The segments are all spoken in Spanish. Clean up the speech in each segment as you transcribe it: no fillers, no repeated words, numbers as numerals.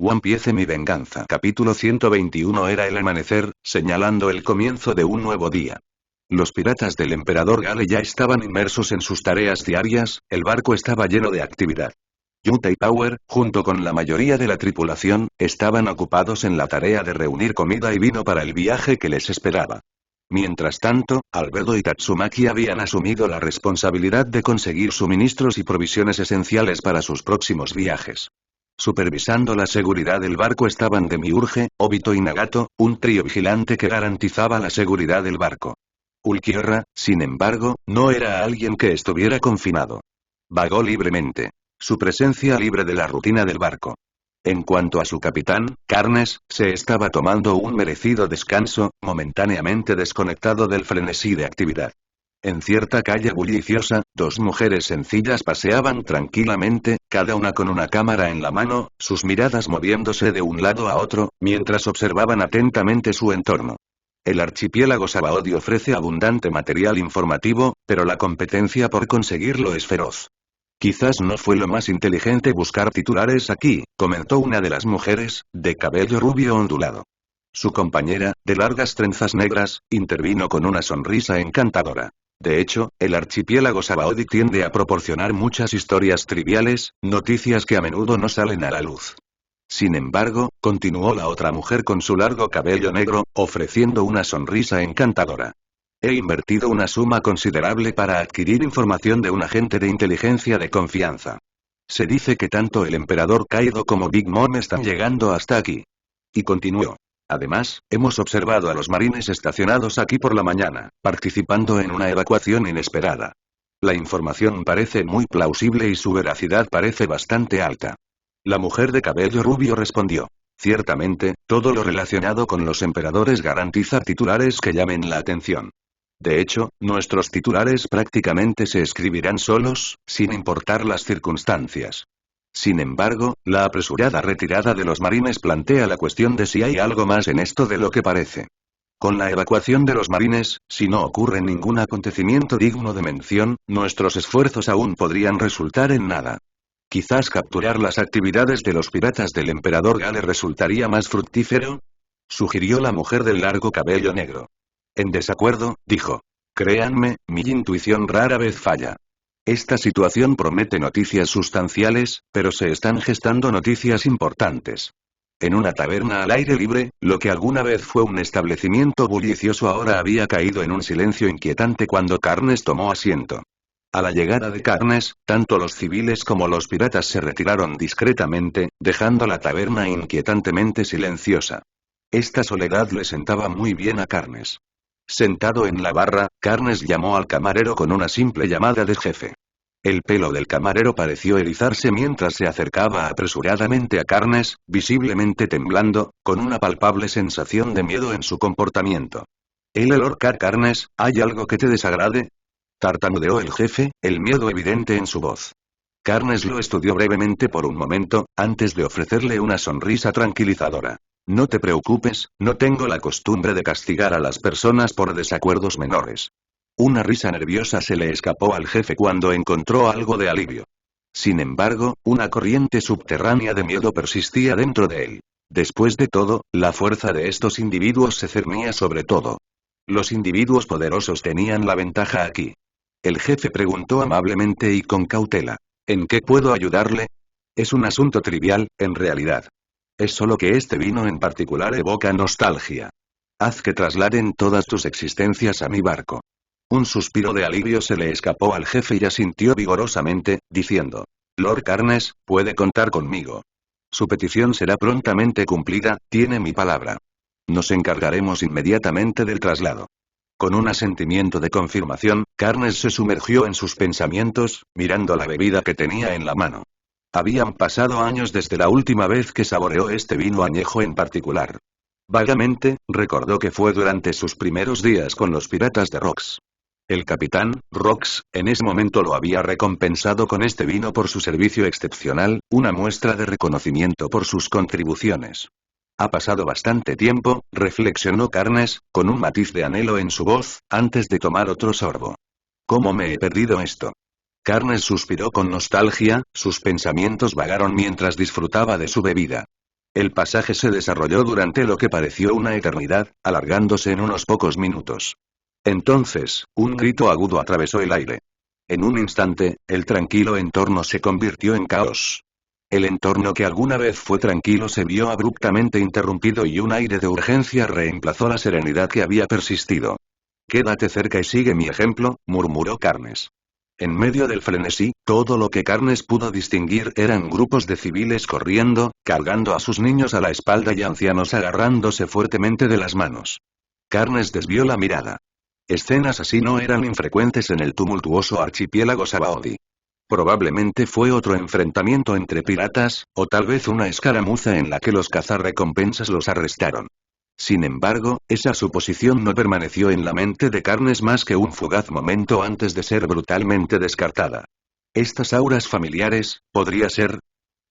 One Piece mi venganza. Capítulo 121. Era el amanecer, señalando el comienzo de un nuevo día. Los piratas del emperador Gale ya estaban inmersos en sus tareas diarias, el barco estaba lleno de actividad. Yuta y Power, junto con la mayoría de la tripulación, estaban ocupados en la tarea de reunir comida y vino para el viaje que les esperaba. Mientras tanto, Albedo y Tatsumaki habían asumido la responsabilidad de conseguir suministros y provisiones esenciales para sus próximos viajes. Supervisando la seguridad del barco estaban Demiurge, Obito y Nagato, un trío vigilante que garantizaba la seguridad del barco. Ulquiorra, sin embargo, no era alguien que estuviera confinado. Vagó libremente. Su presencia libre de la rutina del barco. En cuanto a su capitán, Carnes, se estaba tomando un merecido descanso, momentáneamente desconectado del frenesí de actividad. En cierta calle bulliciosa, dos mujeres sencillas paseaban tranquilamente, cada una con una cámara en la mano, sus miradas moviéndose de un lado a otro, mientras observaban atentamente su entorno. El archipiélago Sabaody ofrece abundante material informativo, pero la competencia por conseguirlo es feroz. Quizás no fue lo más inteligente buscar titulares aquí, comentó una de las mujeres, de cabello rubio ondulado. Su compañera, de largas trenzas negras, intervino con una sonrisa encantadora. De hecho, el archipiélago Sabaody tiende a proporcionar muchas historias triviales, noticias que a menudo no salen a la luz. Sin embargo, continuó la otra mujer con su largo cabello negro, ofreciendo una sonrisa encantadora. He invertido una suma considerable para adquirir información de un agente de inteligencia de confianza. Se dice que tanto el emperador Kaido como Big Mom están llegando hasta aquí. Y continuó. Además, hemos observado a los marines estacionados aquí por la mañana, participando en una evacuación inesperada. La información parece muy plausible y su veracidad parece bastante alta. La mujer de cabello rubio respondió. Ciertamente, todo lo relacionado con los emperadores garantiza titulares que llamen la atención. De hecho, nuestros titulares prácticamente se escribirán solos, sin importar las circunstancias. Sin embargo, la apresurada retirada de los marines plantea la cuestión de si hay algo más en esto de lo que parece. Con la evacuación de los marines, si no ocurre ningún acontecimiento digno de mención, nuestros esfuerzos aún podrían resultar en nada. Quizás capturar las actividades de los piratas del emperador Gale resultaría más fructífero, sugirió la mujer del largo cabello negro. En desacuerdo, dijo. Créanme, mi intuición rara vez falla. Esta situación promete noticias sustanciales, pero se están gestando noticias importantes. En una taberna al aire libre, lo que alguna vez fue un establecimiento bullicioso ahora había caído en un silencio inquietante cuando Carnes tomó asiento. A la llegada de Carnes, tanto los civiles como los piratas se retiraron discretamente, dejando la taberna inquietantemente silenciosa. Esta soledad le sentaba muy bien a Carnes. Sentado en la barra, Carnes llamó al camarero con una simple llamada de jefe. El pelo del camarero pareció erizarse mientras se acercaba apresuradamente a Carnes, visiblemente temblando, con una palpable sensación de miedo en su comportamiento. El olor Carnes, ¿hay algo que te desagrade? Tartamudeó el jefe, el miedo evidente en su voz. Carnes lo estudió brevemente por un momento, antes de ofrecerle una sonrisa tranquilizadora. No te preocupes, no tengo la costumbre de castigar a las personas por desacuerdos menores. Una risa nerviosa se le escapó al jefe cuando encontró algo de alivio. Sin embargo, una corriente subterránea de miedo persistía dentro de él. Después de todo, la fuerza de estos individuos se cernía sobre todo. Los individuos poderosos tenían la ventaja aquí. El jefe preguntó amablemente y con cautela. ¿En qué puedo ayudarle? Es un asunto trivial, en realidad. Es solo que este vino en particular evoca nostalgia. Haz que trasladen todas tus existencias a mi barco. Un suspiro de alivio se le escapó al jefe y asintió vigorosamente, diciendo. Lord Carnes, puede contar conmigo. Su petición será prontamente cumplida, tiene mi palabra. Nos encargaremos inmediatamente del traslado. Con un asentimiento de confirmación, Carnes se sumergió en sus pensamientos, mirando la bebida que tenía en la mano. Habían pasado años desde la última vez que saboreó este vino añejo en particular. Vagamente, recordó que fue durante sus primeros días con los piratas de Rocks. El capitán, Rocks, en ese momento lo había recompensado con este vino por su servicio excepcional, una muestra de reconocimiento por sus contribuciones. Ha pasado bastante tiempo, reflexionó Carnes, con un matiz de anhelo en su voz, antes de tomar otro sorbo. ¿Cómo me he perdido esto? Carnes suspiró con nostalgia, sus pensamientos vagaron mientras disfrutaba de su bebida. El pasaje se desarrolló durante lo que pareció una eternidad, alargándose en unos pocos minutos. Entonces, un grito agudo atravesó el aire. En un instante, el tranquilo entorno se convirtió en caos. El entorno que alguna vez fue tranquilo se vio abruptamente interrumpido y un aire de urgencia reemplazó la serenidad que había persistido. «Quédate cerca y sigue mi ejemplo», murmuró Carnes. En medio del frenesí, todo lo que Carnes pudo distinguir eran grupos de civiles corriendo, cargando a sus niños a la espalda y ancianos agarrándose fuertemente de las manos. Carnes desvió la mirada. Escenas así no eran infrecuentes en el tumultuoso archipiélago Sabaody. Probablemente fue otro enfrentamiento entre piratas, o tal vez una escaramuza en la que los cazarrecompensas los arrestaron. Sin embargo, esa suposición no permaneció en la mente de Carnes más que un fugaz momento antes de ser brutalmente descartada. Estas auras familiares, ¿podría ser?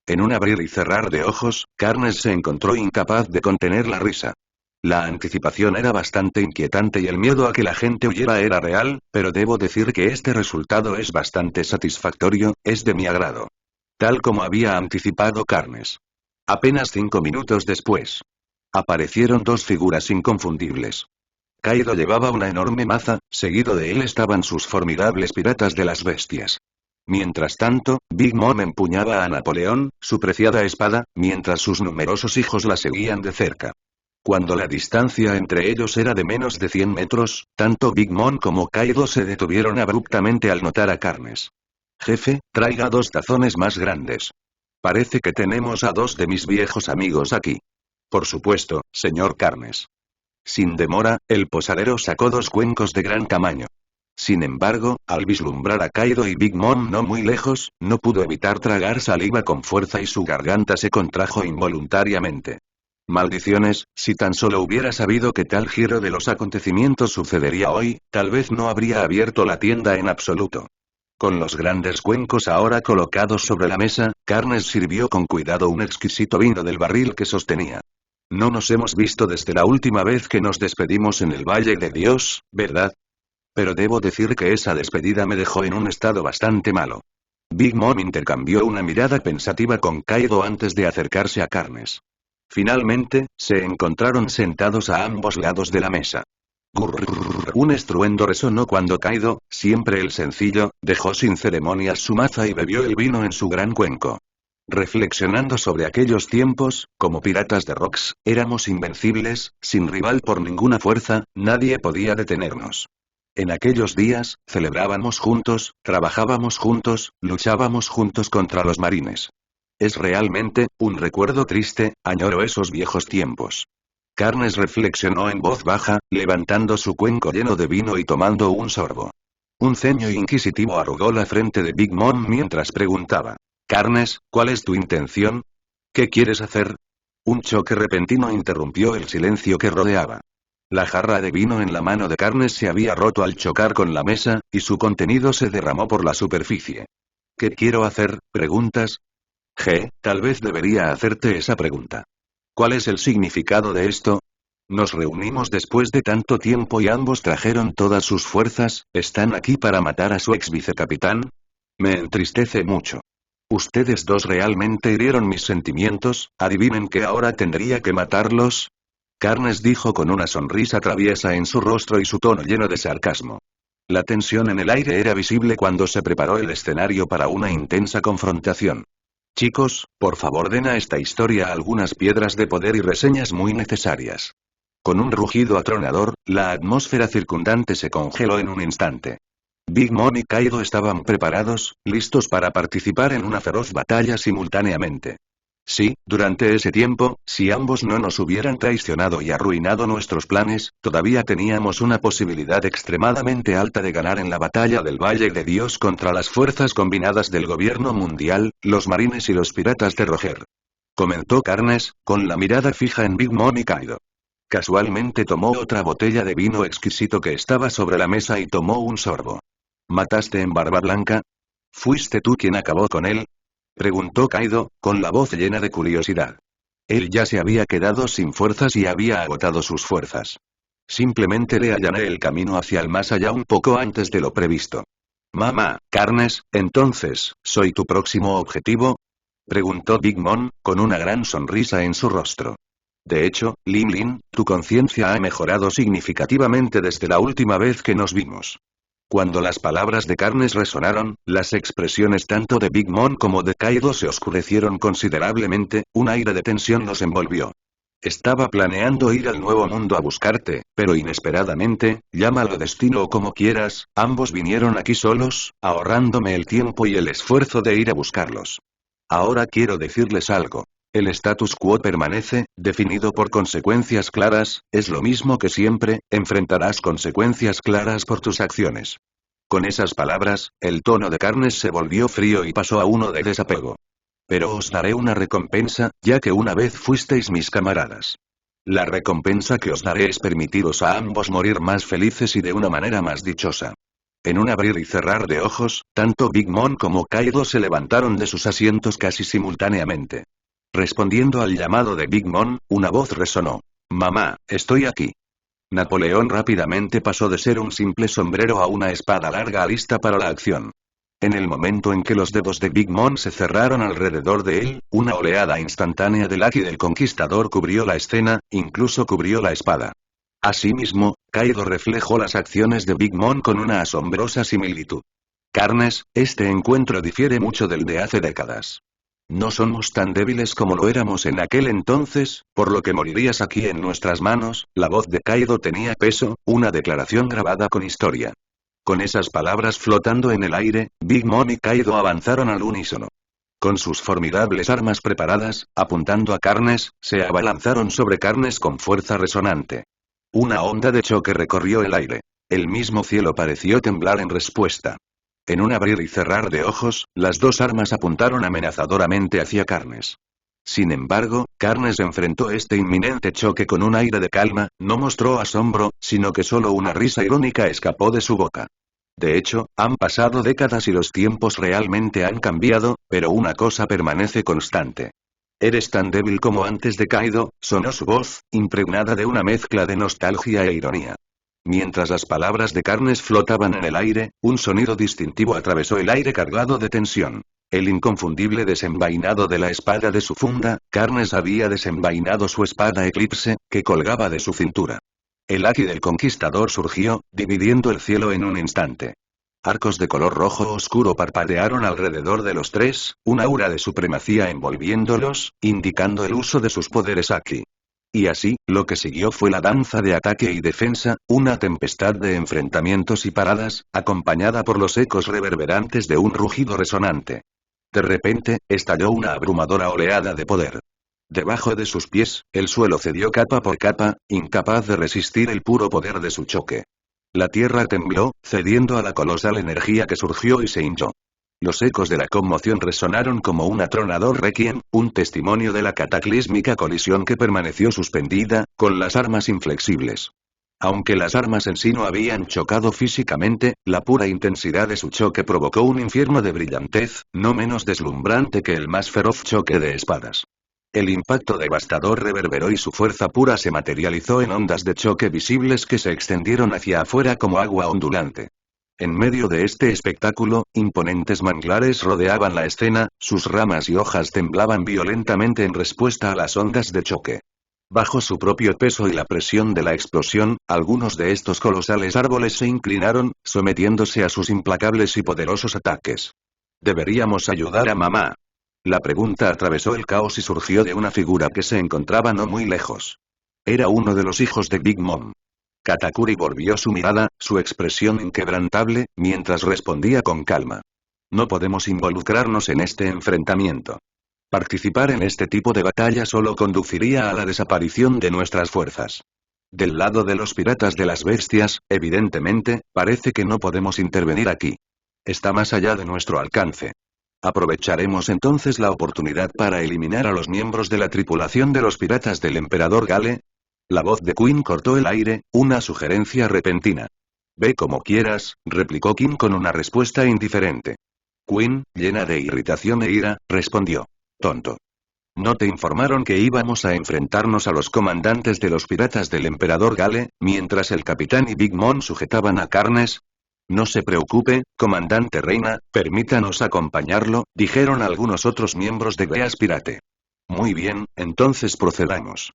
En un abrir y cerrar de ojos, Carnes se encontró incapaz de contener la risa. La anticipación era bastante inquietante y el miedo a que la gente huyera era real, pero debo decir que este resultado es bastante satisfactorio, es de mi agrado. Tal como había anticipado Carnes. Apenas 5 minutos después, aparecieron dos figuras inconfundibles. Kaido llevaba una enorme maza, seguido de él estaban sus formidables piratas de las bestias. Mientras tanto, Big Mom empuñaba a Napoleón, su preciada espada, mientras sus numerosos hijos la seguían de cerca. Cuando la distancia entre ellos era de menos de 100 metros, tanto Big Mom como Kaido se detuvieron abruptamente al notar a Carnes. «Jefe, traiga 2 tazones más grandes. Parece que tenemos a 2 de mis viejos amigos aquí». «Por supuesto, señor Carnes». Sin demora, el posadero sacó 2 cuencos de gran tamaño. Sin embargo, al vislumbrar a Kaido y Big Mom no muy lejos, no pudo evitar tragar saliva con fuerza y su garganta se contrajo involuntariamente. Maldiciones, si tan solo hubiera sabido que tal giro de los acontecimientos sucedería hoy, tal vez no habría abierto la tienda en absoluto. Con los grandes cuencos ahora colocados sobre la mesa, Carnes sirvió con cuidado un exquisito vino del barril que sostenía. No nos hemos visto desde la última vez que nos despedimos en el Valle de Dios, ¿verdad? Pero debo decir que esa despedida me dejó en un estado bastante malo. Big Mom intercambió una mirada pensativa con Kaido antes de acercarse a Carnes. Finalmente, se encontraron sentados a ambos lados de la mesa. Gurr. Un estruendo resonó cuando Kaido, siempre el sencillo, dejó sin ceremonias su maza y bebió el vino en su gran cuenco. Reflexionando sobre aquellos tiempos, como piratas de Rocks, éramos invencibles, sin rival por ninguna fuerza, nadie podía detenernos. En aquellos días, celebrábamos juntos, trabajábamos juntos, luchábamos juntos contra los marines. Es realmente, un recuerdo triste, añoro esos viejos tiempos. Carnes reflexionó en voz baja, levantando su cuenco lleno de vino y tomando un sorbo. Un ceño inquisitivo arrugó la frente de Big Mom mientras preguntaba. «Carnes, ¿cuál es tu intención? ¿Qué quieres hacer?» Un choque repentino interrumpió el silencio que rodeaba. La jarra de vino en la mano de Carnes se había roto al chocar con la mesa, y su contenido se derramó por la superficie. «¿Qué quiero hacer?», preguntas. Tal vez debería hacerte esa pregunta. ¿Cuál es el significado de esto? Nos reunimos después de tanto tiempo y ambos trajeron todas sus fuerzas, ¿están aquí para matar a su ex vicecapitán? Me entristece mucho. Ustedes dos realmente hirieron mis sentimientos, ¿adivinen que ahora tendría que matarlos? Carnes dijo con una sonrisa traviesa en su rostro y su tono lleno de sarcasmo. La tensión en el aire era visible cuando se preparó el escenario para una intensa confrontación. Chicos, por favor den a esta historia algunas piedras de poder y reseñas muy necesarias. Con un rugido atronador, la atmósfera circundante se congeló en un instante. Big Mom y Kaido estaban preparados, listos para participar en una feroz batalla simultáneamente. Sí, durante ese tiempo, si ambos no nos hubieran traicionado y arruinado nuestros planes, todavía teníamos una posibilidad extremadamente alta de ganar en la batalla del Valle de Dios contra las fuerzas combinadas del gobierno mundial, los marines y los piratas de Roger. Comentó Carnes, con la mirada fija en Big Mom y Kaido. Casualmente tomó otra botella de vino exquisito que estaba sobre la mesa y tomó un sorbo. ¿Mataste en Barba Blanca? ¿Fuiste tú quien acabó con él? Preguntó Kaido, con la voz llena de curiosidad. Él ya se había quedado sin fuerzas y había agotado sus fuerzas. Simplemente le allané el camino hacia el más allá un poco antes de lo previsto. Mamá, Carnes, entonces, ¿soy tu próximo objetivo? Preguntó Big Mom, con una gran sonrisa en su rostro. De hecho, Lin Lin, tu conciencia ha mejorado significativamente desde la última vez que nos vimos. Cuando las palabras de Carnes resonaron, las expresiones tanto de Big Mom como de Kaido se oscurecieron considerablemente, un aire de tensión los envolvió. Estaba planeando ir al Nuevo Mundo a buscarte, pero inesperadamente, llámalo destino o como quieras, ambos vinieron aquí solos, ahorrándome el tiempo y el esfuerzo de ir a buscarlos. Ahora quiero decirles algo. El status quo permanece, definido por consecuencias claras, es lo mismo que siempre, enfrentarás consecuencias claras por tus acciones. Con esas palabras, el tono de Carnes se volvió frío y pasó a uno de desapego. Pero os daré una recompensa, ya que una vez fuisteis mis camaradas. La recompensa que os daré es permitiros a ambos morir más felices y de una manera más dichosa. En un abrir y cerrar de ojos, tanto Big Mom como Kaido se levantaron de sus asientos casi simultáneamente. Respondiendo al llamado de Big Mom, una voz resonó. Mamá, estoy aquí. Napoleón rápidamente pasó de ser un simple sombrero a una espada larga lista para la acción. En el momento en que los dedos de Big Mom se cerraron alrededor de él, una oleada instantánea del haki del conquistador cubrió la escena, incluso cubrió la espada. Asimismo, Kaido reflejó las acciones de Big Mom con una asombrosa similitud. Carnes, este encuentro difiere mucho del de hace décadas. No somos tan débiles como lo éramos en aquel entonces, por lo que morirías aquí en nuestras manos. La voz de Kaido tenía peso, una declaración grabada con historia. Con esas palabras flotando en el aire, Big Mom y Kaido avanzaron al unísono. Con sus formidables armas preparadas, apuntando a Carnes, se abalanzaron sobre Carnes con fuerza resonante. Una onda de choque recorrió el aire. El mismo cielo pareció temblar en respuesta. En un abrir y cerrar de ojos, las dos armas apuntaron amenazadoramente hacia Carnes. Sin embargo, Carnes enfrentó este inminente choque con un aire de calma, no mostró asombro, sino que solo una risa irónica escapó de su boca. De hecho, han pasado décadas y los tiempos realmente han cambiado, pero una cosa permanece constante. Eres tan débil como antes de Kaido, sonó su voz, impregnada de una mezcla de nostalgia e ironía. Mientras las palabras de Carnes flotaban en el aire, un sonido distintivo atravesó el aire cargado de tensión. El inconfundible desenvainado de la espada de su funda, Carnes había desenvainado su espada Eclipse, que colgaba de su cintura. El haki del conquistador surgió, dividiendo el cielo en un instante. Arcos de color rojo oscuro parpadearon alrededor de los tres, un aura de supremacía envolviéndolos, indicando el uso de sus poderes haki. Y así, lo que siguió fue la danza de ataque y defensa, una tempestad de enfrentamientos y paradas, acompañada por los ecos reverberantes de un rugido resonante. De repente, estalló una abrumadora oleada de poder. Debajo de sus pies, el suelo cedió capa por capa, incapaz de resistir el puro poder de su choque. La tierra tembló, cediendo a la colosal energía que surgió y se hinchó. Los ecos de la conmoción resonaron como un atronador requiem, un testimonio de la cataclísmica colisión que permaneció suspendida, con las armas inflexibles. Aunque las armas en sí no habían chocado físicamente, la pura intensidad de su choque provocó un infierno de brillantez, no menos deslumbrante que el más feroz choque de espadas. El impacto devastador reverberó y su fuerza pura se materializó en ondas de choque visibles que se extendieron hacia afuera como agua ondulante. En medio de este espectáculo, imponentes manglares rodeaban la escena, sus ramas y hojas temblaban violentamente en respuesta a las ondas de choque. Bajo su propio peso y la presión de la explosión, algunos de estos colosales árboles se inclinaron, sometiéndose a sus implacables y poderosos ataques. ¿Deberíamos ayudar a mamá? La pregunta atravesó el caos y surgió de una figura que se encontraba no muy lejos. Era uno de los hijos de Big Mom. Katakuri volvió su mirada, su expresión inquebrantable, mientras respondía con calma. No podemos involucrarnos en este enfrentamiento. Participar en este tipo de batalla solo conduciría a la desaparición de nuestras fuerzas. Del lado de los piratas de las bestias, evidentemente, parece que no podemos intervenir aquí. Está más allá de nuestro alcance. Aprovecharemos entonces la oportunidad para eliminar a los miembros de la tripulación de los piratas del emperador Gale. La voz de Queen cortó el aire, una sugerencia repentina. Ve como quieras, replicó Kim con una respuesta indiferente. Queen, llena de irritación e ira, respondió. Tonto. ¿No te informaron que íbamos a enfrentarnos a los comandantes de los piratas del emperador Gale, mientras el capitán y Big Mom sujetaban a Carnes? No se preocupe, comandante Reina, permítanos acompañarlo, dijeron algunos otros miembros de Beas Pirate. Muy bien, entonces procedamos.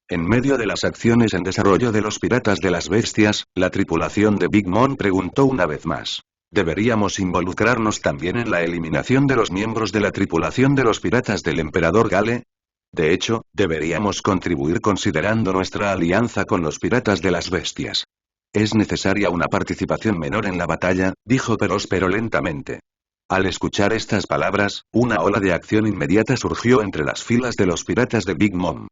En medio de las acciones en desarrollo de los piratas de las bestias, la tripulación de Big Mom preguntó una vez más. ¿Deberíamos involucrarnos también en la eliminación de los miembros de la tripulación de los piratas del Emperador Gale? De hecho, deberíamos contribuir considerando nuestra alianza con los piratas de las bestias. Es necesaria una participación menor en la batalla, dijo Peróspero lentamente. Al escuchar estas palabras, una ola de acción inmediata surgió entre las filas de los piratas de Big Mom.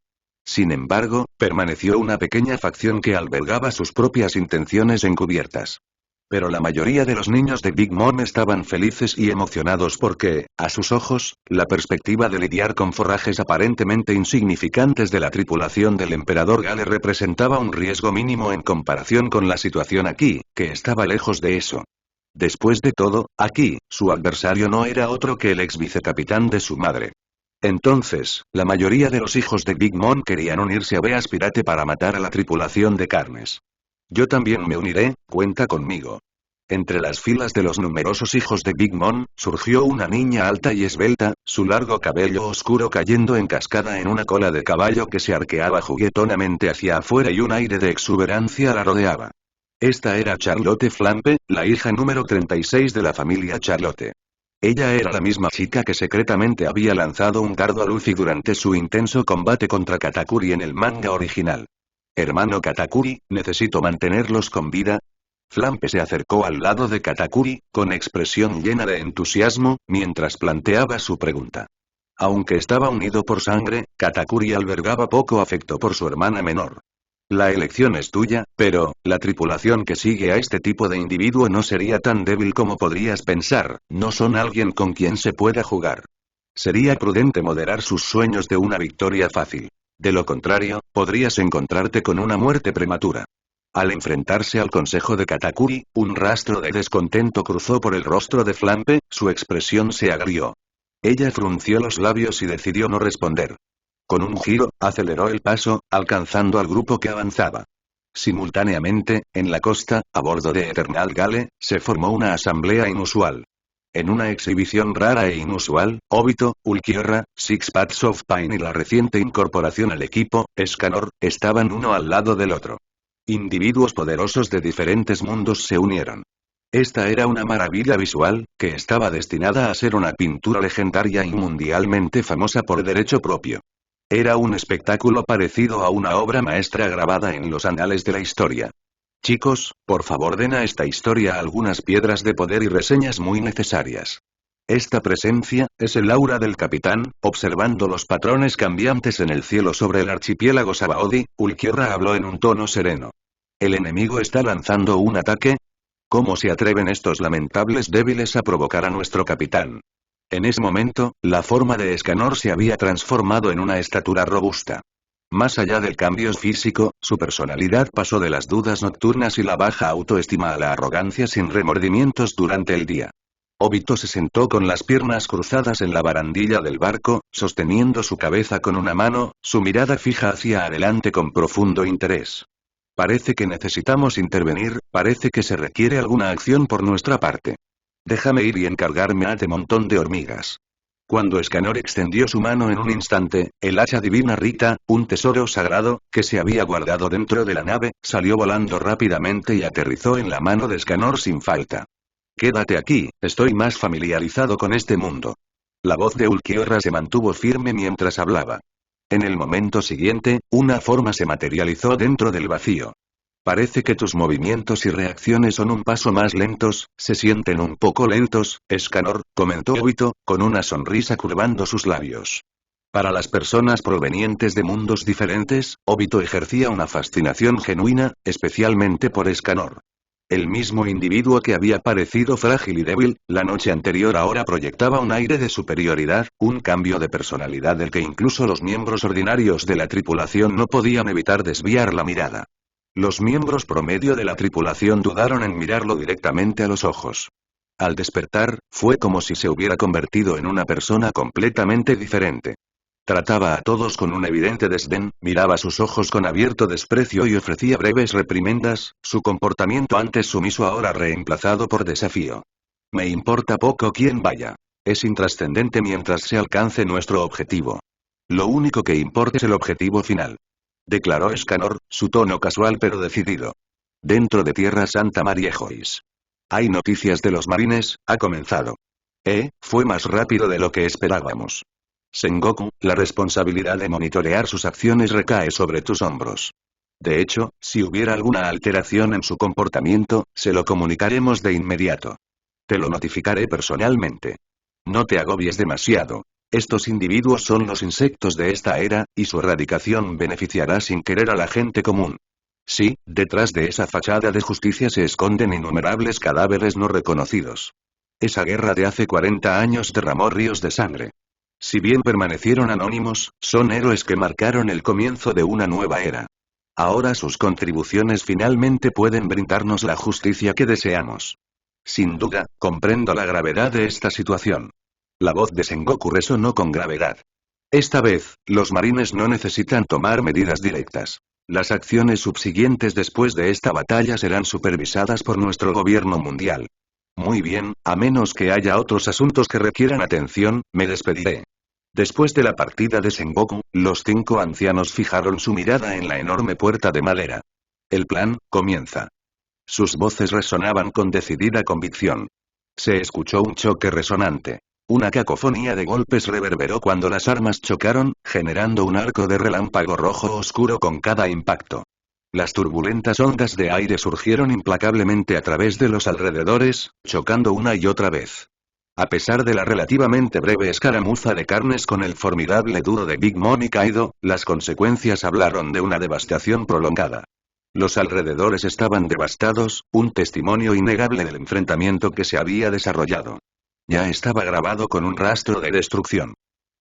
Sin embargo, permaneció una pequeña facción que albergaba sus propias intenciones encubiertas. Pero la mayoría de los niños de Big Mom estaban felices y emocionados porque, a sus ojos, la perspectiva de lidiar con forrajes aparentemente insignificantes de la tripulación del Emperador Gale representaba un riesgo mínimo en comparación con la situación aquí, que estaba lejos de eso. Después de todo, aquí, su adversario no era otro que el ex vicecapitán de su madre. Entonces, la mayoría de los hijos de Big Mom querían unirse a Beas Pirate para matar a la tripulación de carnes. Yo también me uniré, cuenta conmigo. Entre las filas de los numerosos hijos de Big Mom, surgió una niña alta y esbelta, su largo cabello oscuro cayendo en cascada en una cola de caballo que se arqueaba juguetonamente hacia afuera y un aire de exuberancia la rodeaba. Esta era Charlotte Flampe, la hija número 36 de la familia Charlotte. Ella era la misma chica que secretamente había lanzado un dardo a Luffy durante su intenso combate contra Katakuri en el manga original. Hermano Katakuri, necesito mantenerlos con vida. Flampe se acercó al lado de Katakuri, con expresión llena de entusiasmo, mientras planteaba su pregunta. Aunque estaba unido por sangre, Katakuri albergaba poco afecto por su hermana menor. La elección es tuya, pero, la tripulación que sigue a este tipo de individuo no sería tan débil como podrías pensar, no son alguien con quien se pueda jugar. Sería prudente moderar sus sueños de una victoria fácil. De lo contrario, podrías encontrarte con una muerte prematura. Al enfrentarse al consejo de Katakuri, un rastro de descontento cruzó por el rostro de Flampe, su expresión se agrió. Ella frunció los labios y decidió no responder. Con un giro, aceleró el paso, alcanzando al grupo que avanzaba. Simultáneamente, en la costa, a bordo de Eternal Gale, se formó una asamblea inusual. En una exhibición rara e inusual, Obito, Ulquiorra, Six Paths of Pain y la reciente incorporación al equipo, Escanor, estaban uno al lado del otro. Individuos poderosos de diferentes mundos se unieron. Esta era una maravilla visual, que estaba destinada a ser una pintura legendaria y mundialmente famosa por derecho propio. Era un espectáculo parecido a una obra maestra grabada en los anales de la historia. Chicos, por favor den a esta historia algunas piedras de poder y reseñas muy necesarias. Esta presencia, es el aura del capitán, observando los patrones cambiantes en el cielo sobre el archipiélago Sabaody, Ulquiorra habló en un tono sereno. ¿El enemigo está lanzando un ataque? ¿Cómo se atreven estos lamentables débiles a provocar a nuestro capitán? En ese momento, la forma de Escanor se había transformado en una estatura robusta. Más allá del cambio físico, su personalidad pasó de las dudas nocturnas y la baja autoestima a la arrogancia sin remordimientos durante el día. Obito se sentó con las piernas cruzadas en la barandilla del barco, sosteniendo su cabeza con una mano, su mirada fija hacia adelante con profundo interés. Parece que necesitamos intervenir, parece que se requiere alguna acción por nuestra parte. Déjame ir y encargarme a este montón de hormigas. Cuando Escanor extendió su mano en un instante, el hacha divina Rita, un tesoro sagrado, que se había guardado dentro de la nave, salió volando rápidamente y aterrizó en la mano de Escanor sin falta. Quédate aquí, estoy más familiarizado con este mundo. La voz de Ulquiorra se mantuvo firme mientras hablaba. En el momento siguiente, una forma se materializó dentro del vacío. Parece que tus movimientos y reacciones son un paso más lentos, se sienten un poco lentos, Escanor, comentó Obito, con una sonrisa curvando sus labios. Para las personas provenientes de mundos diferentes, Obito ejercía una fascinación genuina, especialmente por Escanor. El mismo individuo que había parecido frágil y débil, la noche anterior ahora proyectaba un aire de superioridad, un cambio de personalidad del que incluso los miembros ordinarios de la tripulación no podían evitar desviar la mirada. Los miembros promedio de la tripulación dudaron en mirarlo directamente a los ojos. Al despertar, fue como si se hubiera convertido en una persona completamente diferente. Trataba a todos con un evidente desdén, miraba sus ojos con abierto desprecio y ofrecía breves reprimendas, su comportamiento antes sumiso ahora reemplazado por desafío. Me importa poco quién vaya. Es intrascendente mientras se alcance nuestro objetivo. Lo único que importa es el objetivo final. Declaró Escanor, su tono casual pero decidido. Dentro de Tierra Santa Mariejois. Hay noticias de los marines, ha comenzado. Fue más rápido de lo que esperábamos. Sengoku, la responsabilidad de monitorear sus acciones recae sobre tus hombros. De hecho, si hubiera alguna alteración en su comportamiento, se lo comunicaremos de inmediato. Te lo notificaré personalmente. No te agobies demasiado. Estos individuos son los insectos de esta era, y su erradicación beneficiará sin querer a la gente común. Sí, detrás de esa fachada de justicia se esconden innumerables cadáveres no reconocidos. Esa guerra de hace 40 años derramó ríos de sangre. Si bien permanecieron anónimos, son héroes que marcaron el comienzo de una nueva era. Ahora sus contribuciones finalmente pueden brindarnos la justicia que deseamos. Sin duda, comprendo la gravedad de esta situación. La voz de Sengoku resonó con gravedad. Esta vez, los marines no necesitan tomar medidas directas. Las acciones subsiguientes después de esta batalla serán supervisadas por nuestro gobierno mundial. Muy bien, a menos que haya otros asuntos que requieran atención, me despediré. Después de la partida de Sengoku, los 5 ancianos fijaron su mirada en la enorme puerta de madera. El plan, comienza. Sus voces resonaban con decidida convicción. Se escuchó un choque resonante. Una cacofonía de golpes reverberó cuando las armas chocaron, generando un arco de relámpago rojo oscuro con cada impacto. Las turbulentas ondas de aire surgieron implacablemente a través de los alrededores, chocando una y otra vez. A pesar de la relativamente breve escaramuza de carnes con el formidable dúo de Big Mom y Kaido, las consecuencias hablaron de una devastación prolongada. Los alrededores estaban devastados, un testimonio innegable del enfrentamiento que se había desarrollado. Ya estaba grabado con un rastro de destrucción.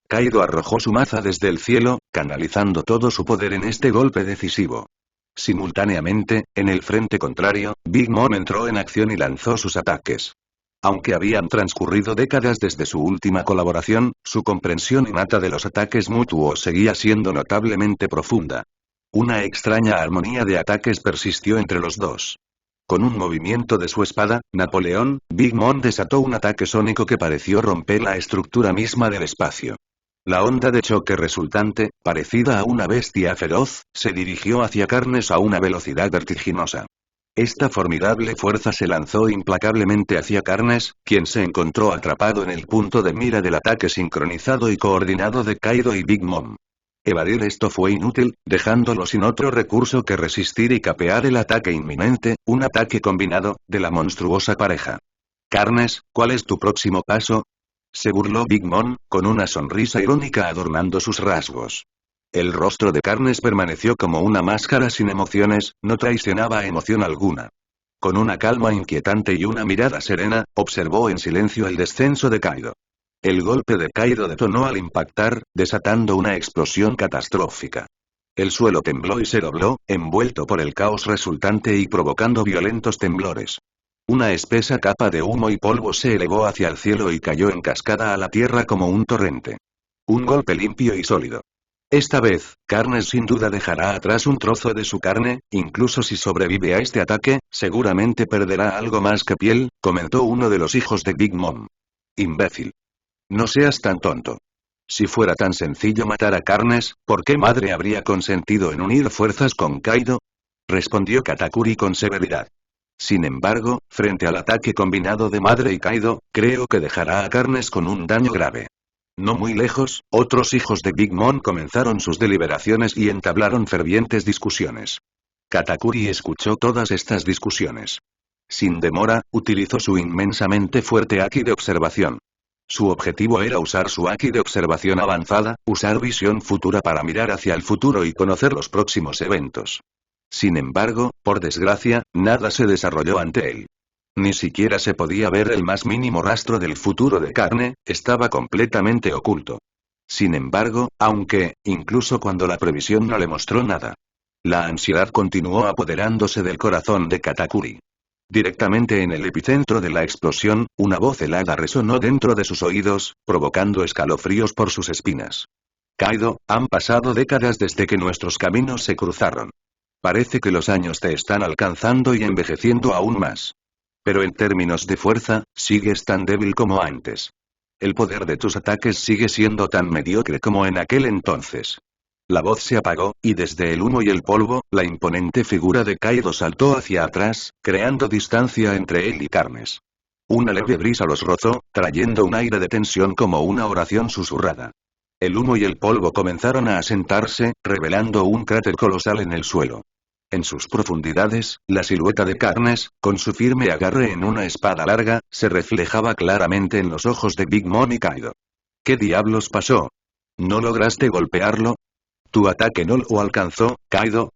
Kaido arrojó su maza desde el cielo, canalizando todo su poder en este golpe decisivo. Simultáneamente, en el frente contrario, Big Mom entró en acción y lanzó sus ataques. Aunque habían transcurrido décadas desde su última colaboración, su comprensión innata de los ataques mutuos seguía siendo notablemente profunda. Una extraña armonía de ataques persistió entre los dos. Con un movimiento de su espada, Napoleón, Big Mom desató un ataque sónico que pareció romper la estructura misma del espacio. La onda de choque resultante, parecida a una bestia feroz, se dirigió hacia Carnes a una velocidad vertiginosa. Esta formidable fuerza se lanzó implacablemente hacia Carnes, quien se encontró atrapado en el punto de mira del ataque sincronizado y coordinado de Kaido y Big Mom. Evadir esto fue inútil, dejándolo sin otro recurso que resistir y capear el ataque inminente, un ataque combinado, de la monstruosa pareja. Carnes, ¿cuál es tu próximo paso? Se burló Big Mom, con una sonrisa irónica adornando sus rasgos. El rostro de Carnes permaneció como una máscara sin emociones, no traicionaba emoción alguna. Con una calma inquietante y una mirada serena, observó en silencio el descenso de Kaido. El golpe de Kaido detonó al impactar, desatando una explosión catastrófica. El suelo tembló y se dobló, envuelto por el caos resultante y provocando violentos temblores. Una espesa capa de humo y polvo se elevó hacia el cielo y cayó en cascada a la tierra como un torrente. Un golpe limpio y sólido. Esta vez, Carnes sin duda dejará atrás un trozo de su carne, incluso si sobrevive a este ataque, seguramente perderá algo más que piel, comentó uno de los hijos de Big Mom. Imbécil. No seas tan tonto. Si fuera tan sencillo matar a Carnes, ¿por qué madre habría consentido en unir fuerzas con Kaido? Respondió Katakuri con severidad. Sin embargo, frente al ataque combinado de madre y Kaido, creo que dejará a Carnes con un daño grave. No muy lejos, otros hijos de Big Mom comenzaron sus deliberaciones y entablaron fervientes discusiones. Katakuri escuchó todas estas discusiones. Sin demora, utilizó su inmensamente fuerte Haki de observación. Su objetivo era usar su Haki de observación avanzada, usar visión futura para mirar hacia el futuro y conocer los próximos eventos. Sin embargo, por desgracia, nada se desarrolló ante él. Ni siquiera se podía ver el más mínimo rastro del futuro de Carne, estaba completamente oculto. Sin embargo, incluso cuando la previsión no le mostró nada, la ansiedad continuó apoderándose del corazón de Katakuri. Directamente en el epicentro de la explosión, una voz helada resonó dentro de sus oídos, provocando escalofríos por sus espinas. Kaido, han pasado décadas desde que nuestros caminos se cruzaron. Parece que los años te están alcanzando y envejeciendo aún más. Pero en términos de fuerza, sigues tan débil como antes. El poder de tus ataques sigue siendo tan mediocre como en aquel entonces. La voz se apagó, y desde el humo y el polvo, la imponente figura de Kaido saltó hacia atrás, creando distancia entre él y Carnes. Una leve brisa los rozó, trayendo un aire de tensión como una oración susurrada. El humo y el polvo comenzaron a asentarse, revelando un cráter colosal en el suelo. En sus profundidades, la silueta de Carnes, con su firme agarre en una espada larga, se reflejaba claramente en los ojos de Big Mom y Kaido. ¿Qué diablos pasó? ¿No lograste golpearlo? ¿Tu ataque no lo alcanzó, Kaido?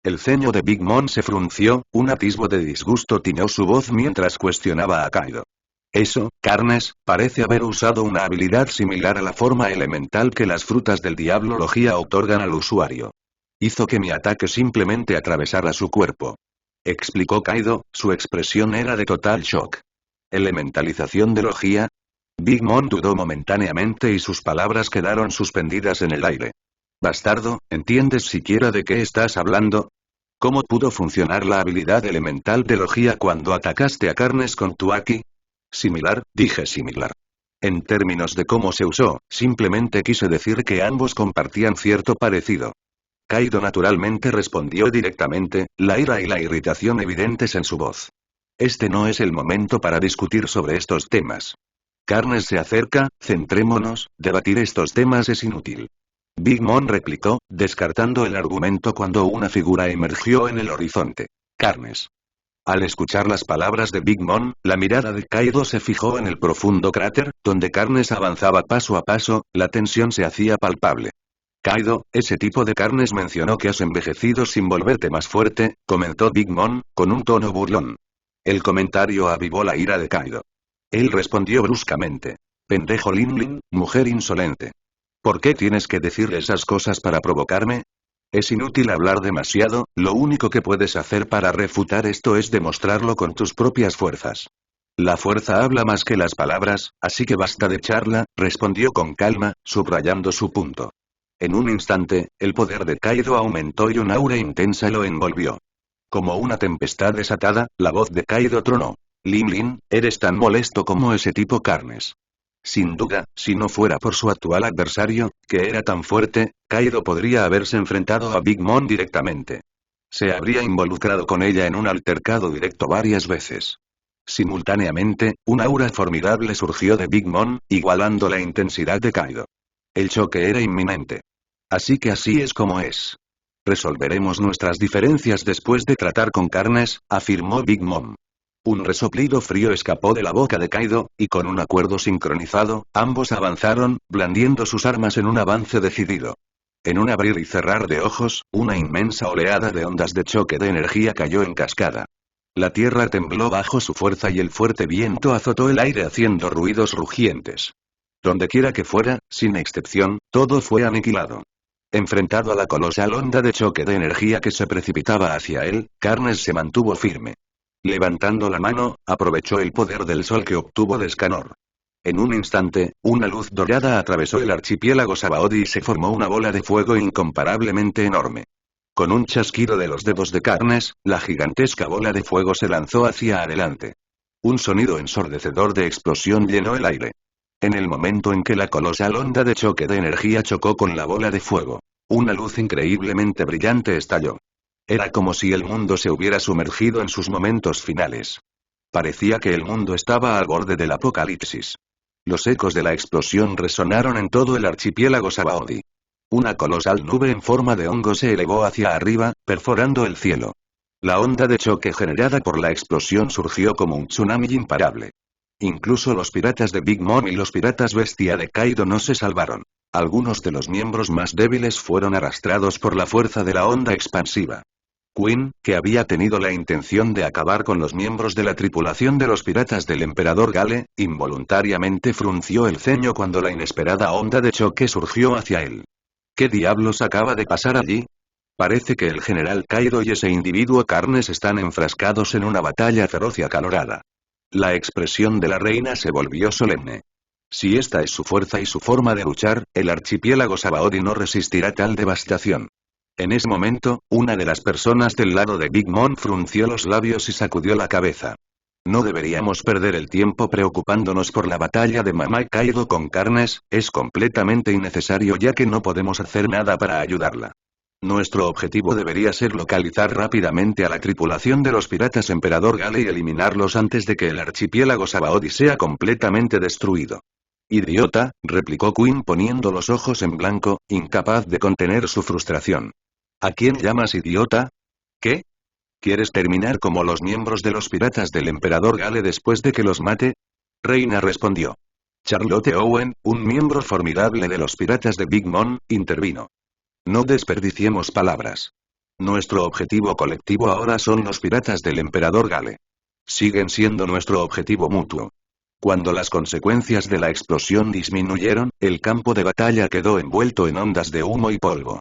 El ceño de Big Mom se frunció, un atisbo de disgusto tiñó su voz mientras cuestionaba a Kaido. Eso, Carnes, parece haber usado una habilidad similar a la forma elemental que las frutas del diablo Logia otorgan al usuario. Hizo que mi ataque simplemente atravesara su cuerpo. Explicó Kaido, su expresión era de total shock. ¿Elementalización de Logia? Big Mom dudó momentáneamente y sus palabras quedaron suspendidas en el aire. Bastardo, ¿entiendes siquiera de qué estás hablando? ¿Cómo pudo funcionar la habilidad elemental de Logia cuando atacaste a Carnes con tu Aki? Similar, dije similar. En términos de cómo se usó, simplemente quise decir que ambos compartían cierto parecido. Kaido naturalmente respondió directamente, la ira y la irritación evidentes en su voz. Este no es el momento para discutir sobre estos temas. Carnes se acerca, centrémonos, debatir estos temas es inútil. Big Mom replicó, descartando el argumento cuando una figura emergió en el horizonte. Carnes. Al escuchar las palabras de Big Mom, la mirada de Kaido se fijó en el profundo cráter, donde Carnes avanzaba paso a paso, la tensión se hacía palpable. Kaido, ese tipo de Carnes mencionó que has envejecido sin volverte más fuerte, comentó Big Mom, con un tono burlón. El comentario avivó la ira de Kaido. Él respondió bruscamente. Pendejo Lin Lin, mujer insolente. ¿Por qué tienes que decirle esas cosas para provocarme? Es inútil hablar demasiado, lo único que puedes hacer para refutar esto es demostrarlo con tus propias fuerzas. La fuerza habla más que las palabras, así que basta de charla, respondió con calma, subrayando su punto. En un instante, el poder de Kaido aumentó y un aura intensa lo envolvió. Como una tempestad desatada, la voz de Kaido tronó. Lin Lin, eres tan molesto como ese tipo Carnes. Sin duda, si no fuera por su actual adversario, que era tan fuerte, Kaido podría haberse enfrentado a Big Mom directamente. Se habría involucrado con ella en un altercado directo varias veces. Simultáneamente, un aura formidable surgió de Big Mom, igualando la intensidad de Kaido. El choque era inminente. Así que así es como es. Resolveremos nuestras diferencias después de tratar con Carnes, afirmó Big Mom. Un resoplido frío escapó de la boca de Kaido, y con un acuerdo sincronizado, ambos avanzaron, blandiendo sus armas en un avance decidido. En un abrir y cerrar de ojos, una inmensa oleada de ondas de choque de energía cayó en cascada. La tierra tembló bajo su fuerza y el fuerte viento azotó el aire haciendo ruidos rugientes. Dondequiera que fuera, sin excepción, todo fue aniquilado. Enfrentado a la colosal onda de choque de energía que se precipitaba hacia él, Carnes se mantuvo firme. Levantando la mano, aprovechó el poder del sol que obtuvo de Escanor. En un instante, una luz dorada atravesó el archipiélago Sabaody y se formó una bola de fuego incomparablemente enorme. Con un chasquido de los dedos de Carnes, la gigantesca bola de fuego se lanzó hacia adelante. Un sonido ensordecedor de explosión llenó el aire. En el momento en que la colosal onda de choque de energía chocó con la bola de fuego, una luz increíblemente brillante estalló. Era como si el mundo se hubiera sumergido en sus momentos finales. Parecía que el mundo estaba al borde del apocalipsis. Los ecos de la explosión resonaron en todo el archipiélago Sabaody. Una colosal nube en forma de hongo se elevó hacia arriba, perforando el cielo. La onda de choque generada por la explosión surgió como un tsunami imparable. Incluso los piratas de Big Mom y los piratas bestia de Kaido no se salvaron. Algunos de los miembros más débiles fueron arrastrados por la fuerza de la onda expansiva. Queen, que había tenido la intención de acabar con los miembros de la tripulación de los piratas del emperador Gale, involuntariamente frunció el ceño cuando la inesperada onda de choque surgió hacia él. ¿Qué diablos acaba de pasar allí? Parece que el general Kaido y ese individuo Carnes están enfrascados en una batalla feroz y acalorada. La expresión de la reina se volvió solemne. Si esta es su fuerza y su forma de luchar, el archipiélago Sabaody no resistirá tal devastación. En ese momento, una de las personas del lado de Big Mom frunció los labios y sacudió la cabeza. No deberíamos perder el tiempo preocupándonos por la batalla de Mamá Kaido con Carnes, es completamente innecesario ya que no podemos hacer nada para ayudarla. Nuestro objetivo debería ser localizar rápidamente a la tripulación de los piratas Emperador Gale y eliminarlos antes de que el archipiélago Sabaody sea completamente destruido. Idiota, replicó Queen poniendo los ojos en blanco, incapaz de contener su frustración. ¿A quién llamas idiota? ¿Qué? ¿Quieres terminar como los miembros de los piratas del Emperador Gale después de que los mate? Reina respondió. Charlotte Owen, un miembro formidable de los piratas de Big Mom, intervino. No desperdiciemos palabras. Nuestro objetivo colectivo ahora son los piratas del Emperador Gale. Siguen siendo nuestro objetivo mutuo. Cuando las consecuencias de la explosión disminuyeron, el campo de batalla quedó envuelto en ondas de humo y polvo.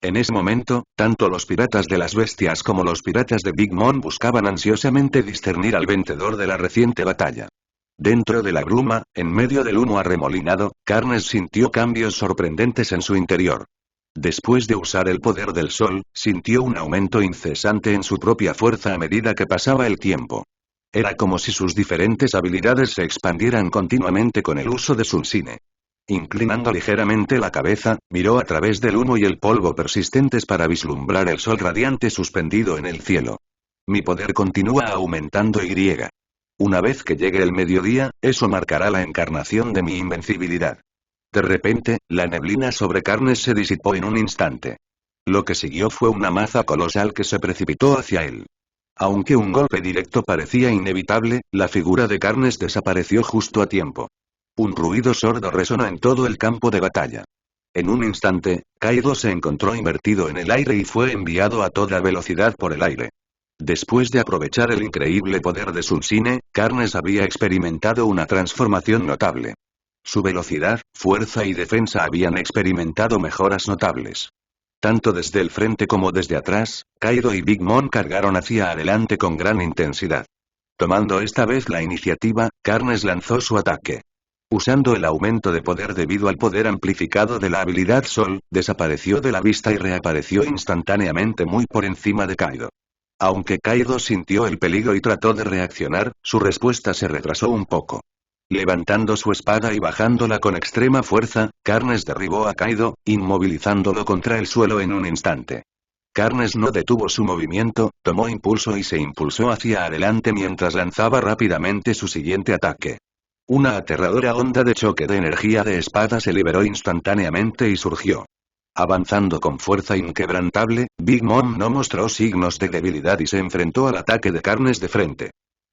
En ese momento, tanto los piratas de las bestias como los piratas de Big Mom buscaban ansiosamente discernir al vencedor de la reciente batalla. Dentro de la bruma, en medio del humo arremolinado, Carnes sintió cambios sorprendentes en su interior. Después de usar el poder del sol, sintió un aumento incesante en su propia fuerza a medida que pasaba el tiempo. Era como si sus diferentes habilidades se expandieran continuamente con el uso de Sunsine. Inclinando ligeramente la cabeza, miró a través del humo y el polvo persistentes para vislumbrar el sol radiante suspendido en el cielo. Mi poder continúa aumentando y. Una vez que llegue el mediodía, eso marcará la encarnación de mi invencibilidad. De repente, la neblina sobre Carnes se disipó en un instante. Lo que siguió fue una maza colosal que se precipitó hacia él. Aunque un golpe directo parecía inevitable, la figura de Carnes desapareció justo a tiempo. Un ruido sordo resonó en todo el campo de batalla. En un instante, Kaido se encontró invertido en el aire y fue enviado a toda velocidad por el aire. Después de aprovechar el increíble poder de Sunsine, Carnes había experimentado una transformación notable. Su velocidad, fuerza y defensa habían experimentado mejoras notables. Tanto desde el frente como desde atrás, Kaido y Big Mom cargaron hacia adelante con gran intensidad. Tomando esta vez la iniciativa, Carnes lanzó su ataque. Usando el aumento de poder debido al poder amplificado de la habilidad Sol, desapareció de la vista y reapareció instantáneamente muy por encima de Kaido. Aunque Kaido sintió el peligro y trató de reaccionar, su respuesta se retrasó un poco. Levantando su espada y bajándola con extrema fuerza, Carnes derribó a Kaido, inmovilizándolo contra el suelo en un instante. Carnes no detuvo su movimiento, tomó impulso y se impulsó hacia adelante mientras lanzaba rápidamente su siguiente ataque. Una aterradora onda de choque de energía de espada se liberó instantáneamente y surgió. Avanzando con fuerza inquebrantable, Big Mom no mostró signos de debilidad y se enfrentó al ataque de Carnes de frente.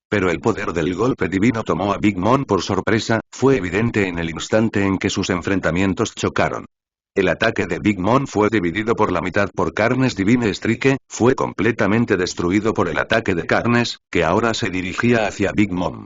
Pero el poder del golpe divino tomó a Big Mom por sorpresa, fue evidente en el instante en que sus enfrentamientos chocaron. El ataque de Big Mom fue dividido por la mitad por Carnes Divine Strike, fue completamente destruido por el ataque de Carnes, que ahora se dirigía hacia Big Mom.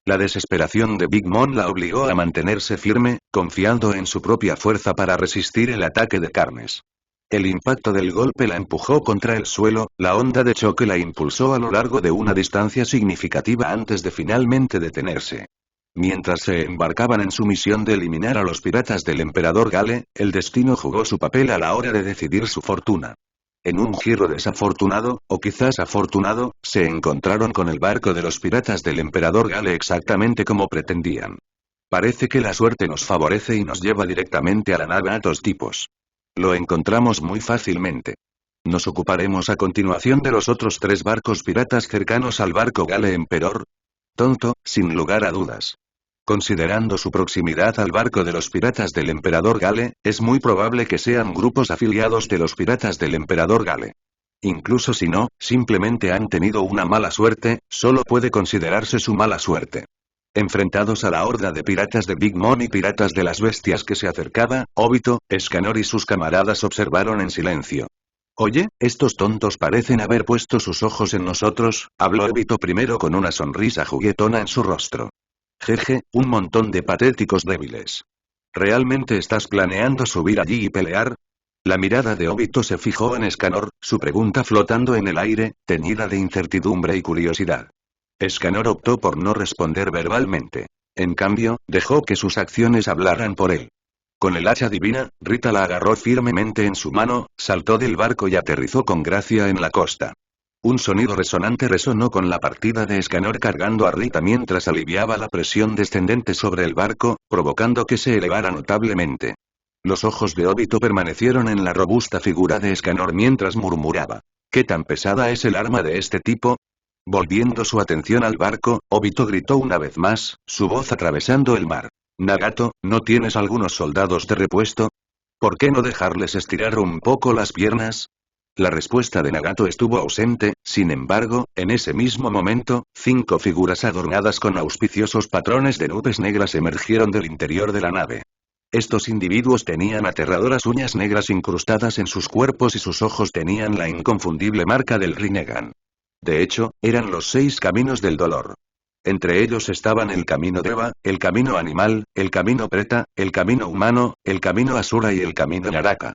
La desesperación de Big Mom la obligó a mantenerse firme, confiando en su propia fuerza para resistir el ataque de Carnes. El impacto del golpe la empujó contra el suelo, la onda de choque la impulsó a lo largo de una distancia significativa antes de finalmente detenerse. Mientras se embarcaban en su misión de eliminar a los piratas del Emperador Gale, el destino jugó su papel a la hora de decidir su fortuna. En un giro desafortunado, o quizás afortunado, se encontraron con el barco de los piratas del Emperador Gale exactamente como pretendían. Parece que la suerte nos favorece y nos lleva directamente a la nave Atos Tipos. Lo encontramos muy fácilmente. Nos ocuparemos a continuación de los otros 3 barcos piratas cercanos al barco Gale Emperor. Tonto, sin lugar a dudas. Considerando su proximidad al barco de los piratas del Emperador Gale, es muy probable que sean grupos afiliados de los piratas del Emperador Gale. Incluso si no, simplemente han tenido una mala suerte, solo puede considerarse su mala suerte. Enfrentados a la horda de piratas de Big Mom y piratas de las bestias que se acercaba, Obito, Escanor y sus camaradas observaron en silencio. Oye, estos tontos parecen haber puesto sus ojos en nosotros, habló Obito primero con una sonrisa juguetona en su rostro. Jeje, un montón de patéticos débiles. ¿Realmente estás planeando subir allí y pelear? La mirada de Obito se fijó en Escanor, su pregunta flotando en el aire, teñida de incertidumbre y curiosidad. Escanor optó por no responder verbalmente. En cambio, dejó que sus acciones hablaran por él. Con el hacha divina, Rita la agarró firmemente en su mano, saltó del barco y aterrizó con gracia en la costa. Un sonido resonante resonó con la partida de Escanor cargando a Rita mientras aliviaba la presión descendente sobre el barco, provocando que se elevara notablemente. Los ojos de Obito permanecieron en la robusta figura de Escanor mientras murmuraba. ¿Qué tan pesada es el arma de este tipo? Volviendo su atención al barco, Obito gritó una vez más, su voz atravesando el mar. Nagato, ¿no tienes algunos soldados de repuesto? ¿Por qué no dejarles estirar un poco las piernas? La respuesta de Nagato estuvo ausente, sin embargo, en ese mismo momento, 5 figuras adornadas con auspiciosos patrones de nubes negras emergieron del interior de la nave. Estos individuos tenían aterradoras uñas negras incrustadas en sus cuerpos y sus ojos tenían la inconfundible marca del Rinnegan. De hecho, eran los 6 caminos del dolor. Entre ellos estaban el camino Deva, el camino animal, el camino Preta, el camino humano, el camino Asura y el camino Naraka.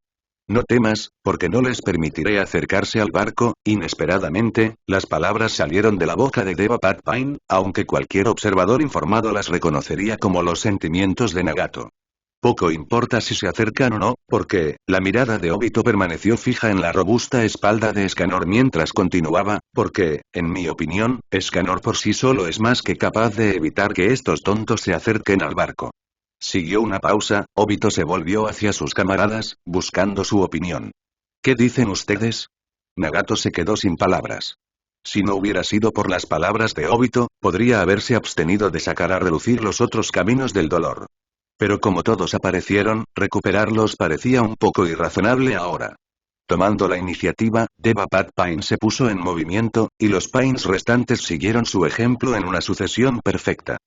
No temas, porque no les permitiré acercarse al barco. Inesperadamente, las palabras salieron de la boca de Deva Patpine, aunque cualquier observador informado las reconocería como los sentimientos de Nagato. Poco importa si se acercan o no, porque, la mirada de Obito permaneció fija en la robusta espalda de Escanor mientras continuaba, porque, en mi opinión, Escanor por sí solo es más que capaz de evitar que estos tontos se acerquen al barco. Siguió una pausa, Obito se volvió hacia sus camaradas, buscando su opinión. ¿Qué dicen ustedes? Nagato se quedó sin palabras. Si no hubiera sido por las palabras de Obito, podría haberse abstenido de sacar a relucir los otros caminos del dolor. Pero como todos aparecieron, recuperarlos parecía un poco irrazonable ahora. Tomando la iniciativa, Deva Patpine se puso en movimiento, y los Pines restantes siguieron su ejemplo en una sucesión perfecta.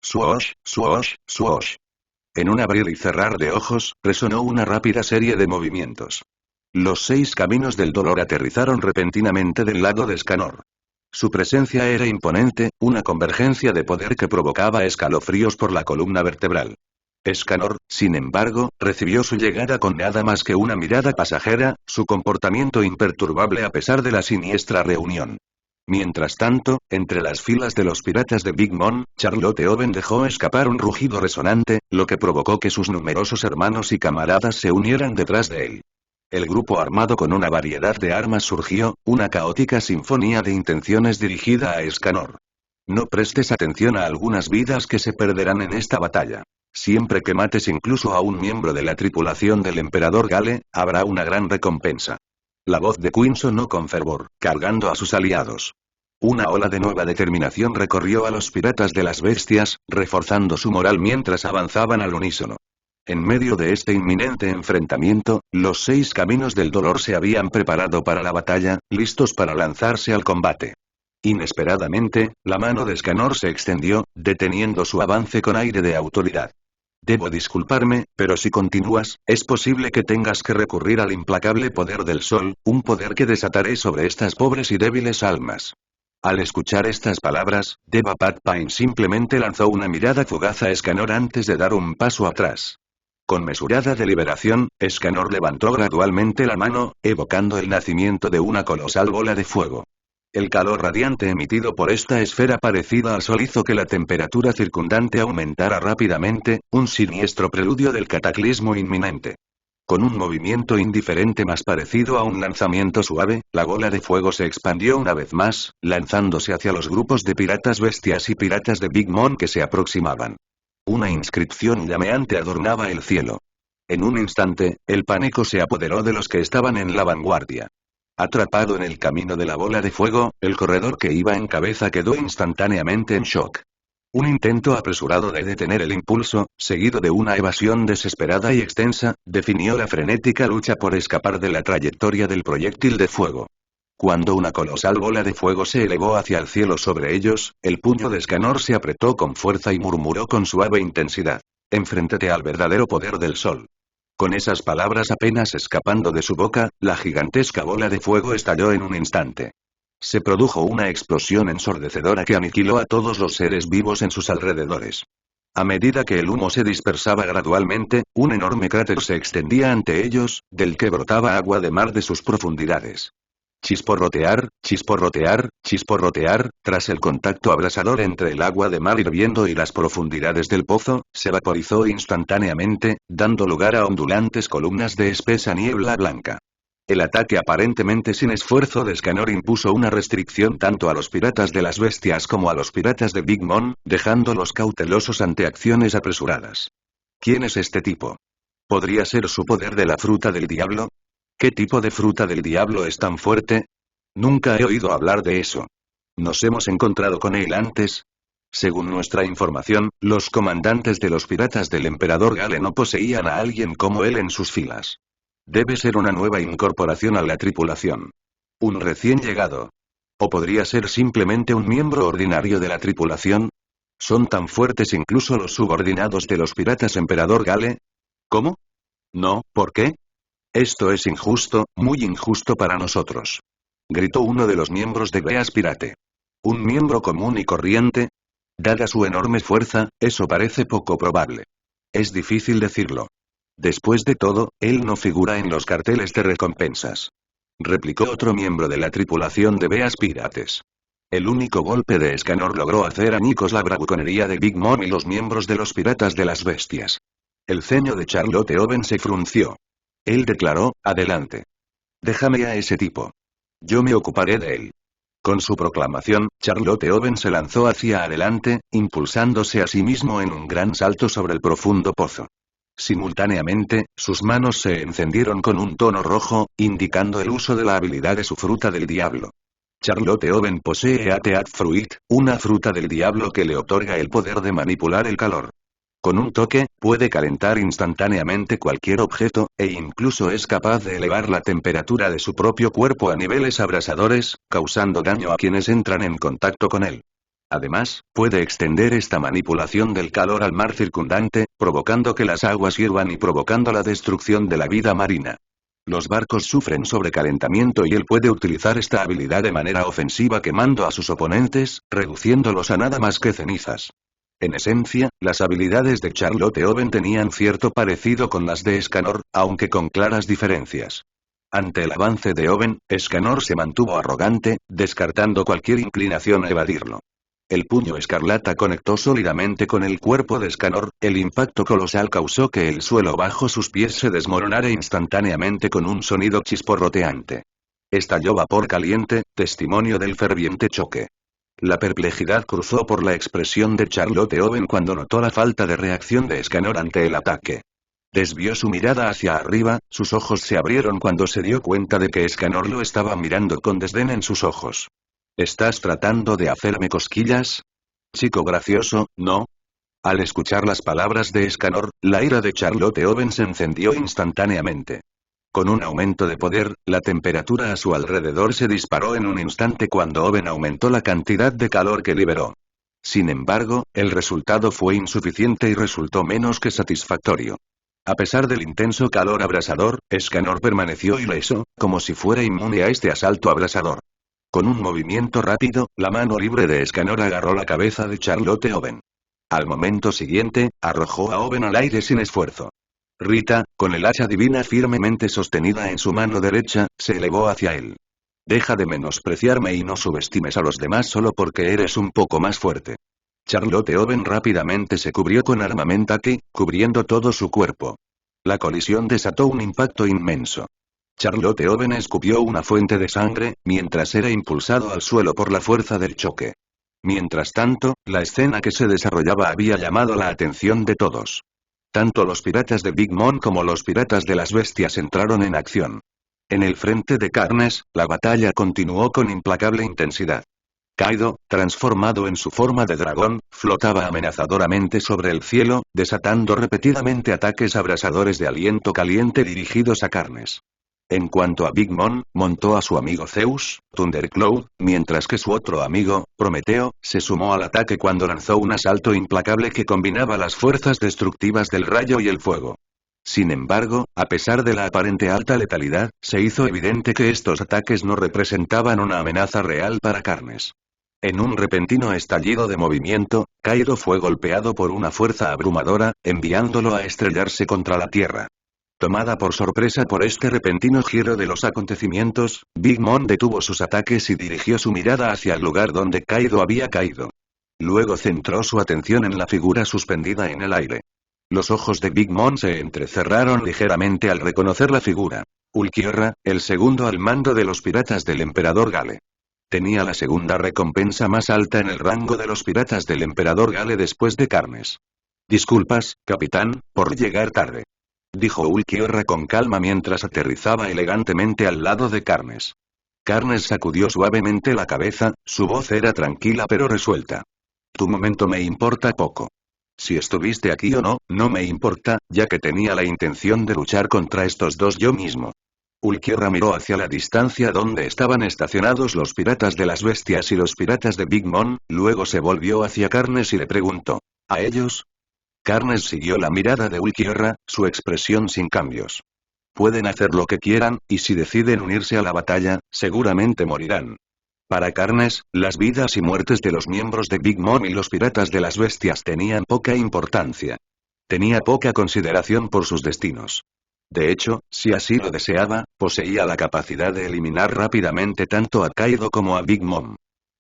Swoosh, swoosh, swoosh. En un abrir y cerrar de ojos, resonó una rápida serie de movimientos. Los 6 caminos del dolor aterrizaron repentinamente del lado de Escanor. Su presencia era imponente, una convergencia de poder que provocaba escalofríos por la columna vertebral. Escanor, sin embargo, recibió su llegada con nada más que una mirada pasajera, su comportamiento imperturbable a pesar de la siniestra reunión. Mientras tanto, entre las filas de los piratas de Big Mom, Charlotte Oven dejó escapar un rugido resonante, lo que provocó que sus numerosos hermanos y camaradas se unieran detrás de él. El grupo armado con una variedad de armas surgió, una caótica sinfonía de intenciones dirigida a Escanor. No prestes atención a algunas vidas que se perderán en esta batalla. Siempre que mates incluso a un miembro de la tripulación del emperador Gale, habrá una gran recompensa. La voz de Queen sonó con fervor, cargando a sus aliados. Una ola de nueva determinación recorrió a los piratas de las bestias, reforzando su moral mientras avanzaban al unísono. En medio de este inminente enfrentamiento, los 6 caminos del dolor se habían preparado para la batalla, listos para lanzarse al combate. Inesperadamente, la mano de Escanor se extendió, deteniendo su avance con aire de autoridad. Debo disculparme, pero si continúas, es posible que tengas que recurrir al implacable poder del sol, un poder que desataré sobre estas pobres y débiles almas. Al escuchar estas palabras, Deva Patpine simplemente lanzó una mirada fugaz a Escanor antes de dar un paso atrás. Con mesurada deliberación, Escanor levantó gradualmente la mano, evocando el nacimiento de una colosal bola de fuego. El calor radiante emitido por esta esfera parecida al sol hizo que la temperatura circundante aumentara rápidamente, un siniestro preludio del cataclismo inminente. Con un movimiento indiferente más parecido a un lanzamiento suave, la bola de fuego se expandió una vez más, lanzándose hacia los grupos de piratas bestias y piratas de Big Mom que se aproximaban. Una inscripción llameante adornaba el cielo. En un instante, el pánico se apoderó de los que estaban en la vanguardia. Atrapado en el camino de la bola de fuego, el corredor que iba en cabeza quedó instantáneamente en shock. Un intento apresurado de detener el impulso, seguido de una evasión desesperada y extensa, definió la frenética lucha por escapar de la trayectoria del proyectil de fuego. Cuando una colosal bola de fuego se elevó hacia el cielo sobre ellos, el puño de Escanor se apretó con fuerza y murmuró con suave intensidad: «Enfréntate al verdadero poder del sol». Con esas palabras apenas escapando de su boca, la gigantesca bola de fuego estalló en un instante. Se produjo una explosión ensordecedora que aniquiló a todos los seres vivos en sus alrededores. A medida que el humo se dispersaba gradualmente, un enorme cráter se extendía ante ellos, del que brotaba agua de mar de sus profundidades. Chisporrotear, chisporrotear, chisporrotear, tras el contacto abrasador entre el agua de mar hirviendo y las profundidades del pozo, se vaporizó instantáneamente, dando lugar a ondulantes columnas de espesa niebla blanca. El ataque aparentemente sin esfuerzo de Escanor impuso una restricción tanto a los piratas de las bestias como a los piratas de Big Mom, dejándolos cautelosos ante acciones apresuradas. ¿Quién es este tipo? ¿Podría ser su poder de la fruta del diablo? ¿Qué tipo de fruta del diablo es tan fuerte? Nunca he oído hablar de eso. ¿Nos hemos encontrado con él antes? Según nuestra información, los comandantes de los piratas del emperador Gale no poseían a alguien como él en sus filas. Debe ser una nueva incorporación a la tripulación. Un recién llegado. ¿O podría ser simplemente un miembro ordinario de la tripulación? ¿Son tan fuertes incluso los subordinados de los piratas emperador Gale? ¿Cómo? No, ¿por qué? Esto es injusto, muy injusto para nosotros. Gritó uno de los miembros de Beas Pirate. ¿Un miembro común y corriente? Dada su enorme fuerza, eso parece poco probable. Es difícil decirlo. Después de todo, él no figura en los carteles de recompensas. Replicó otro miembro de la tripulación de Beas Pirates. El único golpe de Escanor logró hacer añicos la bravuconería de Big Mom y los miembros de los piratas de las bestias. El ceño de Charlotte Owen se frunció. Él declaró, adelante. Déjame a ese tipo. Yo me ocuparé de él. Con su proclamación, Charlotte Owen se lanzó hacia adelante, impulsándose a sí mismo en un gran salto sobre el profundo pozo. Simultáneamente, sus manos se encendieron con un tono rojo, indicando el uso de la habilidad de su fruta del diablo. Charlotte Owen posee Ateat Fruit, una fruta del diablo que le otorga el poder de manipular el calor. Con un toque, puede calentar instantáneamente cualquier objeto, e incluso es capaz de elevar la temperatura de su propio cuerpo a niveles abrasadores, causando daño a quienes entran en contacto con él. Además, puede extender esta manipulación del calor al mar circundante, provocando que las aguas hiervan y provocando la destrucción de la vida marina. Los barcos sufren sobrecalentamiento y él puede utilizar esta habilidad de manera ofensiva quemando a sus oponentes, reduciéndolos a nada más que cenizas. En esencia, las habilidades de Charlotte Owen tenían cierto parecido con las de Escanor, aunque con claras diferencias. Ante el avance de Owen, Escanor se mantuvo arrogante, descartando cualquier inclinación a evadirlo. El puño escarlata conectó sólidamente con el cuerpo de Escanor, el impacto colosal causó que el suelo bajo sus pies se desmoronara instantáneamente con un sonido chisporroteante. Estalló vapor caliente, testimonio del ferviente choque. La perplejidad cruzó por la expresión de Charlotte Owen cuando notó la falta de reacción de Escanor ante el ataque. Desvió su mirada hacia arriba, sus ojos se abrieron cuando se dio cuenta de que Escanor lo estaba mirando con desdén en sus ojos. ¿Estás tratando de hacerme cosquillas? Chico gracioso, ¿no? Al escuchar las palabras de Escanor, la ira de Charlotte Owen se encendió instantáneamente. Con un aumento de poder, la temperatura a su alrededor se disparó en un instante cuando Owen aumentó la cantidad de calor que liberó. Sin embargo, el resultado fue insuficiente y resultó menos que satisfactorio. A pesar del intenso calor abrasador, Escanor permaneció ileso, como si fuera inmune a este asalto abrasador. Con un movimiento rápido, la mano libre de Escanor agarró la cabeza de Charlotte Owen. Al momento siguiente, arrojó a Owen al aire sin esfuerzo. Rita, con el hacha divina firmemente sostenida en su mano derecha, se elevó hacia él. Deja de menospreciarme y no subestimes a los demás solo porque eres un poco más fuerte. Charlotte Owen rápidamente se cubrió con armamentaki, cubriendo todo su cuerpo. La colisión desató un impacto inmenso. Charlotte Owen escupió una fuente de sangre, mientras era impulsado al suelo por la fuerza del choque. Mientras tanto, la escena que se desarrollaba había llamado la atención de todos. Tanto los piratas de Big Mom como los piratas de las bestias entraron en acción. En el frente de Carnes, la batalla continuó con implacable intensidad. Kaido, transformado en su forma de dragón, flotaba amenazadoramente sobre el cielo, desatando repetidamente ataques abrasadores de aliento caliente dirigidos a Carnes. En cuanto a Big Mom, montó a su amigo Zeus, Thundercloud, mientras que su otro amigo, Prometeo, se sumó al ataque cuando lanzó un asalto implacable que combinaba las fuerzas destructivas del rayo y el fuego. Sin embargo, a pesar de la aparente alta letalidad, se hizo evidente que estos ataques no representaban una amenaza real para Carnes. En un repentino estallido de movimiento, Kaido fue golpeado por una fuerza abrumadora, enviándolo a estrellarse contra la tierra. Tomada por sorpresa por este repentino giro de los acontecimientos, Big Mom detuvo sus ataques y dirigió su mirada hacia el lugar donde Kaido había caído. Luego centró su atención en la figura suspendida en el aire. Los ojos de Big Mom se entrecerraron ligeramente al reconocer la figura. Ulquiorra, el segundo al mando de los piratas del emperador Gale. Tenía la segunda recompensa más alta en el rango de los piratas del emperador Gale después de Carnes. Disculpas, capitán, por llegar tarde, dijo Ulquiorra con calma mientras aterrizaba elegantemente al lado de Carnes. Carnes sacudió suavemente la cabeza, su voz era tranquila pero resuelta. Tu momento me importa poco. Si estuviste aquí o no, no me importa, ya que tenía la intención de luchar contra estos dos yo mismo. Ulquiorra miró hacia la distancia donde estaban estacionados los piratas de las bestias y los piratas de Big Mom, luego se volvió hacia Carnes y le preguntó: ¿a ellos? Carnes siguió la mirada de Ulquiorra, su expresión sin cambios. Pueden hacer lo que quieran, y si deciden unirse a la batalla, seguramente morirán. Para Carnes, las vidas y muertes de los miembros de Big Mom y los piratas de las bestias tenían poca importancia. Tenía poca consideración por sus destinos. De hecho, si así lo deseaba, poseía la capacidad de eliminar rápidamente tanto a Kaido como a Big Mom.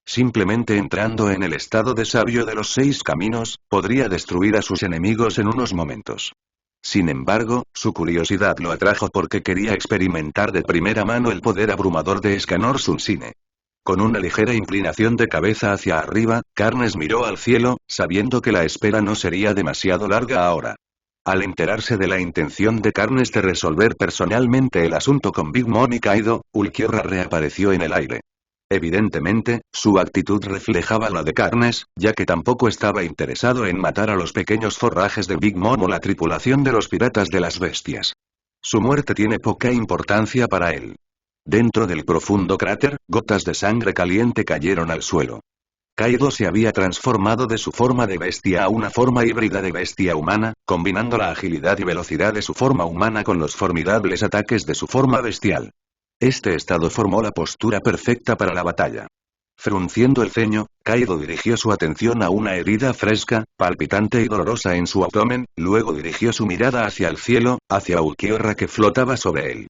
Simplemente entrando en el estado de sabio de los 6 caminos, podría destruir a sus enemigos en unos momentos. Sin embargo, su curiosidad lo atrajo porque quería experimentar de primera mano el poder abrumador de Escanor Sunsine. Con una ligera inclinación de cabeza hacia arriba, Carnes miró al cielo, sabiendo que la espera no sería demasiado larga ahora. Al enterarse de la intención de Carnes de resolver personalmente el asunto con Big Mom y Kaido, Ulquiorra reapareció en el aire. Evidentemente, su actitud reflejaba la de Carnes, ya que tampoco estaba interesado en matar a los pequeños forrajes de Big Mom o la tripulación de los piratas de las bestias. Su muerte tiene poca importancia para él. Dentro del profundo cráter, gotas de sangre caliente cayeron al suelo. Kaido se había transformado de su forma de bestia a una forma híbrida de bestia humana, combinando la agilidad y velocidad de su forma humana con los formidables ataques de su forma bestial. Este estado formó la postura perfecta para la batalla. Frunciendo el ceño, Kaido dirigió su atención a una herida fresca, palpitante y dolorosa en su abdomen, luego dirigió su mirada hacia el cielo, hacia Ulquiorra que flotaba sobre él.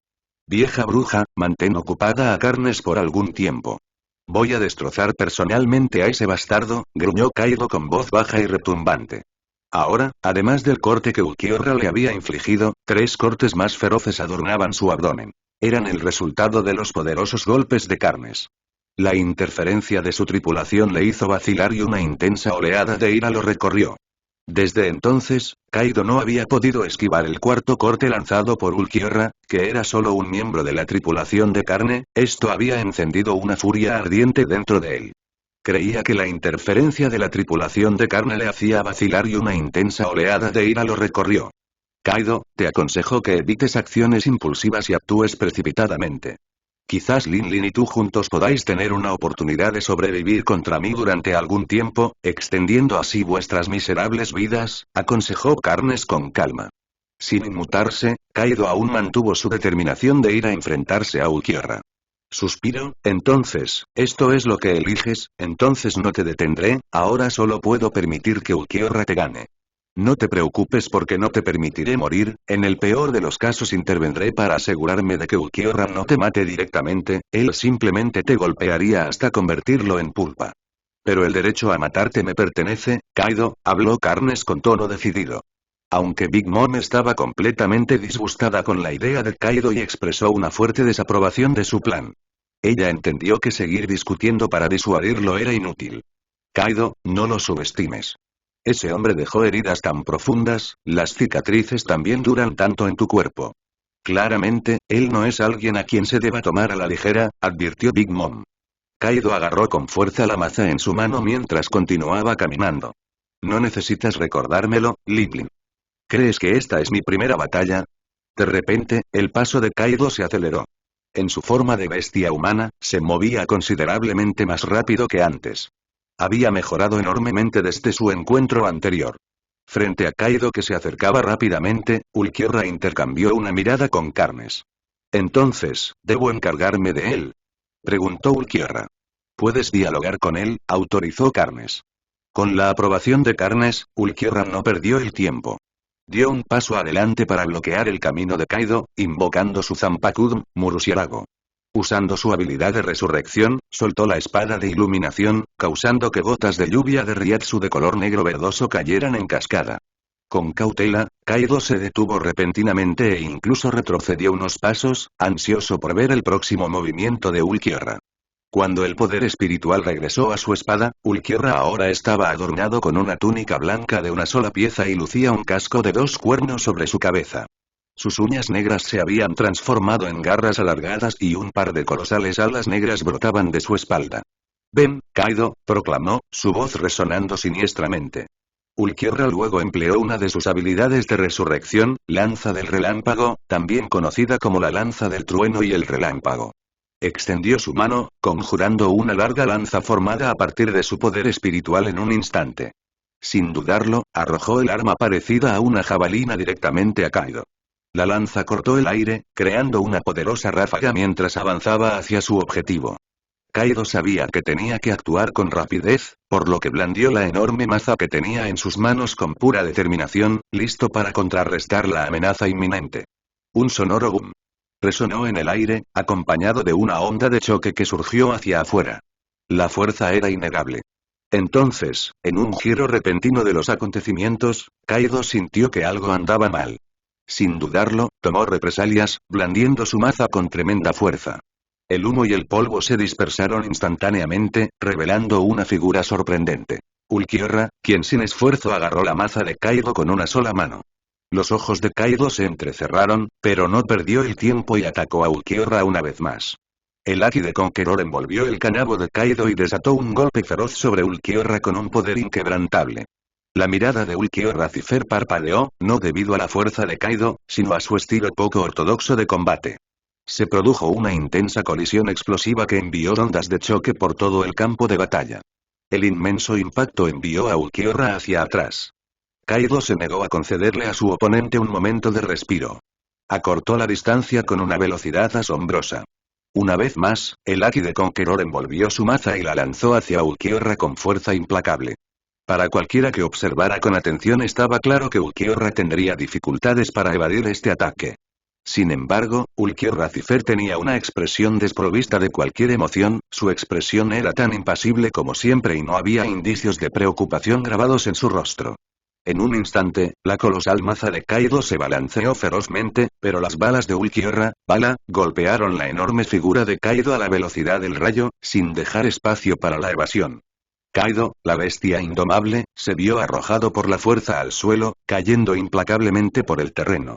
Vieja bruja, mantén ocupada a Carnes por algún tiempo. Voy a destrozar personalmente a ese bastardo, gruñó Kaido con voz baja y retumbante. Ahora, además del corte que Ulquiorra le había infligido, 3 cortes más feroces adornaban su abdomen. Eran el resultado de los poderosos golpes de Carnes. La interferencia de su tripulación le hizo vacilar y una intensa oleada de ira lo recorrió. Desde entonces, Kaido no había podido esquivar el cuarto corte lanzado por Ulquiorra, que era solo un miembro de la tripulación de carne. Esto había encendido una furia ardiente dentro de él. Creía que la interferencia de la tripulación de carne le hacía vacilar y una intensa oleada de ira lo recorrió. Kaido, te aconsejo que evites acciones impulsivas y actúes precipitadamente. Quizás Lin Lin y tú juntos podáis tener una oportunidad de sobrevivir contra mí durante algún tiempo, extendiendo así vuestras miserables vidas, aconsejó Carnes con calma. Sin inmutarse, Kaido aún mantuvo su determinación de ir a enfrentarse a Ulquiorra. Suspiro, entonces, ¿esto es lo que eliges? Entonces no te detendré, ahora solo puedo permitir que Ulquiorra te gane. No te preocupes porque no te permitiré morir, en el peor de los casos intervendré para asegurarme de que Ulquiorra no te mate directamente, él simplemente te golpearía hasta convertirlo en pulpa. Pero el derecho a matarte me pertenece, Kaido, habló Carnes con tono decidido. Aunque Big Mom estaba completamente disgustada con la idea de Kaido y expresó una fuerte desaprobación de su plan. Ella entendió que seguir discutiendo para disuadirlo era inútil. Kaido, no lo subestimes. Ese hombre dejó heridas tan profundas, las cicatrices también duran tanto en tu cuerpo. Claramente, él no es alguien a quien se deba tomar a la ligera, advirtió Big Mom. Kaido agarró con fuerza la maza en su mano mientras continuaba caminando. No necesitas recordármelo, Lin Lin. ¿Crees que esta es mi primera batalla? De repente, el paso de Kaido se aceleró. En su forma de bestia humana, se movía considerablemente más rápido que antes. Había mejorado enormemente desde su encuentro anterior. Frente a Kaido que se acercaba rápidamente, Ulquiorra intercambió una mirada con Carnes. Entonces, ¿debo encargarme de él?, preguntó Ulquiorra. Puedes dialogar con él, autorizó Carnes. Con la aprobación de Carnes, Ulquiorra no perdió el tiempo. dio un paso adelante para bloquear el camino de Kaido, invocando su Zanpakudo, Murciélago. Usando su habilidad de resurrección, soltó la espada de iluminación, causando que gotas de lluvia de Ryatsu de color negro verdoso cayeran en cascada. Con cautela, Kaido se detuvo repentinamente e incluso retrocedió unos pasos, ansioso por ver el próximo movimiento de Ulquiorra. Cuando el poder espiritual regresó a su espada, Ulquiorra ahora estaba adornado con una túnica blanca de una sola pieza y lucía un casco de 2 cuernos sobre su cabeza. Sus uñas negras se habían transformado en garras alargadas y un par de colosales alas negras brotaban de su espalda. «Ven, Kaido», proclamó, su voz resonando siniestramente. Ulquiorra luego empleó una de sus habilidades de resurrección, Lanza del Relámpago, también conocida como la Lanza del Trueno y el Relámpago. Extendió su mano, conjurando una larga lanza formada a partir de su poder espiritual en un instante. Sin dudarlo, arrojó el arma parecida a una jabalina directamente a Kaido. La lanza cortó el aire, creando una poderosa ráfaga mientras avanzaba hacia su objetivo. Kaido sabía que tenía que actuar con rapidez, por lo que blandió la enorme maza que tenía en sus manos con pura determinación, listo para contrarrestar la amenaza inminente. Un sonoro boom resonó en el aire, acompañado de una onda de choque que surgió hacia afuera. La fuerza era innegable. Entonces, en un giro repentino de los acontecimientos, Kaido sintió que algo andaba mal. Sin dudarlo, tomó represalias, blandiendo su maza con tremenda fuerza. El humo y el polvo se dispersaron instantáneamente, revelando una figura sorprendente. Ulquiorra, quien sin esfuerzo agarró la maza de Kaido con una sola mano. Los ojos de Kaido se entrecerraron, pero no perdió el tiempo y atacó a Ulquiorra una vez más. El Haki de Conqueror envolvió el canabo de Kaido y desató un golpe feroz sobre Ulquiorra con un poder inquebrantable. La mirada de Ulquiorra Cifer parpadeó, no debido a la fuerza de Kaido, sino a su estilo poco ortodoxo de combate. Se produjo una intensa colisión explosiva que envió ondas de choque por todo el campo de batalla. El inmenso impacto envió a Ulquiorra hacia atrás. Kaido se negó a concederle a su oponente un momento de respiro. Acortó la distancia con una velocidad asombrosa. Una vez más, el Haki de Conqueror envolvió su maza y la lanzó hacia Ulquiorra con fuerza implacable. Para cualquiera que observara con atención estaba claro que Ulquiorra tendría dificultades para evadir este ataque. Sin embargo, Ulquiorra Cifer tenía una expresión desprovista de cualquier emoción, su expresión era tan impasible como siempre y no había indicios de preocupación grabados en su rostro. En un instante, la colosal maza de Kaido se balanceó ferozmente, pero las balas de Ulquiorra, golpearon la enorme figura de Kaido a la velocidad del rayo, sin dejar espacio para la evasión. Kaido, la bestia indomable, se vio arrojado por la fuerza al suelo, cayendo implacablemente por el terreno.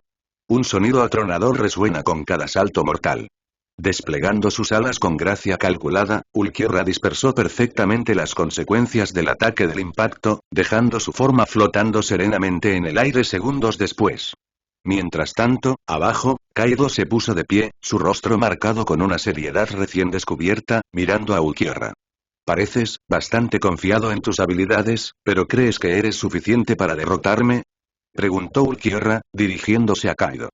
Un sonido atronador resuena con cada salto mortal. Desplegando sus alas con gracia calculada, Ulquiorra dispersó perfectamente las consecuencias del ataque del impacto, dejando su forma flotando serenamente en el aire segundos después. Mientras tanto, abajo, Kaido se puso de pie, su rostro marcado con una seriedad recién descubierta, mirando a Ulquiorra. Pareces bastante confiado en tus habilidades, pero ¿crees que eres suficiente para derrotarme?, preguntó Ulquiorra, dirigiéndose a Kaido.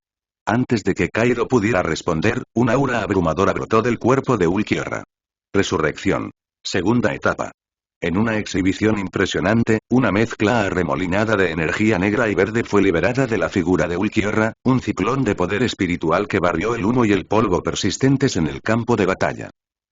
Antes de que Kaido pudiera responder, una aura abrumadora brotó del cuerpo de Ulquiorra. Resurrección. Segunda etapa. En una exhibición impresionante, una mezcla arremolinada de energía negra y verde fue liberada de la figura de Ulquiorra, un ciclón de poder espiritual que barrió el humo y el polvo persistentes en el campo de batalla.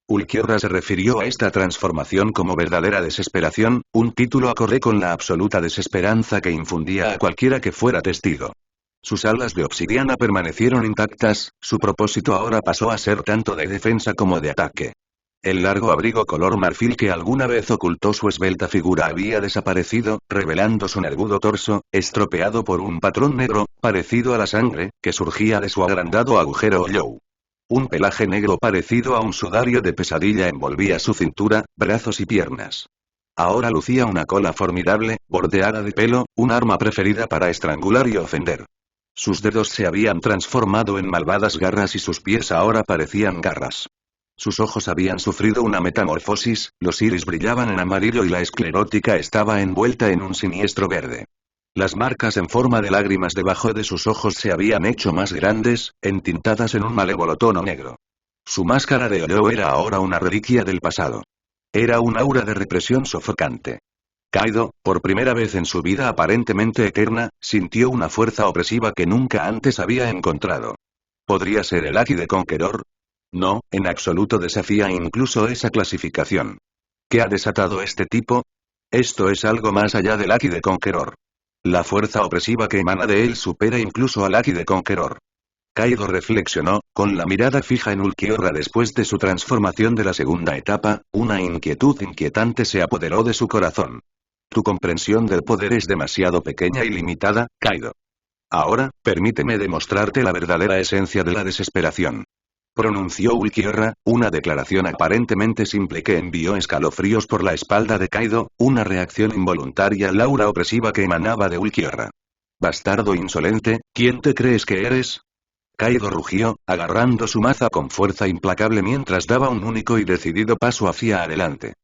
Ulquiorra se refirió a esta transformación como verdadera desesperación, un título acorde con la absoluta desesperanza que infundía a cualquiera que fuera testigo. Sus alas de obsidiana permanecieron intactas, su propósito ahora pasó a ser tanto de defensa como de ataque. El largo abrigo color marfil que alguna vez ocultó su esbelta figura había desaparecido, revelando su nervudo torso, estropeado por un patrón negro, parecido a la sangre, que surgía de su agrandado agujero hoyo. Un pelaje negro parecido a un sudario de pesadilla envolvía su cintura, brazos y piernas. Ahora lucía una cola formidable, bordeada de pelo, un arma preferida para estrangular y ofender. Sus dedos se habían transformado en malvadas garras y sus pies ahora parecían garras. Sus ojos habían sufrido una metamorfosis, los iris brillaban en amarillo y la esclerótica estaba envuelta en un siniestro verde. Las marcas en forma de lágrimas debajo de sus ojos se habían hecho más grandes, entintadas en un malévolo tono negro. Su máscara de hoyo era ahora una reliquia del pasado. Era un aura de represión sofocante. Kaido, por primera vez en su vida aparentemente eterna, sintió una fuerza opresiva que nunca antes había encontrado. ¿Podría ser el Haki de Conqueror? No, en absoluto desafía incluso esa clasificación. ¿Qué ha desatado este tipo? Esto es algo más allá del Haki de Conqueror. La fuerza opresiva que emana de él supera incluso al Haki de Conqueror. Kaido reflexionó, con la mirada fija en Ulquiorra después de su transformación de la segunda etapa, una inquietud inquietante se apoderó de su corazón. Tu comprensión del poder es demasiado pequeña y limitada, Kaido. Ahora, permíteme demostrarte la verdadera esencia de la desesperación. Pronunció Ulquiorra, una declaración aparentemente simple que envió escalofríos por la espalda de Kaido, una reacción involuntaria al aura opresiva que emanaba de Ulquiorra. Bastardo insolente, ¿quién te crees que eres? Kaido rugió, agarrando su maza con fuerza implacable mientras daba un único y decidido paso hacia adelante.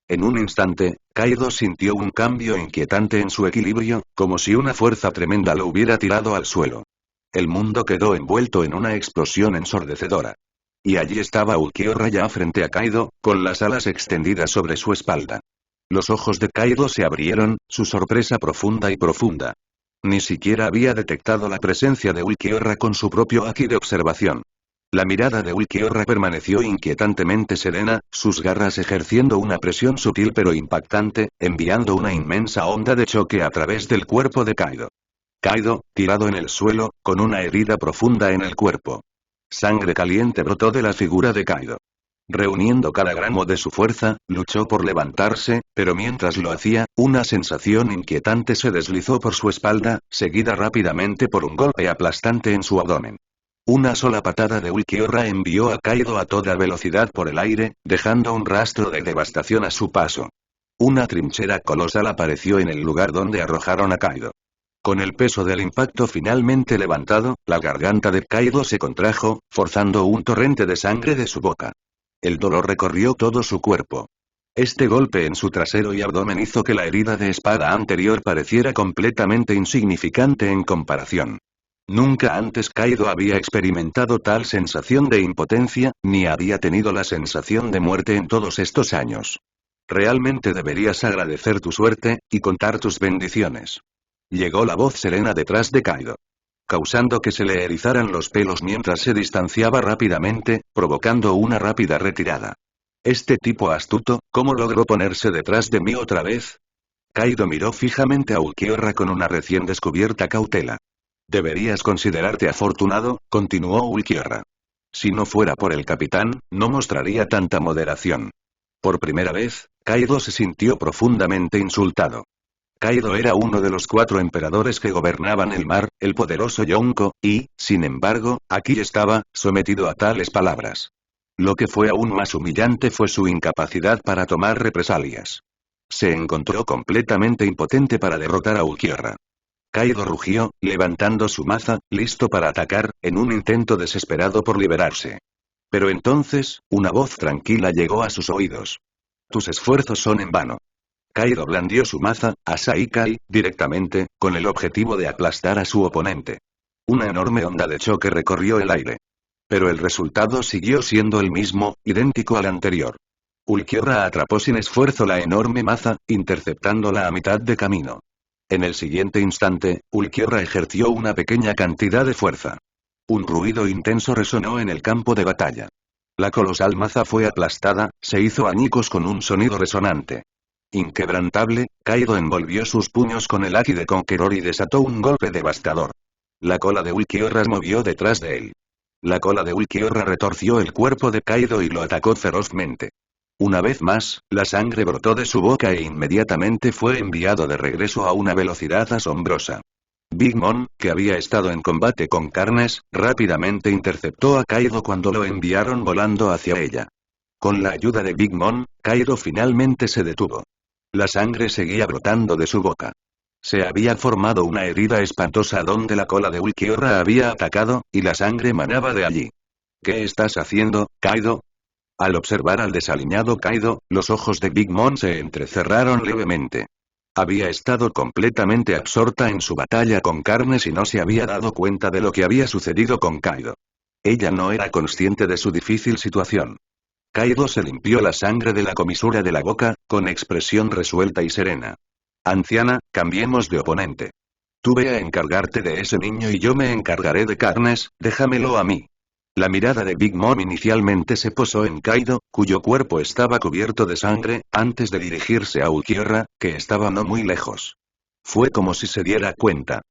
En un instante, Kaido sintió un cambio inquietante en su equilibrio, como si una fuerza tremenda lo hubiera tirado al suelo. El mundo quedó envuelto en una explosión ensordecedora. Y allí estaba Ulquiorra ya frente a Kaido, con las alas extendidas sobre su espalda. Los ojos de Kaido se abrieron, su sorpresa profunda y profunda. Ni siquiera había detectado la presencia de Ulquiorra con su propio haki de observación. La mirada de Ulquiorra permaneció inquietantemente serena, sus garras ejerciendo una presión sutil pero impactante, enviando una inmensa onda de choque a través del cuerpo de Kaido. Kaido, tirado en el suelo, con una herida profunda en el cuerpo. Sangre caliente brotó de la figura de Kaido. Reuniendo cada gramo de su fuerza, luchó por levantarse, pero mientras lo hacía, una sensación inquietante se deslizó por su espalda, seguida rápidamente por un golpe aplastante en su abdomen. Una sola patada de Ulquiorra envió a Kaido a toda velocidad por el aire, dejando un rastro de devastación a su paso. Una trinchera colosal apareció en el lugar donde arrojaron a Kaido. Con el peso del impacto finalmente levantado, la garganta de Kaido se contrajo, forzando un torrente de sangre de su boca. El dolor recorrió todo su cuerpo. Este golpe en su trasero y abdomen hizo que la herida de espada anterior pareciera completamente insignificante en comparación. Nunca antes Kaido había experimentado tal sensación de impotencia, ni había tenido la sensación de muerte en todos estos años. Realmente deberías agradecer tu suerte, y contar tus bendiciones. Llegó la voz serena detrás de Kaido, causando que se le erizaran los pelos mientras se distanciaba rápidamente, provocando una rápida retirada. Este tipo astuto, ¿cómo logró ponerse detrás de mí otra vez? Kaido miró fijamente a Ulquiorra con una recién descubierta cautela. Deberías considerarte afortunado, continuó Ulquiorra. Si no fuera por el capitán, no mostraría tanta moderación. Por primera vez, Kaido se sintió profundamente insultado. Kaido era uno de los 4 emperadores que gobernaban el mar, el poderoso Yonko, y, sin embargo, aquí estaba, sometido a tales palabras. Lo que fue aún más humillante fue su incapacidad para tomar represalias. Se encontró completamente impotente para derrotar a Ulquiorra. Kaido rugió, levantando su maza, listo para atacar, en un intento desesperado por liberarse. Pero entonces, una voz tranquila llegó a sus oídos. Tus esfuerzos son en vano. Kaido blandió su maza, Asai Kai, directamente, con el objetivo de aplastar a su oponente. Una enorme onda de choque recorrió el aire. Pero el resultado siguió siendo el mismo, idéntico al anterior. Ulquiorra atrapó sin esfuerzo la enorme maza, interceptándola a mitad de camino. En el siguiente instante, Ulquiorra ejerció una pequeña cantidad de fuerza. Un ruido intenso resonó en el campo de batalla. La colosal maza fue aplastada, se hizo añicos con un sonido resonante. Inquebrantable, Kaido envolvió sus puños con el haki de Conqueror y desató un golpe devastador. La cola de Ulquiorra movió detrás de él. La cola de Ulquiorra retorció el cuerpo de Kaido y lo atacó ferozmente. Una vez más, la sangre brotó de su boca e inmediatamente fue enviado de regreso a una velocidad asombrosa. Big Mom, que había estado en combate con Carnes, rápidamente interceptó a Kaido cuando lo enviaron volando hacia ella. Con la ayuda de Big Mom, Kaido finalmente se detuvo. La sangre seguía brotando de su boca. Se había formado una herida espantosa donde la cola de Ulquiorra había atacado, y la sangre manaba de allí. ¿Qué estás haciendo, Kaido? Al observar al desaliñado Kaido, los ojos de Big Mom se entrecerraron levemente. Había estado completamente absorta en su batalla con Carnes y no se había dado cuenta de lo que había sucedido con Kaido. Ella no era consciente de su difícil situación. Kaido se limpió la sangre de la comisura de la boca, con expresión resuelta y serena. Anciana, cambiemos de oponente. Tú ve a encargarte de ese niño y yo me encargaré de Carnes, déjamelo a mí. La mirada de Big Mom inicialmente se posó en Kaido, cuyo cuerpo estaba cubierto de sangre, antes de dirigirse a Ulquiorra, que estaba no muy lejos. Fue como si se diera cuenta.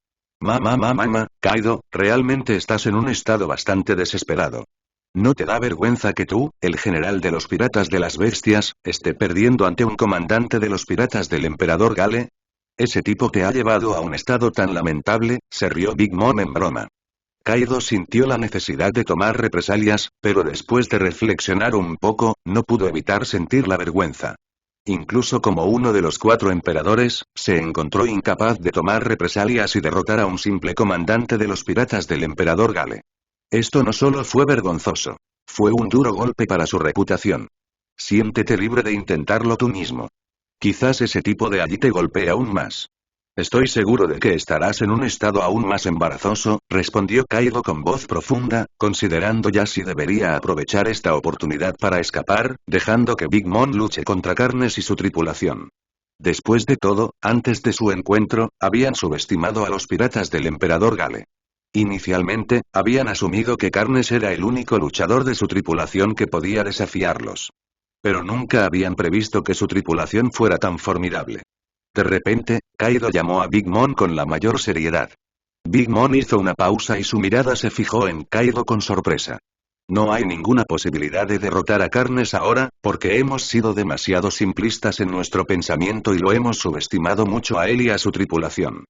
Mamá, Kaido, realmente estás en un estado bastante desesperado. ¿No te da vergüenza que tú, el general de los piratas de las bestias, esté perdiendo ante un comandante de los piratas del emperador Gale? Ese tipo te ha llevado a un estado tan lamentable, se rió Big Mom en broma. Kaido sintió la necesidad de tomar represalias, pero después de reflexionar un poco, no pudo evitar sentir la vergüenza. Incluso como uno de los 4 emperadores, se encontró incapaz de tomar represalias y derrotar a un simple comandante de los piratas del emperador Gale. Esto no solo fue vergonzoso. Fue un duro golpe para su reputación. Siéntete libre de intentarlo tú mismo. Quizás ese tipo de allí te golpee aún más. Estoy seguro de que estarás en un estado aún más embarazoso, respondió Kaido con voz profunda, considerando ya si debería aprovechar esta oportunidad para escapar, dejando que Big Mom luche contra Carnes y su tripulación. Después de todo, antes de su encuentro, habían subestimado a los piratas del emperador Gale. Inicialmente, habían asumido que Carnes era el único luchador de su tripulación que podía desafiarlos. Pero nunca habían previsto que su tripulación fuera tan formidable. De repente, Kaido llamó a Big Mom con la mayor seriedad. Big Mom hizo una pausa y su mirada se fijó en Kaido con sorpresa. No hay ninguna posibilidad de derrotar a Carnes ahora, porque hemos sido demasiado simplistas en nuestro pensamiento y lo hemos subestimado mucho a él y a su tripulación.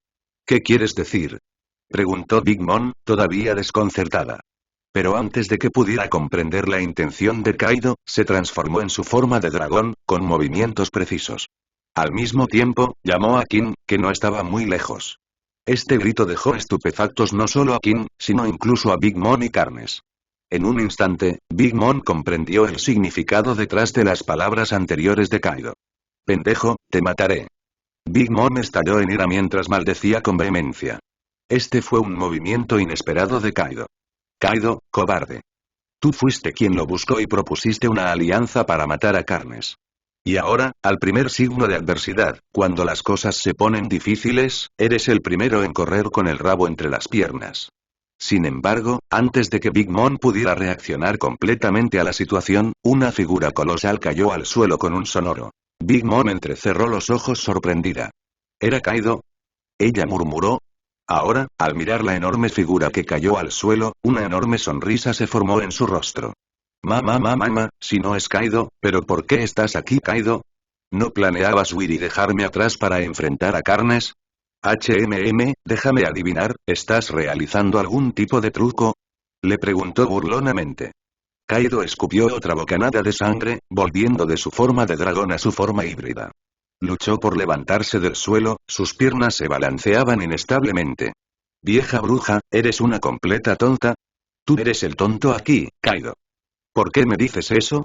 ¿Qué quieres decir? Preguntó Big Mom, todavía desconcertada. Pero antes de que pudiera comprender la intención de Kaido, se transformó en su forma de dragón, con movimientos precisos. Al mismo tiempo, llamó a Kin, que no estaba muy lejos. Este grito dejó estupefactos no solo a Kin, sino incluso a Big Mom y Carnes. En un instante, Big Mom comprendió el significado detrás de las palabras anteriores de Kaido. Pendejo, te mataré. Big Mom estalló en ira mientras maldecía con vehemencia. Este fue un movimiento inesperado de Kaido. Kaido, cobarde. Tú fuiste quien lo buscó y propusiste una alianza para matar a Carnes. Y ahora, al primer signo de adversidad, cuando las cosas se ponen difíciles, eres el primero en correr con el rabo entre las piernas. Sin embargo, antes de que Big Mom pudiera reaccionar completamente a la situación, una figura colosal cayó al suelo con un sonoro. Big Mom entrecerró los ojos sorprendida. ¿Era Kaido? Ella murmuró. Ahora, al mirar la enorme figura que cayó al suelo, una enorme sonrisa se formó en su rostro. Mamá, si no es Kaido, ¿pero por qué estás aquí, Kaido? ¿No planeabas huir y dejarme atrás para enfrentar a Carnes? Déjame adivinar, ¿estás realizando algún tipo de truco? Le preguntó burlonamente. Kaido escupió otra bocanada de sangre, volviendo de su forma de dragón a su forma híbrida. Luchó por levantarse del suelo, sus piernas se balanceaban inestablemente. Vieja bruja, ¿eres una completa tonta? Tú eres el tonto aquí, Kaido. ¿Por qué me dices eso?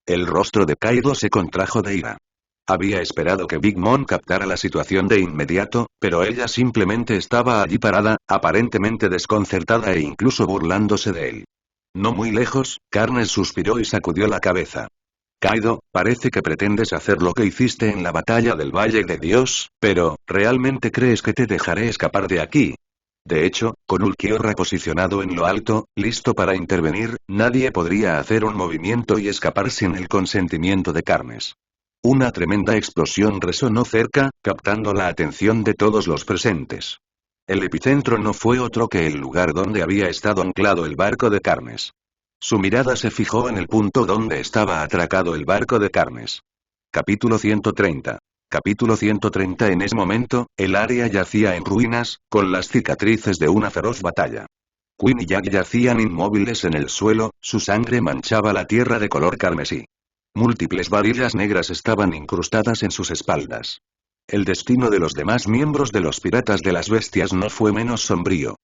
El rostro de Kaido se contrajo de ira. Había esperado que Big Mom captara la situación de inmediato, pero ella simplemente estaba allí parada, aparentemente desconcertada e incluso burlándose de él. No muy lejos, Carnes suspiró y sacudió la cabeza. Kaido, parece que pretendes hacer lo que hiciste en la batalla del Valle de Dios, pero, ¿realmente crees que te dejaré escapar de aquí? De hecho, con Ulquiorra posicionado en lo alto, listo para intervenir, nadie podría hacer un movimiento y escapar sin el consentimiento de Carnes. Una tremenda explosión resonó cerca, captando la atención de todos los presentes. El epicentro no fue otro que el lugar donde había estado anclado el barco de Carnes. Su mirada se fijó en el punto donde estaba atracado el barco de Carnes. Capítulo 130. Capítulo 130. En ese momento, el área yacía en ruinas, con las cicatrices de una feroz batalla. Queen y Jack yacían inmóviles en el suelo, su sangre manchaba la tierra de color carmesí. Múltiples varillas negras estaban incrustadas en sus espaldas. El destino de los demás miembros de los piratas de las bestias no fue menos sombrío.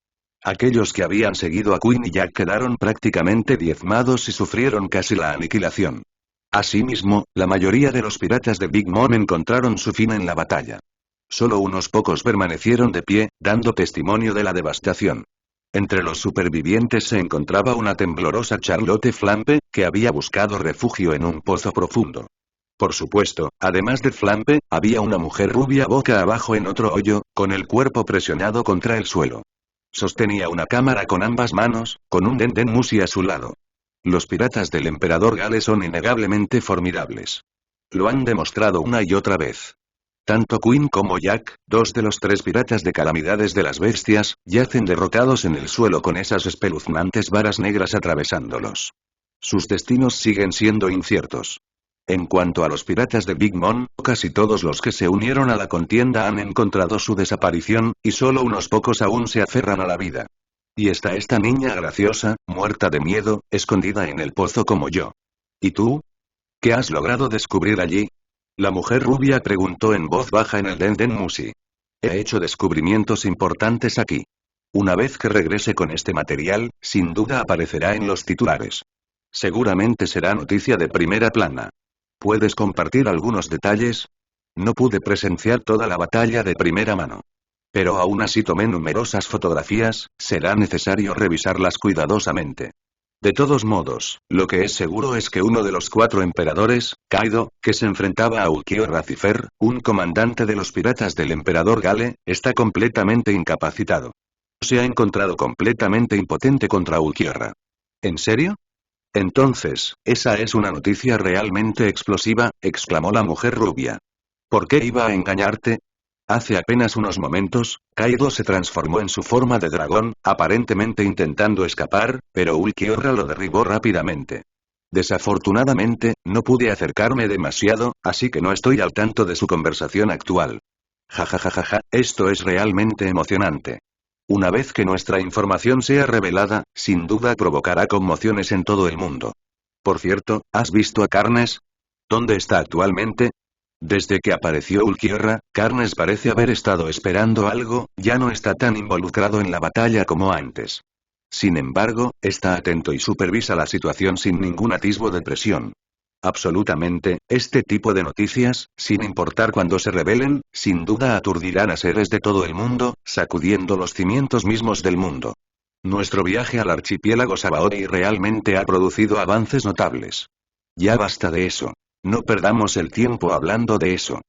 Aquellos que habían seguido a Queen y Jack quedaron prácticamente diezmados y sufrieron casi la aniquilación. Asimismo, la mayoría de los piratas de Big Mom encontraron su fin en la batalla. Solo unos pocos permanecieron de pie, dando testimonio de la devastación. Entre los supervivientes se encontraba una temblorosa Charlotte Flampe, que había buscado refugio en un pozo profundo. Por supuesto, además de Flampe, había una mujer rubia boca abajo en otro hoyo, con el cuerpo presionado contra el suelo. Sostenía una cámara con ambas manos, con un Denden Musi a su lado. Los piratas del Emperador Gale son innegablemente formidables. Lo han demostrado una y otra vez. Tanto Queen como Jack, dos de los tres piratas de Calamidades de las Bestias, yacen derrocados en el suelo con esas espeluznantes varas negras atravesándolos. Sus destinos siguen siendo inciertos. En cuanto a los piratas de Big Mom, casi todos los que se unieron a la contienda han encontrado su desaparición, y solo unos pocos aún se aferran a la vida. Y está esta niña graciosa, muerta de miedo, escondida en el pozo como yo. ¿Y tú? ¿Qué has logrado descubrir allí? La mujer rubia preguntó en voz baja en el Denden Musi. He hecho descubrimientos importantes aquí. Una vez que regrese con este material, sin duda aparecerá en los titulares. Seguramente será noticia de primera plana. ¿Puedes compartir algunos detalles? No pude presenciar toda la batalla de primera mano. Pero aún así tomé numerosas fotografías, será necesario revisarlas cuidadosamente. De todos modos, lo que es seguro es que uno de los 4 emperadores, Kaido, que se enfrentaba a Ulquiorra Cifer, un comandante de los piratas del emperador Gale, está completamente incapacitado. Se ha encontrado completamente impotente contra Ulquiorra. ¿En serio? Entonces, esa es una noticia realmente explosiva, exclamó la mujer rubia. ¿Por qué iba a engañarte? Hace apenas unos momentos, Kaido se transformó en su forma de dragón, aparentemente intentando escapar, pero Ulquiorra lo derribó rápidamente. Desafortunadamente, no pude acercarme demasiado, así que no estoy al tanto de su conversación actual. Jajajajaja, esto es realmente emocionante. Una vez que nuestra información sea revelada, sin duda provocará conmociones en todo el mundo. Por cierto, ¿has visto a Carnes? ¿Dónde está actualmente? Desde que apareció Ulquiorra, Carnes parece haber estado esperando algo, ya no está tan involucrado en la batalla como antes. Sin embargo, está atento y supervisa la situación sin ningún atisbo de presión. Absolutamente, este tipo de noticias, sin importar cuándo se revelen, sin duda aturdirán a seres de todo el mundo, sacudiendo los cimientos mismos del mundo. Nuestro viaje al archipiélago Sabaody realmente ha producido avances notables. Ya basta de eso. No perdamos el tiempo hablando de eso.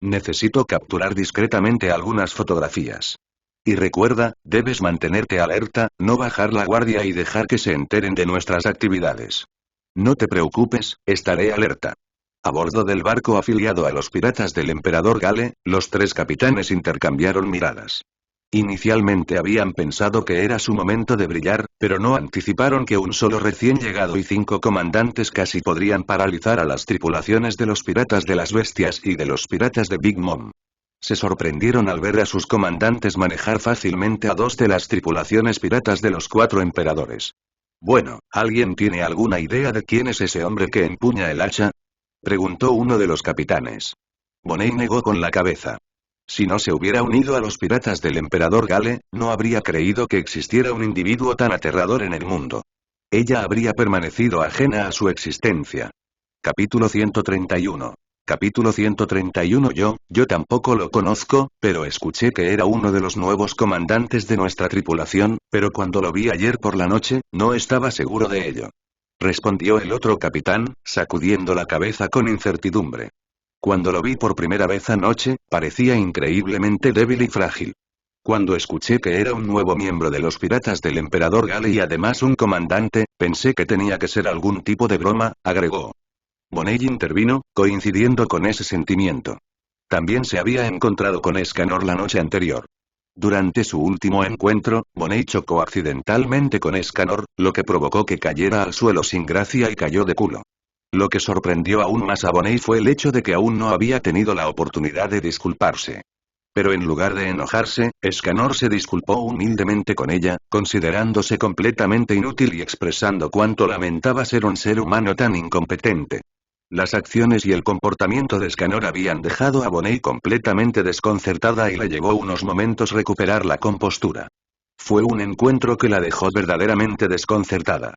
Necesito capturar discretamente algunas fotografías. Y recuerda, debes mantenerte alerta, no bajar la guardia y dejar que se enteren de nuestras actividades. No te preocupes, estaré alerta. A bordo del barco afiliado a los piratas del Emperador Gale, los 3 capitanes intercambiaron miradas. Inicialmente habían pensado que era su momento de brillar, pero no anticiparon que un solo recién llegado y 5 comandantes casi podrían paralizar a las tripulaciones de los piratas de las bestias y de los piratas de Big Mom. Se sorprendieron al ver a sus comandantes manejar fácilmente a 2 de las tripulaciones piratas de los 4 emperadores. Bueno, ¿alguien tiene alguna idea de quién es ese hombre que empuña el hacha? Preguntó uno de los capitanes. Bonnie negó con la cabeza. Si no se hubiera unido a los piratas del Emperador Gale, no habría creído que existiera un individuo tan aterrador en el mundo. Ella habría permanecido ajena a su existencia. Capítulo 131. Capítulo 131. Yo tampoco lo conozco, pero escuché que era uno de los nuevos comandantes de nuestra tripulación, pero cuando lo vi ayer por la noche, no estaba seguro de ello. Respondió el otro capitán, sacudiendo la cabeza con incertidumbre. Cuando lo vi por primera vez anoche, parecía increíblemente débil y frágil. Cuando escuché que era un nuevo miembro de los piratas del Emperador Gale y además un comandante, pensé que tenía que ser algún tipo de broma, agregó. Bonnie intervino, coincidiendo con ese sentimiento. También se había encontrado con Escanor la noche anterior. Durante su último encuentro, Bonnie chocó accidentalmente con Escanor, lo que provocó que cayera al suelo sin gracia y cayó de culo. Lo que sorprendió aún más a Bonnie fue el hecho de que aún no había tenido la oportunidad de disculparse. Pero en lugar de enojarse, Escanor se disculpó humildemente con ella, considerándose completamente inútil y expresando cuánto lamentaba ser un ser humano tan incompetente. Las acciones y el comportamiento de Escanor habían dejado a Bonnie completamente desconcertada y le llevó unos momentos recuperar la compostura. Fue un encuentro que la dejó verdaderamente desconcertada.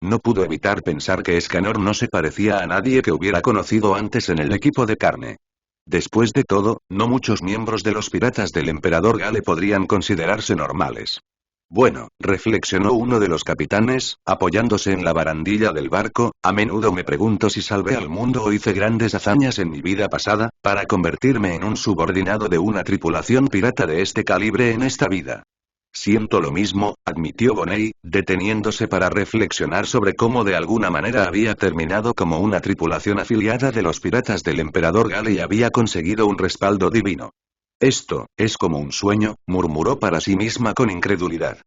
No pudo evitar pensar que Escanor no se parecía a nadie que hubiera conocido antes en el equipo de carne. Después de todo, no muchos miembros de los piratas del Emperador Gale podrían considerarse normales. Bueno, reflexionó uno de los capitanes, apoyándose en la barandilla del barco, a menudo me pregunto si salvé al mundo o hice grandes hazañas en mi vida pasada, para convertirme en un subordinado de una tripulación pirata de este calibre en esta vida. Siento lo mismo, admitió Bonney, deteniéndose para reflexionar sobre cómo de alguna manera había terminado como una tripulación afiliada de los piratas del emperador Gale y había conseguido un respaldo divino. Esto, es como un sueño, murmuró para sí misma con incredulidad.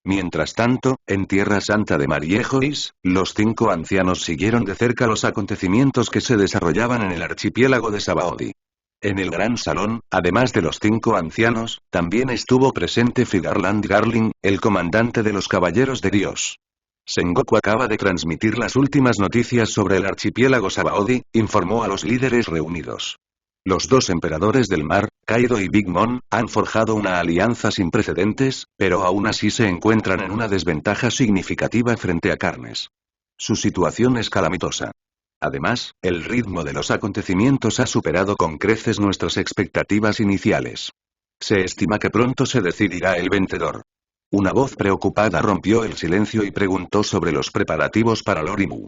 Mientras tanto, en Tierra Santa de Mariejois, los 5 ancianos siguieron de cerca los acontecimientos que se desarrollaban en el archipiélago de Sabaody. En el gran salón, además de los 5 ancianos, también estuvo presente Figarland Garling, el comandante de los Caballeros de Dios. Sengoku acaba de transmitir las últimas noticias sobre el archipiélago Sabaody, informó a los líderes reunidos. Los 2 emperadores del mar, Kaido y Big Mom, han forjado una alianza sin precedentes, pero aún así se encuentran en una desventaja significativa frente a Carnes. Su situación es calamitosa. Además, el ritmo de los acontecimientos ha superado con creces nuestras expectativas iniciales. Se estima que pronto se decidirá el vencedor. Una voz preocupada rompió el silencio y preguntó sobre los preparativos para Lorimu.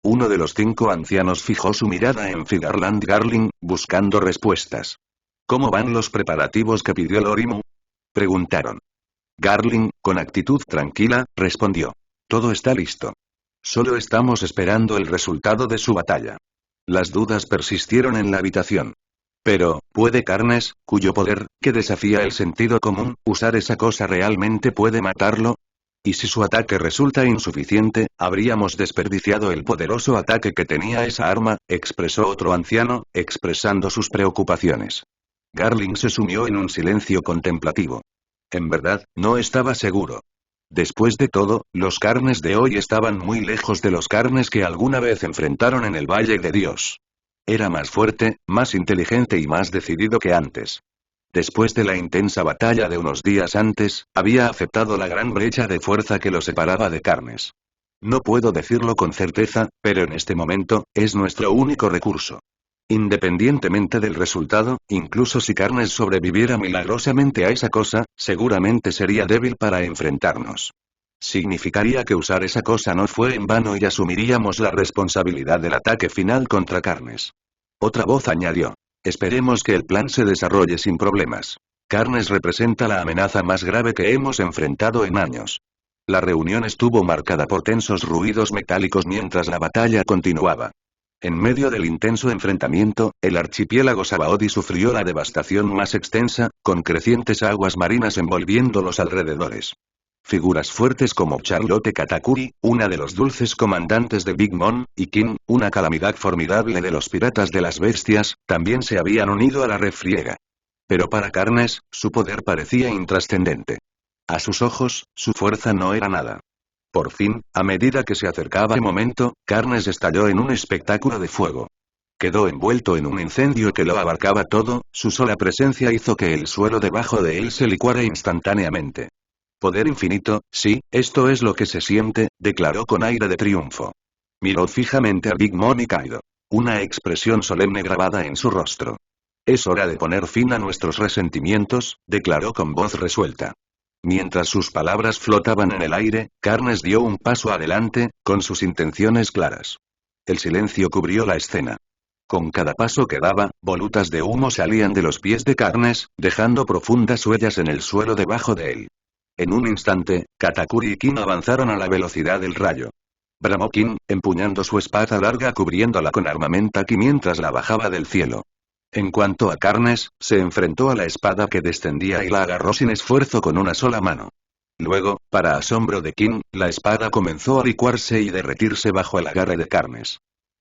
Uno de los 5 ancianos fijó su mirada en Figarland Garling, buscando respuestas. ¿Cómo van los preparativos que pidió Lorimu? Preguntaron. Garling, con actitud tranquila, respondió. Todo está listo. Solo estamos esperando el resultado de su batalla. Las dudas persistieron en la habitación. Pero, ¿puede Carnes, cuyo poder, que desafía el sentido común, usar esa cosa realmente puede matarlo? Y si su ataque resulta insuficiente, habríamos desperdiciado el poderoso ataque que tenía esa arma, expresó otro anciano, expresando sus preocupaciones. Garling se sumió en un silencio contemplativo. En verdad, no estaba seguro. Después de todo, los Carnes de hoy estaban muy lejos de los Carnes que alguna vez enfrentaron en el Valle de Dios. Era más fuerte, más inteligente y más decidido que antes. Después de la intensa batalla de unos días antes, había aceptado la gran brecha de fuerza que lo separaba de Carnes. No puedo decirlo con certeza, pero en este momento, es nuestro único recurso. Independientemente del resultado, incluso si Carnes sobreviviera milagrosamente a esa cosa, seguramente sería débil para enfrentarnos. Significaría que usar esa cosa no fue en vano y asumiríamos la responsabilidad del ataque final contra Carnes. Otra voz añadió. Esperemos que el plan se desarrolle sin problemas. Carnes representa la amenaza más grave que hemos enfrentado en años. La reunión estuvo marcada por tensos ruidos metálicos mientras la batalla continuaba. En medio del intenso enfrentamiento, el archipiélago Sabaody sufrió la devastación más extensa, con crecientes aguas marinas envolviendo los alrededores. Figuras fuertes como Charlotte Katakuri, una de los dulces comandantes de Big Mom, y King, una calamidad formidable de los piratas de las bestias, también se habían unido a la refriega. Pero para Carnes, su poder parecía intrascendente. A sus ojos, su fuerza no era nada. Por fin, a medida que se acercaba el momento, Carnes estalló en un espectáculo de fuego. Quedó envuelto en un incendio que lo abarcaba todo, su sola presencia hizo que el suelo debajo de él se licuara instantáneamente. Poder infinito, sí, esto es lo que se siente, declaró con aire de triunfo. Miró fijamente a Big Mom y Kaido. Una expresión solemne grabada en su rostro. Es hora de poner fin a nuestros resentimientos, declaró con voz resuelta. Mientras sus palabras flotaban en el aire, Carnes dio un paso adelante, con sus intenciones claras. El silencio cubrió la escena. Con cada paso que daba, volutas de humo salían de los pies de Carnes, dejando profundas huellas en el suelo debajo de él. En un instante, Katakuri y Kin avanzaron a la velocidad del rayo. Bramó Kin, empuñando su espada larga cubriéndola con armamentaki mientras la bajaba del cielo. En cuanto a Carnes, se enfrentó a la espada que descendía y la agarró sin esfuerzo con una sola mano. Luego, para asombro de Kin, la espada comenzó a licuarse y derretirse bajo el agarre de Carnes.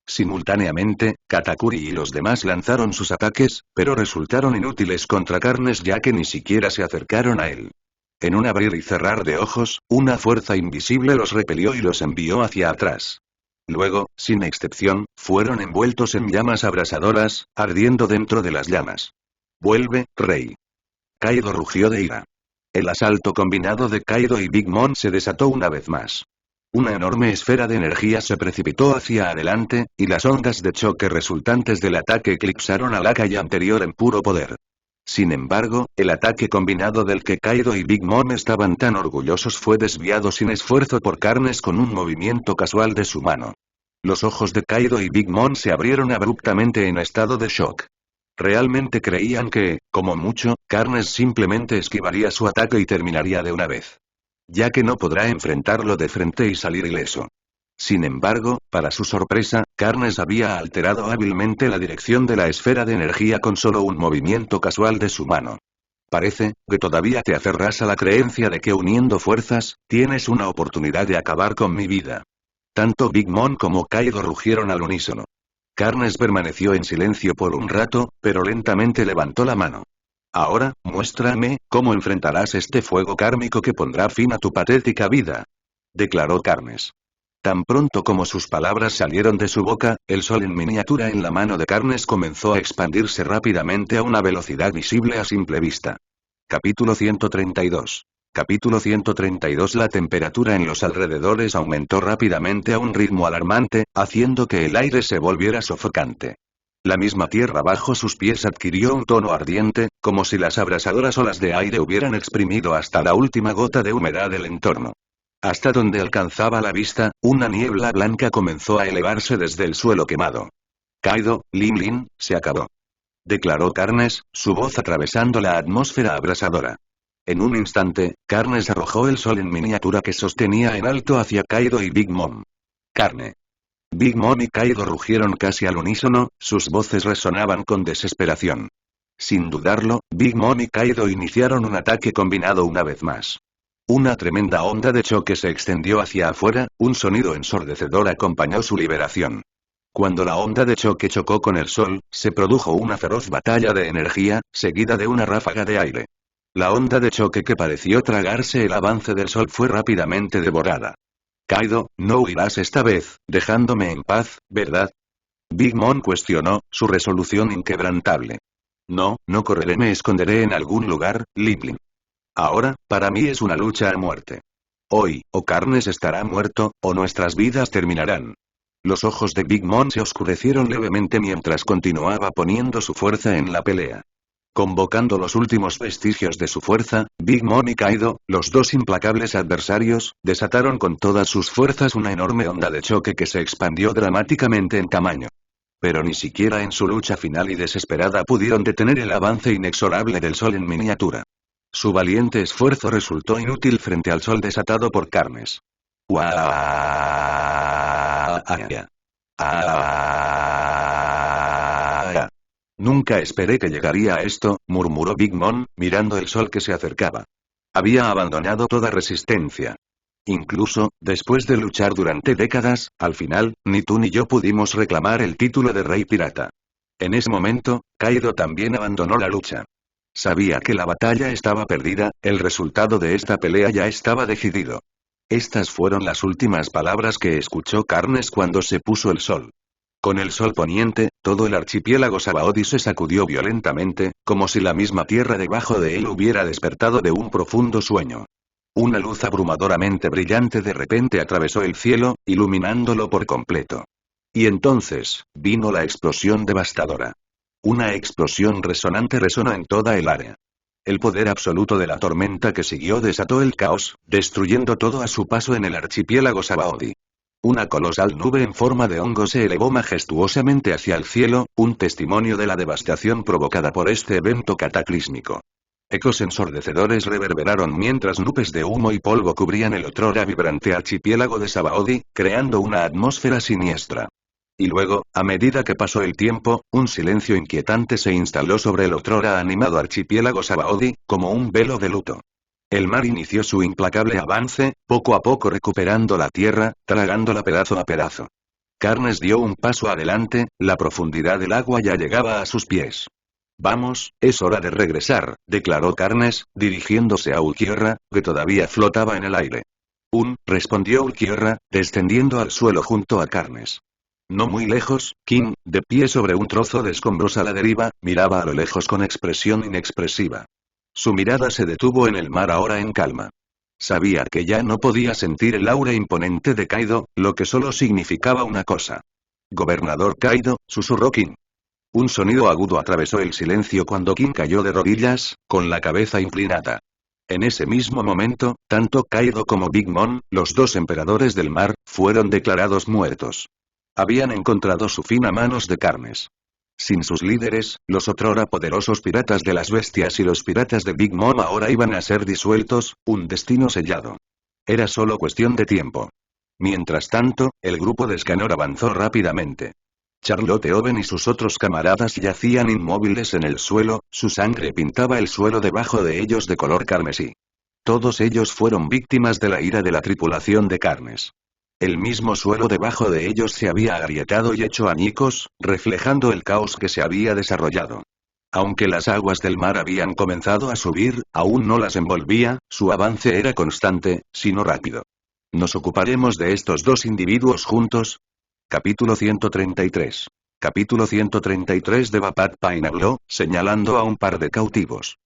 Simultáneamente, Katakuri y los demás lanzaron sus ataques, pero resultaron inútiles contra Carnes ya que ni siquiera se acercaron a él. En un abrir y cerrar de ojos, una fuerza invisible los repelió y los envió hacia atrás. Luego, sin excepción, fueron envueltos en llamas abrasadoras, ardiendo dentro de las llamas. «Vuelve, rey». Kaido rugió de ira. El asalto combinado de Kaido y Big Mom se desató una vez más. Una enorme esfera de energía se precipitó hacia adelante, y las ondas de choque resultantes del ataque eclipsaron a la calle anterior en puro poder. Sin embargo, el ataque combinado del que Kaido y Big Mom estaban tan orgullosos fue desviado sin esfuerzo por Carnes con un movimiento casual de su mano. Los ojos de Kaido y Big Mom se abrieron abruptamente en estado de shock. Realmente creían que, como mucho, Carnes simplemente esquivaría su ataque y terminaría de una vez. Ya que no podrá enfrentarlo de frente y salir ileso. Sin embargo, para su sorpresa, Carnes había alterado hábilmente la dirección de la esfera de energía con solo un movimiento casual de su mano. Parece que todavía te aferras a la creencia de que uniendo fuerzas, tienes una oportunidad de acabar con mi vida. Tanto Big Mom como Kaido rugieron al unísono. Carnes permaneció en silencio por un rato, pero lentamente levantó la mano. Ahora, muéstrame, cómo enfrentarás este fuego kármico que pondrá fin a tu patética vida. Declaró Carnes. Tan pronto como sus palabras salieron de su boca, el sol en miniatura en la mano de Carnes comenzó a expandirse rápidamente a una velocidad visible a simple vista. Capítulo 132. Capítulo 132. La temperatura en los alrededores aumentó rápidamente a un ritmo alarmante, haciendo que el aire se volviera sofocante. La misma tierra bajo sus pies adquirió un tono ardiente, como si las abrasadoras olas de aire hubieran exprimido hasta la última gota de humedad del entorno. Hasta donde alcanzaba la vista, una niebla blanca comenzó a elevarse desde el suelo quemado. Kaido, Lin, se acabó. Declaró Carnes, su voz atravesando la atmósfera abrasadora. En un instante, Carnes arrojó el sol en miniatura que sostenía en alto hacia Kaido y Big Mom. Carne. Big Mom y Kaido rugieron casi al unísono, sus voces resonaban con desesperación. Sin dudarlo, Big Mom y Kaido iniciaron un ataque combinado una vez más. Una tremenda onda de choque se extendió hacia afuera, un sonido ensordecedor acompañó su liberación. Cuando la onda de choque chocó con el sol, se produjo una feroz batalla de energía, seguida de una ráfaga de aire. La onda de choque que pareció tragarse el avance del sol fue rápidamente devorada. Kaido, no huirás esta vez, dejándome en paz, ¿verdad? Big Mom cuestionó, su resolución inquebrantable. No, no correré, me esconderé en algún lugar, Lin. Ahora, para mí es una lucha a muerte. Hoy, o Carnes estará muerto, o nuestras vidas terminarán. Los ojos de Big Mom se oscurecieron levemente mientras continuaba poniendo su fuerza en la pelea. Convocando los últimos vestigios de su fuerza, Big Mom y Kaido, los dos implacables adversarios, desataron con todas sus fuerzas una enorme onda de choque que se expandió dramáticamente en tamaño. Pero ni siquiera en su lucha final y desesperada pudieron detener el avance inexorable del sol en miniatura. Su valiente esfuerzo resultó inútil frente al sol desatado por Carnes. Nunca esperé que llegaría a esto, murmuró Big Mom, mirando el sol que se acercaba. Había abandonado toda resistencia. Incluso, después de luchar durante décadas, al final, ni tú ni yo pudimos reclamar el título de Rey Pirata. En ese momento, Kaido también abandonó la lucha. Sabía que la batalla estaba perdida, el resultado de esta pelea ya estaba decidido. Estas fueron las últimas palabras que escuchó Carnes cuando se puso el sol. Con el sol poniente, todo el archipiélago Sabaody se sacudió violentamente, como si la misma tierra debajo de él hubiera despertado de un profundo sueño. Una luz abrumadoramente brillante de repente atravesó el cielo, iluminándolo por completo. Y entonces, vino la explosión devastadora. Una explosión resonante resonó en toda el área. El poder absoluto de la tormenta que siguió desató el caos, destruyendo todo a su paso en el archipiélago Sabaody. Una colosal nube en forma de hongo se elevó majestuosamente hacia el cielo, un testimonio de la devastación provocada por este evento cataclísmico. Ecos ensordecedores reverberaron mientras nubes de humo y polvo cubrían el otrora vibrante archipiélago de Sabaody, creando una atmósfera siniestra. Y luego, a medida que pasó el tiempo, un silencio inquietante se instaló sobre el otrora animado archipiélago Sabaody, como un velo de luto. El mar inició su implacable avance, poco a poco recuperando la tierra, tragándola pedazo a pedazo. Carnes dio un paso adelante, la profundidad del agua ya llegaba a sus pies. Vamos, es hora de regresar, declaró Carnes, dirigiéndose a Ulquiorra, que todavía flotaba en el aire. Respondió Ulquiorra, descendiendo al suelo junto a Carnes. No muy lejos, King, de pie sobre un trozo de escombros a la deriva, miraba a lo lejos con expresión inexpresiva. Su mirada se detuvo en el mar ahora en calma. Sabía que ya no podía sentir el aura imponente de Kaido, lo que solo significaba una cosa. Gobernador Kaido, susurró King. Un sonido agudo atravesó el silencio cuando King cayó de rodillas, con la cabeza inclinada. En ese mismo momento, tanto Kaido como Big Mom, los dos emperadores del mar, fueron declarados muertos. Habían encontrado su fin a manos de Carnes. Sin sus líderes, los otrora poderosos piratas de las bestias y los piratas de Big Mom ahora iban a ser disueltos, un destino sellado. Era solo cuestión de tiempo. Mientras tanto, el grupo de Scanor avanzó rápidamente. Charlotte Oven y sus otros camaradas yacían inmóviles en el suelo, su sangre pintaba el suelo debajo de ellos de color carmesí. Todos ellos fueron víctimas de la ira de la tripulación de Carnes. El mismo suelo debajo de ellos se había agrietado y hecho añicos, reflejando el caos que se había desarrollado. Aunque las aguas del mar habían comenzado a subir, aún no las envolvía, su avance era constante, sino rápido. ¿Nos ocuparemos de estos dos individuos juntos? Capítulo 133. Capítulo 133 de Pat Pine habló, señalando a un par de cautivos.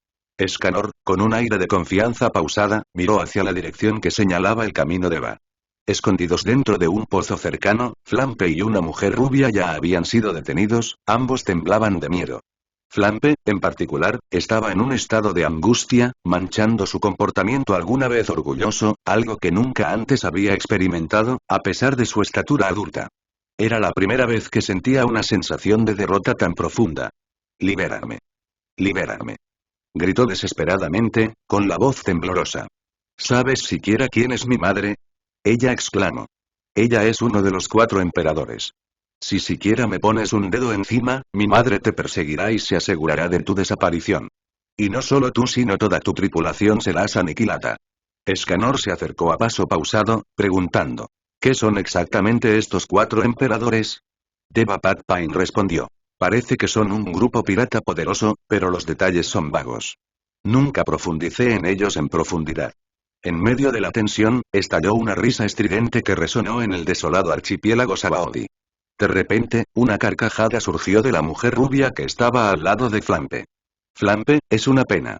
Scanor, con un aire de confianza pausada, miró hacia la dirección que señalaba el camino de Ba. Escondidos dentro de un pozo cercano, Flampe y una mujer rubia ya habían sido detenidos, ambos temblaban de miedo. Flampe, en particular, estaba en un estado de angustia, manchando su comportamiento alguna vez orgulloso, algo que nunca antes había experimentado, a pesar de su estatura adulta. Era la primera vez que sentía una sensación de derrota tan profunda. «Libérame. Libérame», gritó desesperadamente, con la voz temblorosa. «¿Sabes siquiera quién es mi madre?», ella exclamó. «Ella es uno de los 4 emperadores. Si siquiera me pones un dedo encima, mi madre te perseguirá y se asegurará de tu desaparición. Y no solo tú sino toda tu tripulación serás aniquilada». Scanor se acercó a paso pausado, preguntando. «¿Qué son exactamente estos 4 emperadores?». Deva Pat Pine respondió. «Parece que son un grupo pirata poderoso, pero los detalles son vagos. Nunca profundicé en ellos en profundidad». En medio de la tensión, estalló una risa estridente que resonó en el desolado archipiélago Sabaody. De repente, una carcajada surgió de la mujer rubia que estaba al lado de Flampe. «Flampe, es una pena.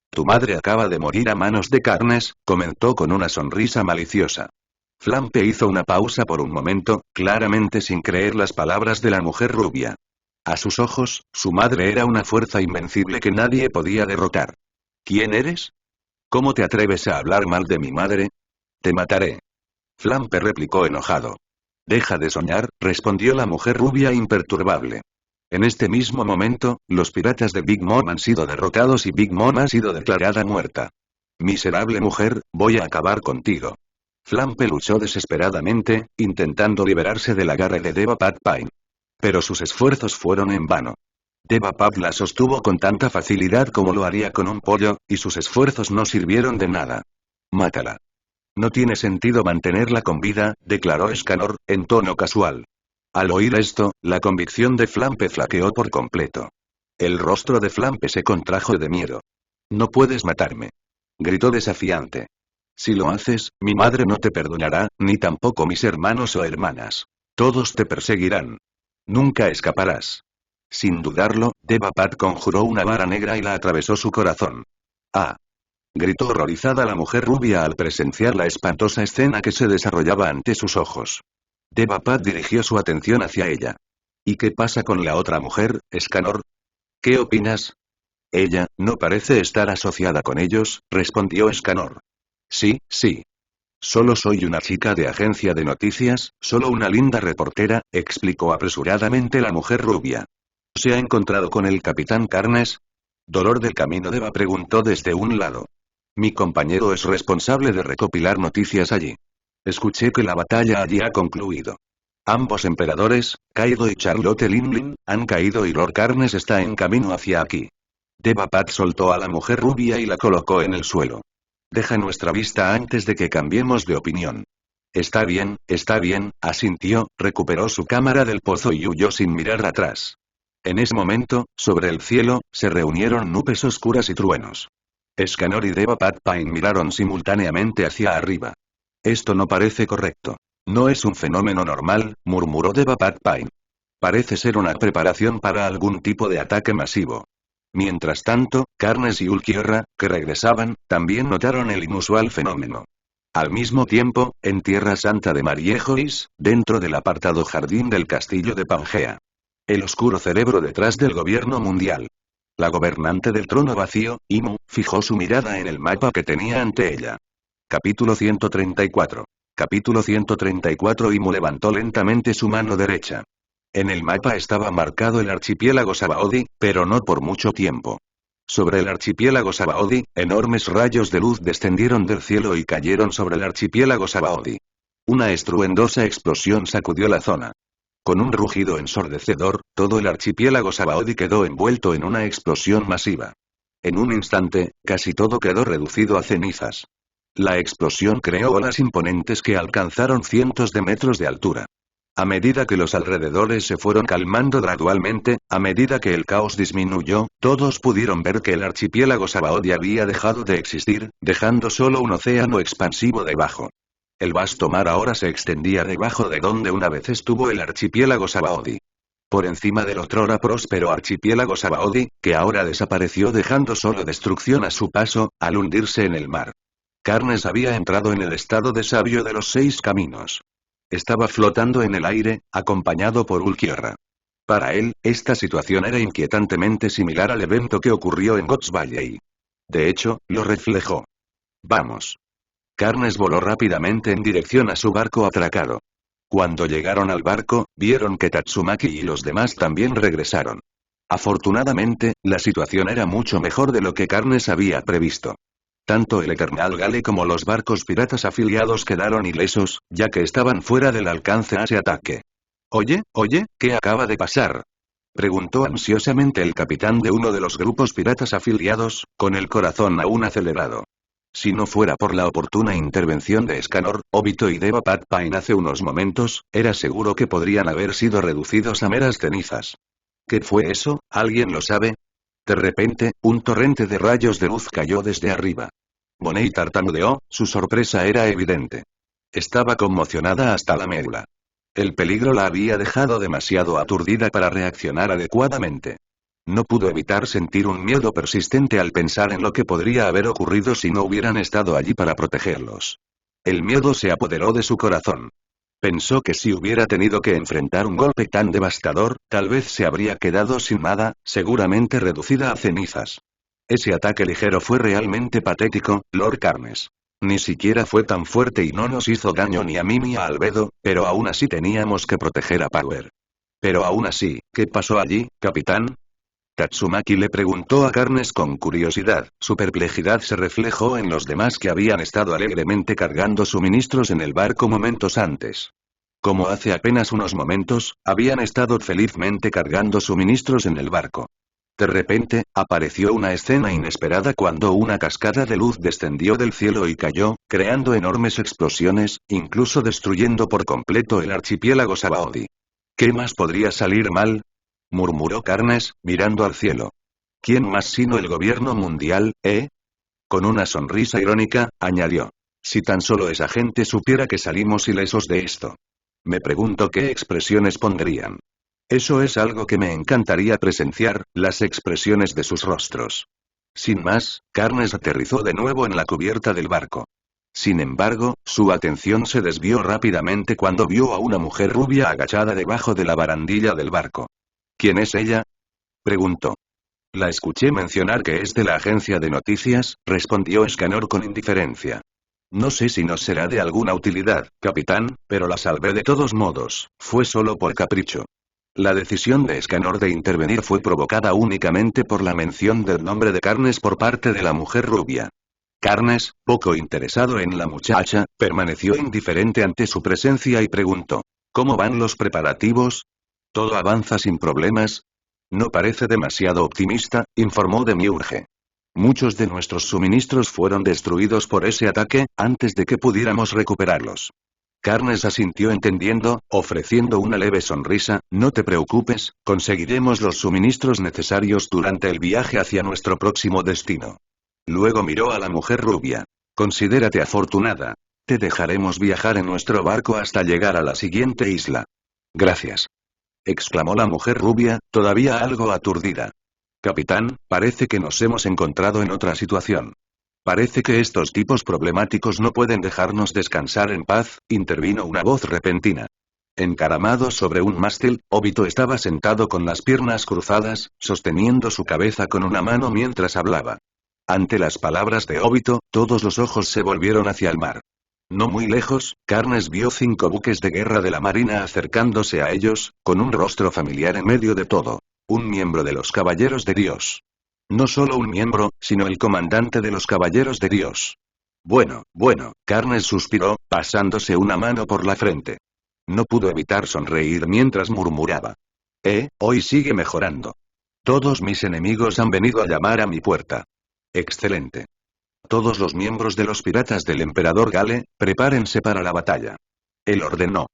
Tu madre acaba de morir a manos de Carnes», comentó con una sonrisa maliciosa. Flampe hizo una pausa por un momento, claramente sin creer las palabras de la mujer rubia. A sus ojos, su madre era una fuerza invencible que nadie podía derrotar. «¿Quién eres? ¿Cómo te atreves a hablar mal de mi madre? Te mataré». Flampe replicó enojado. «Deja de soñar», respondió la mujer rubia imperturbable. En este mismo momento, los piratas de Big Mom han sido derrotados y Big Mom ha sido declarada muerta. «Miserable mujer, voy a acabar contigo». Flampe luchó desesperadamente, intentando liberarse del agarre de Deva Pat Pine. Pero sus esfuerzos fueron en vano. Deva Pat la sostuvo con tanta facilidad como lo haría con un pollo, y sus esfuerzos no sirvieron de nada. «Mátala. No tiene sentido mantenerla con vida», declaró Scanor, en tono casual. Al oír esto, la convicción de Flampe flaqueó por completo. El rostro de Flampe se contrajo de miedo. «No puedes matarme», gritó desafiante. «Si lo haces, mi madre no te perdonará, ni tampoco mis hermanos o hermanas. Todos te perseguirán. Nunca escaparás». Sin dudarlo, Deva Pat conjuró una vara negra y la atravesó su corazón. «¡Ah!», gritó horrorizada la mujer rubia al presenciar la espantosa escena que se desarrollaba ante sus ojos. Deva Pat dirigió su atención hacia ella. «¿Y qué pasa con la otra mujer, Scanor? ¿Qué opinas?». «Ella, no parece estar asociada con ellos», respondió Scanor. «Sí, sí. Solo soy una chica de agencia de noticias, solo una linda reportera», explicó apresuradamente la mujer rubia. «¿Se ha encontrado con el capitán Carnes?». Dolor del Camino Deva preguntó desde un lado. «Mi compañero es responsable de recopilar noticias allí. Escuché que la batalla allí ha concluido. Ambos emperadores, Kaido y Charlotte Linlin, han caído y Lord Carnes está en camino hacia aquí». Deva Pat soltó a la mujer rubia y la colocó en el suelo. «Deja nuestra vista antes de que cambiemos de opinión». Está bien», asintió, recuperó su cámara del pozo y huyó sin mirar atrás. En ese momento, sobre el cielo, se reunieron nubes oscuras y truenos. Scanor y Deva Pat Pine miraron simultáneamente hacia arriba. «Esto no parece correcto. No es un fenómeno normal», murmuró Deva Pat Pine. «Parece ser una preparación para algún tipo de ataque masivo». Mientras tanto, Carnes y Ulquiorra, que regresaban, también notaron el inusual fenómeno. Al mismo tiempo, en Tierra Santa de Mariejois, dentro del apartado jardín del castillo de Pangea. El oscuro cerebro detrás del gobierno mundial. La gobernante del trono vacío, Imu, fijó su mirada en el mapa que tenía ante ella. Capítulo 134. Capítulo 134. Imu levantó lentamente su mano derecha. En el mapa estaba marcado el archipiélago Sabaody, pero no por mucho tiempo. Sobre el archipiélago Sabaody, enormes rayos de luz descendieron del cielo y cayeron sobre el archipiélago Sabaody. Una estruendosa explosión sacudió la zona. Con un rugido ensordecedor, todo el archipiélago Sabaody quedó envuelto en una explosión masiva. En un instante, casi todo quedó reducido a cenizas. La explosión creó olas imponentes que alcanzaron cientos de metros de altura. A medida que los alrededores se fueron calmando gradualmente, a medida que el caos disminuyó, todos pudieron ver que el archipiélago Sabaody había dejado de existir, dejando solo un océano expansivo debajo. El vasto mar ahora se extendía debajo de donde una vez estuvo el archipiélago Sabaody. Por encima del otrora próspero archipiélago Sabaody, que ahora desapareció dejando solo destrucción a su paso, al hundirse en el mar. Carnes había entrado en el estado de sabio de los 6 caminos. Estaba flotando en el aire, acompañado por Ulquiorra. Para él, esta situación era inquietantemente similar al evento que ocurrió en Gods Valley. De hecho, lo reflejó. Vamos. Carnes voló rápidamente en dirección a su barco atracado. Cuando llegaron al barco, vieron que Tatsumaki y los demás también regresaron. Afortunadamente, la situación era mucho mejor de lo que Carnes había previsto. Tanto el Eternal Gale como los barcos piratas afiliados quedaron ilesos, ya que estaban fuera del alcance a ese ataque. Oye, ¿qué acaba de pasar? Preguntó ansiosamente el capitán de uno de los grupos piratas afiliados, con el corazón aún acelerado. Si no fuera por la oportuna intervención de Escanor, Obito y Deva Patpain hace unos momentos, era seguro que podrían haber sido reducidos a meras cenizas. ¿Qué fue eso? ¿Alguien lo sabe? De repente, un torrente de rayos de luz cayó desde arriba. Bonnie tartamudeó, su sorpresa era evidente. Estaba conmocionada hasta la médula. El peligro la había dejado demasiado aturdida para reaccionar adecuadamente. No pudo evitar sentir un miedo persistente al pensar en lo que podría haber ocurrido si no hubieran estado allí para protegerlos. El miedo se apoderó de su corazón. Pensó que si hubiera tenido que enfrentar un golpe tan devastador, tal vez se habría quedado sin nada, seguramente reducida a cenizas. Ese ataque ligero fue realmente patético, Lord Carnes. Ni siquiera fue tan fuerte y no nos hizo daño ni a mí ni a Albedo, pero aún así teníamos que proteger a Power. Pero aún así, ¿qué pasó allí, capitán? Tatsumaki le preguntó a Carnes con curiosidad. Su perplejidad se reflejó en los demás que habían estado alegremente cargando suministros en el barco momentos antes. Como hace apenas unos momentos, habían estado felizmente cargando suministros en el barco. De repente, apareció una escena inesperada cuando una cascada de luz descendió del cielo y cayó, creando enormes explosiones, incluso destruyendo por completo el archipiélago Sabaody. ¿Qué más podría salir mal?, murmuró Carnes, mirando al cielo. ¿Quién más sino el gobierno mundial, eh? Con una sonrisa irónica, añadió. Si tan solo esa gente supiera que salimos ilesos de esto. Me pregunto qué expresiones pondrían. Eso es algo que me encantaría presenciar, las expresiones de sus rostros. Sin más, Carnes aterrizó de nuevo en la cubierta del barco. Sin embargo, su atención se desvió rápidamente cuando vio a una mujer rubia agachada debajo de la barandilla del barco. ¿Quién es ella?, preguntó. La escuché mencionar que es de la agencia de noticias, respondió Escanor con indiferencia. No sé si nos será de alguna utilidad, capitán, pero la salvé de todos modos, fue solo por capricho. La decisión de Escanor de intervenir fue provocada únicamente por la mención del nombre de Carnes por parte de la mujer rubia. Carnes, poco interesado en la muchacha, permaneció indiferente ante su presencia y preguntó. ¿Cómo van los preparativos? ¿Todo avanza sin problemas? No parece demasiado optimista, informó Demiurge. Muchos de nuestros suministros fueron destruidos por ese ataque, antes de que pudiéramos recuperarlos. Carnes asintió entendiendo, ofreciendo una leve sonrisa. No te preocupes, conseguiremos los suministros necesarios durante el viaje hacia nuestro próximo destino. Luego miró a la mujer rubia. Considérate afortunada. Te dejaremos viajar en nuestro barco hasta llegar a la siguiente isla. Gracias, exclamó la mujer rubia, todavía algo aturdida. Capitán, parece que nos hemos encontrado en otra situación. Parece que estos tipos problemáticos no pueden dejarnos descansar en paz, intervino una voz repentina. Encaramado sobre un mástil, Obito estaba sentado con las piernas cruzadas, sosteniendo su cabeza con una mano mientras hablaba. Ante las palabras de Obito, todos los ojos se volvieron hacia el mar. No muy lejos, Carnes vio 5 buques de guerra de la marina acercándose a ellos, con un rostro familiar en medio de todo. Un miembro de los Caballeros de Dios. No solo un miembro, sino el comandante de los Caballeros de Dios. Bueno, Carnes suspiró, pasándose una mano por la frente. No pudo evitar sonreír mientras murmuraba. Hoy sigue mejorando. Todos mis enemigos han venido a llamar a mi puerta. Excelente. Todos los miembros de los piratas del Emperador Gale, prepárense para la batalla. Él ordenó.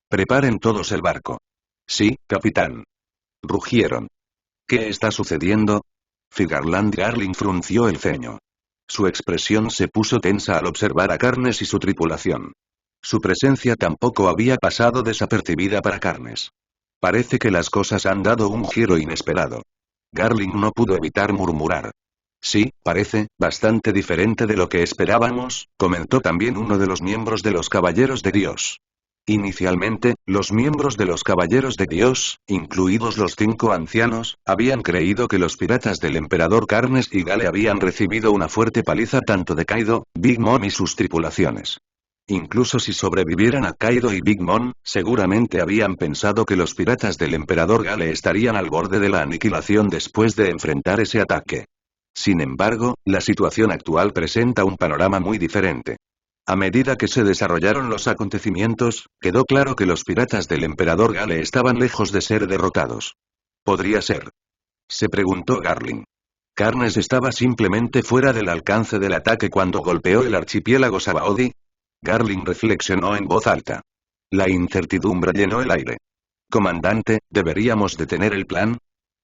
Preparen todos el barco. Sí, capitán. Rugieron. ¿Qué está sucediendo? Figarland Garling frunció el ceño. Su expresión se puso tensa al observar a Carnes y su tripulación. Su presencia tampoco había pasado desapercibida para Carnes. Parece que las cosas han dado un giro inesperado. Garling no pudo evitar murmurar. Sí, parece bastante diferente de lo que esperábamos, comentó también uno de los miembros de los Caballeros de Dios. Inicialmente, los miembros de los Caballeros de Dios, incluidos los 5 ancianos, habían creído que los piratas del Emperador Carnes y Gale habían recibido una fuerte paliza tanto de Kaido, Big Mom y sus tripulaciones. Incluso si sobrevivieran a Kaido y Big Mom, seguramente habían pensado que los piratas del Emperador Gale estarían al borde de la aniquilación después de enfrentar ese ataque. Sin embargo, la situación actual presenta un panorama muy diferente. A medida que se desarrollaron los acontecimientos, quedó claro que los piratas del Emperador Gale estaban lejos de ser derrotados. ¿Podría ser? Se preguntó Garling. ¿Carnes estaba simplemente fuera del alcance del ataque cuando golpeó el archipiélago Sabaody? Garling reflexionó en voz alta. La incertidumbre llenó el aire. Comandante, ¿deberíamos detener el plan?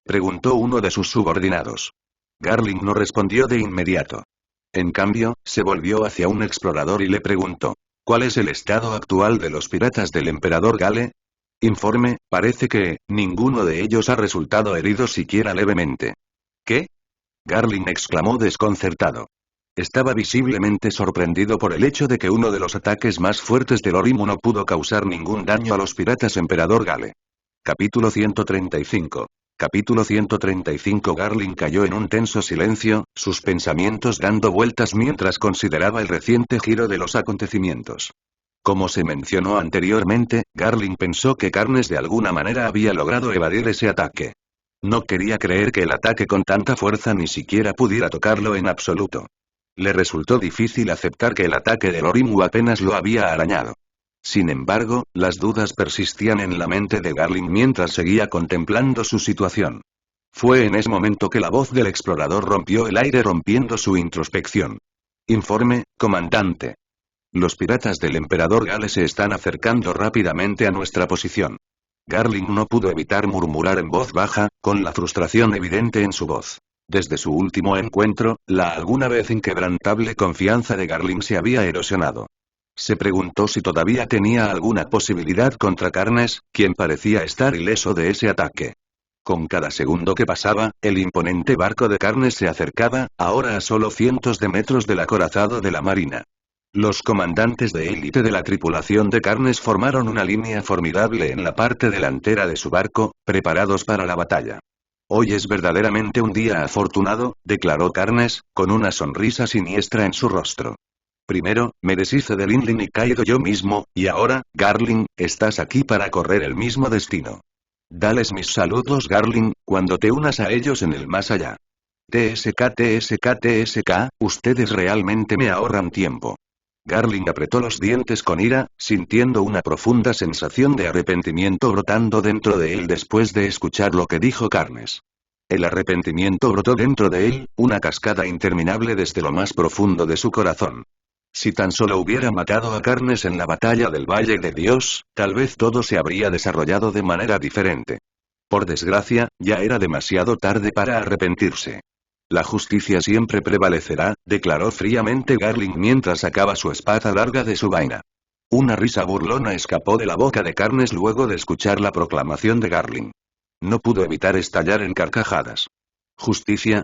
Preguntó uno de sus subordinados. Garling no respondió de inmediato. En cambio, se volvió hacia un explorador y le preguntó. ¿Cuál es el estado actual de los piratas del Emperador Gale? Informe, parece que ninguno de ellos ha resultado herido siquiera levemente. ¿Qué? Garling exclamó desconcertado. Estaba visiblemente sorprendido por el hecho de que uno de los ataques más fuertes del Orochimaru no pudo causar ningún daño a los piratas Emperador Gale. Capítulo 135. Capítulo 135. Garling cayó en un tenso silencio, sus pensamientos dando vueltas mientras consideraba el reciente giro de los acontecimientos. Como se mencionó anteriormente, Garling pensó que Carnes de alguna manera había logrado evadir ese ataque. No quería creer que el ataque con tanta fuerza ni siquiera pudiera tocarlo en absoluto. Le resultó difícil aceptar que el ataque del Orochimaru apenas lo había arañado. Sin embargo, las dudas persistían en la mente de Garling mientras seguía contemplando su situación. Fue en ese momento que la voz del explorador rompió el aire rompiendo su introspección. Informe, comandante. Los piratas del Emperador Gale se están acercando rápidamente a nuestra posición. Garling no pudo evitar murmurar en voz baja, con la frustración evidente en su voz. Desde su último encuentro, la alguna vez inquebrantable confianza de Garling se había erosionado. Se preguntó si todavía tenía alguna posibilidad contra Carnes, quien parecía estar ileso de ese ataque. Con cada segundo que pasaba, el imponente barco de Carnes se acercaba, ahora a solo cientos de metros del acorazado de la marina. Los comandantes de élite de la tripulación de Carnes formaron una línea formidable en la parte delantera de su barco, preparados para la batalla. Hoy es verdaderamente un día afortunado, declaró Carnes, con una sonrisa siniestra en su rostro. Primero, me deshice de Lin Lin y Kaido yo mismo, y ahora, Garling, estás aquí para correr el mismo destino. Dales mis saludos Garling, cuando te unas a ellos en el más allá. TSK, ustedes realmente me ahorran tiempo. Garling apretó los dientes con ira, sintiendo una profunda sensación de arrepentimiento brotando dentro de él después de escuchar lo que dijo Carnes. El arrepentimiento brotó dentro de él, una cascada interminable desde lo más profundo de su corazón. Si tan solo hubiera matado a Carnes en la batalla del Valle de Dios, tal vez todo se habría desarrollado de manera diferente. Por desgracia, ya era demasiado tarde para arrepentirse. La justicia siempre prevalecerá, declaró fríamente Garling mientras sacaba su espada larga de su vaina. Una risa burlona escapó de la boca de Carnes luego de escuchar la proclamación de Garling. No pudo evitar estallar en carcajadas. ¿Justicia?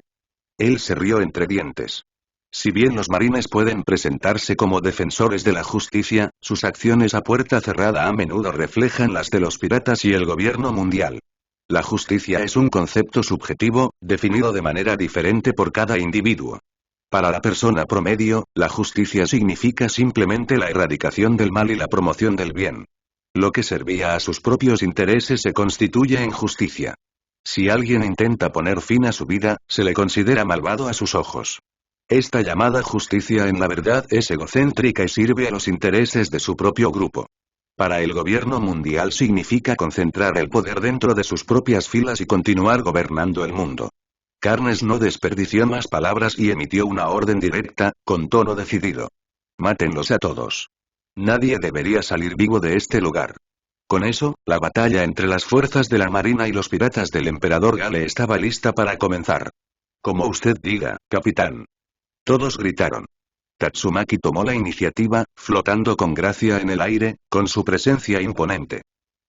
Él se rió entre dientes. Si bien los marines pueden presentarse como defensores de la justicia, sus acciones a puerta cerrada a menudo reflejan las de los piratas y el gobierno mundial. La justicia es un concepto subjetivo, definido de manera diferente por cada individuo. Para la persona promedio, la justicia significa simplemente la erradicación del mal y la promoción del bien. Lo que servía a sus propios intereses se constituye en justicia. Si alguien intenta poner fin a su vida, se le considera malvado a sus ojos. Esta llamada justicia en la verdad es egocéntrica y sirve a los intereses de su propio grupo. Para el gobierno mundial significa concentrar el poder dentro de sus propias filas y continuar gobernando el mundo. Carnes no desperdició más palabras y emitió una orden directa, con tono decidido. Mátenlos a todos. Nadie debería salir vivo de este lugar. Con eso, la batalla entre las fuerzas de la marina y los piratas del emperador Gale estaba lista para comenzar. Como usted diga, capitán. Todos gritaron. Tatsumaki tomó la iniciativa, flotando con gracia en el aire, con su presencia imponente.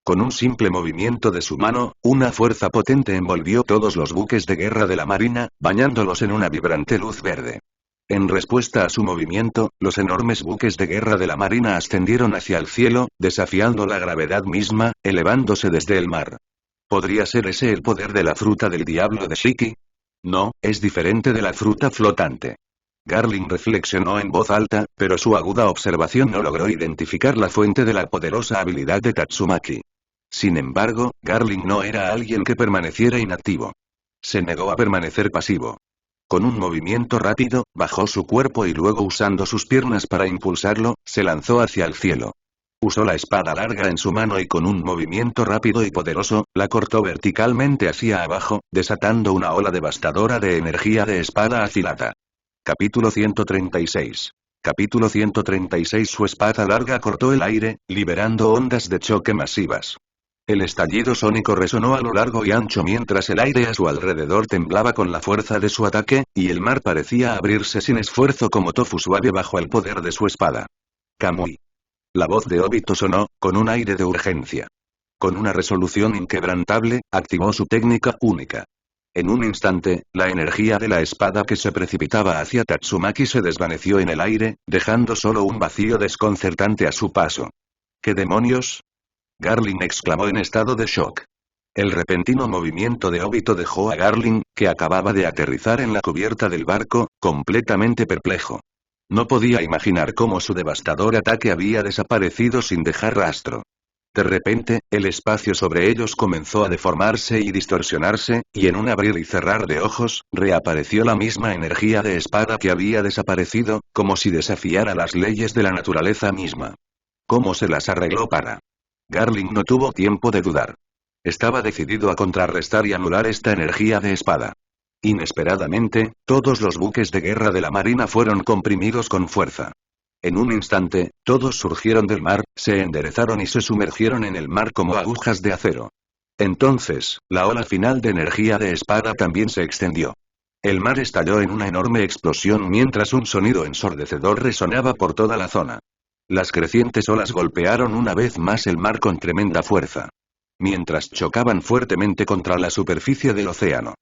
Con un simple movimiento de su mano, una fuerza potente envolvió todos los buques de guerra de la marina, bañándolos en una vibrante luz verde. En respuesta a su movimiento, los enormes buques de guerra de la marina ascendieron hacia el cielo, desafiando la gravedad misma, elevándose desde el mar. ¿Podría ser ese el poder de la fruta del diablo de Shiki? No, es diferente de la fruta flotante. Garling reflexionó en voz alta, pero su aguda observación no logró identificar la fuente de la poderosa habilidad de Tatsumaki. Sin embargo, Garling no era alguien que permaneciera inactivo. Se negó a permanecer pasivo. Con un movimiento rápido, bajó su cuerpo y luego usando sus piernas para impulsarlo, se lanzó hacia el cielo. Usó la espada larga en su mano y con un movimiento rápido y poderoso, la cortó verticalmente hacia abajo, desatando una ola devastadora de energía de espada afilada. Capítulo 136. Capítulo 136. Su espada larga cortó el aire, liberando ondas de choque masivas. El estallido sónico resonó a lo largo y ancho mientras el aire a su alrededor temblaba con la fuerza de su ataque, y el mar parecía abrirse sin esfuerzo como tofu suave bajo el poder de su espada. Kamui. La voz de Obito sonó, con un aire de urgencia. Con una resolución inquebrantable, activó su técnica única. En un instante, la energía de la espada que se precipitaba hacia Tatsumaki se desvaneció en el aire, dejando solo un vacío desconcertante a su paso. ¿Qué demonios? Garling exclamó en estado de shock. El repentino movimiento de Obito dejó a Garling, que acababa de aterrizar en la cubierta del barco, completamente perplejo. No podía imaginar cómo su devastador ataque había desaparecido sin dejar rastro. De repente, el espacio sobre ellos comenzó a deformarse y distorsionarse, y en un abrir y cerrar de ojos, reapareció la misma energía de espada que había desaparecido, como si desafiara las leyes de la naturaleza misma. ¿Cómo se las arregló para? Garling no tuvo tiempo de dudar. Estaba decidido a contrarrestar y anular esta energía de espada. Inesperadamente, todos los buques de guerra de la marina fueron comprimidos con fuerza. En un instante, todos surgieron del mar, se enderezaron y se sumergieron en el mar como agujas de acero. Entonces, la ola final de energía de espada también se extendió. El mar estalló en una enorme explosión mientras un sonido ensordecedor resonaba por toda la zona. Las crecientes olas golpearon una vez más el mar con tremenda fuerza. Mientras chocaban fuertemente contra la superficie del océano.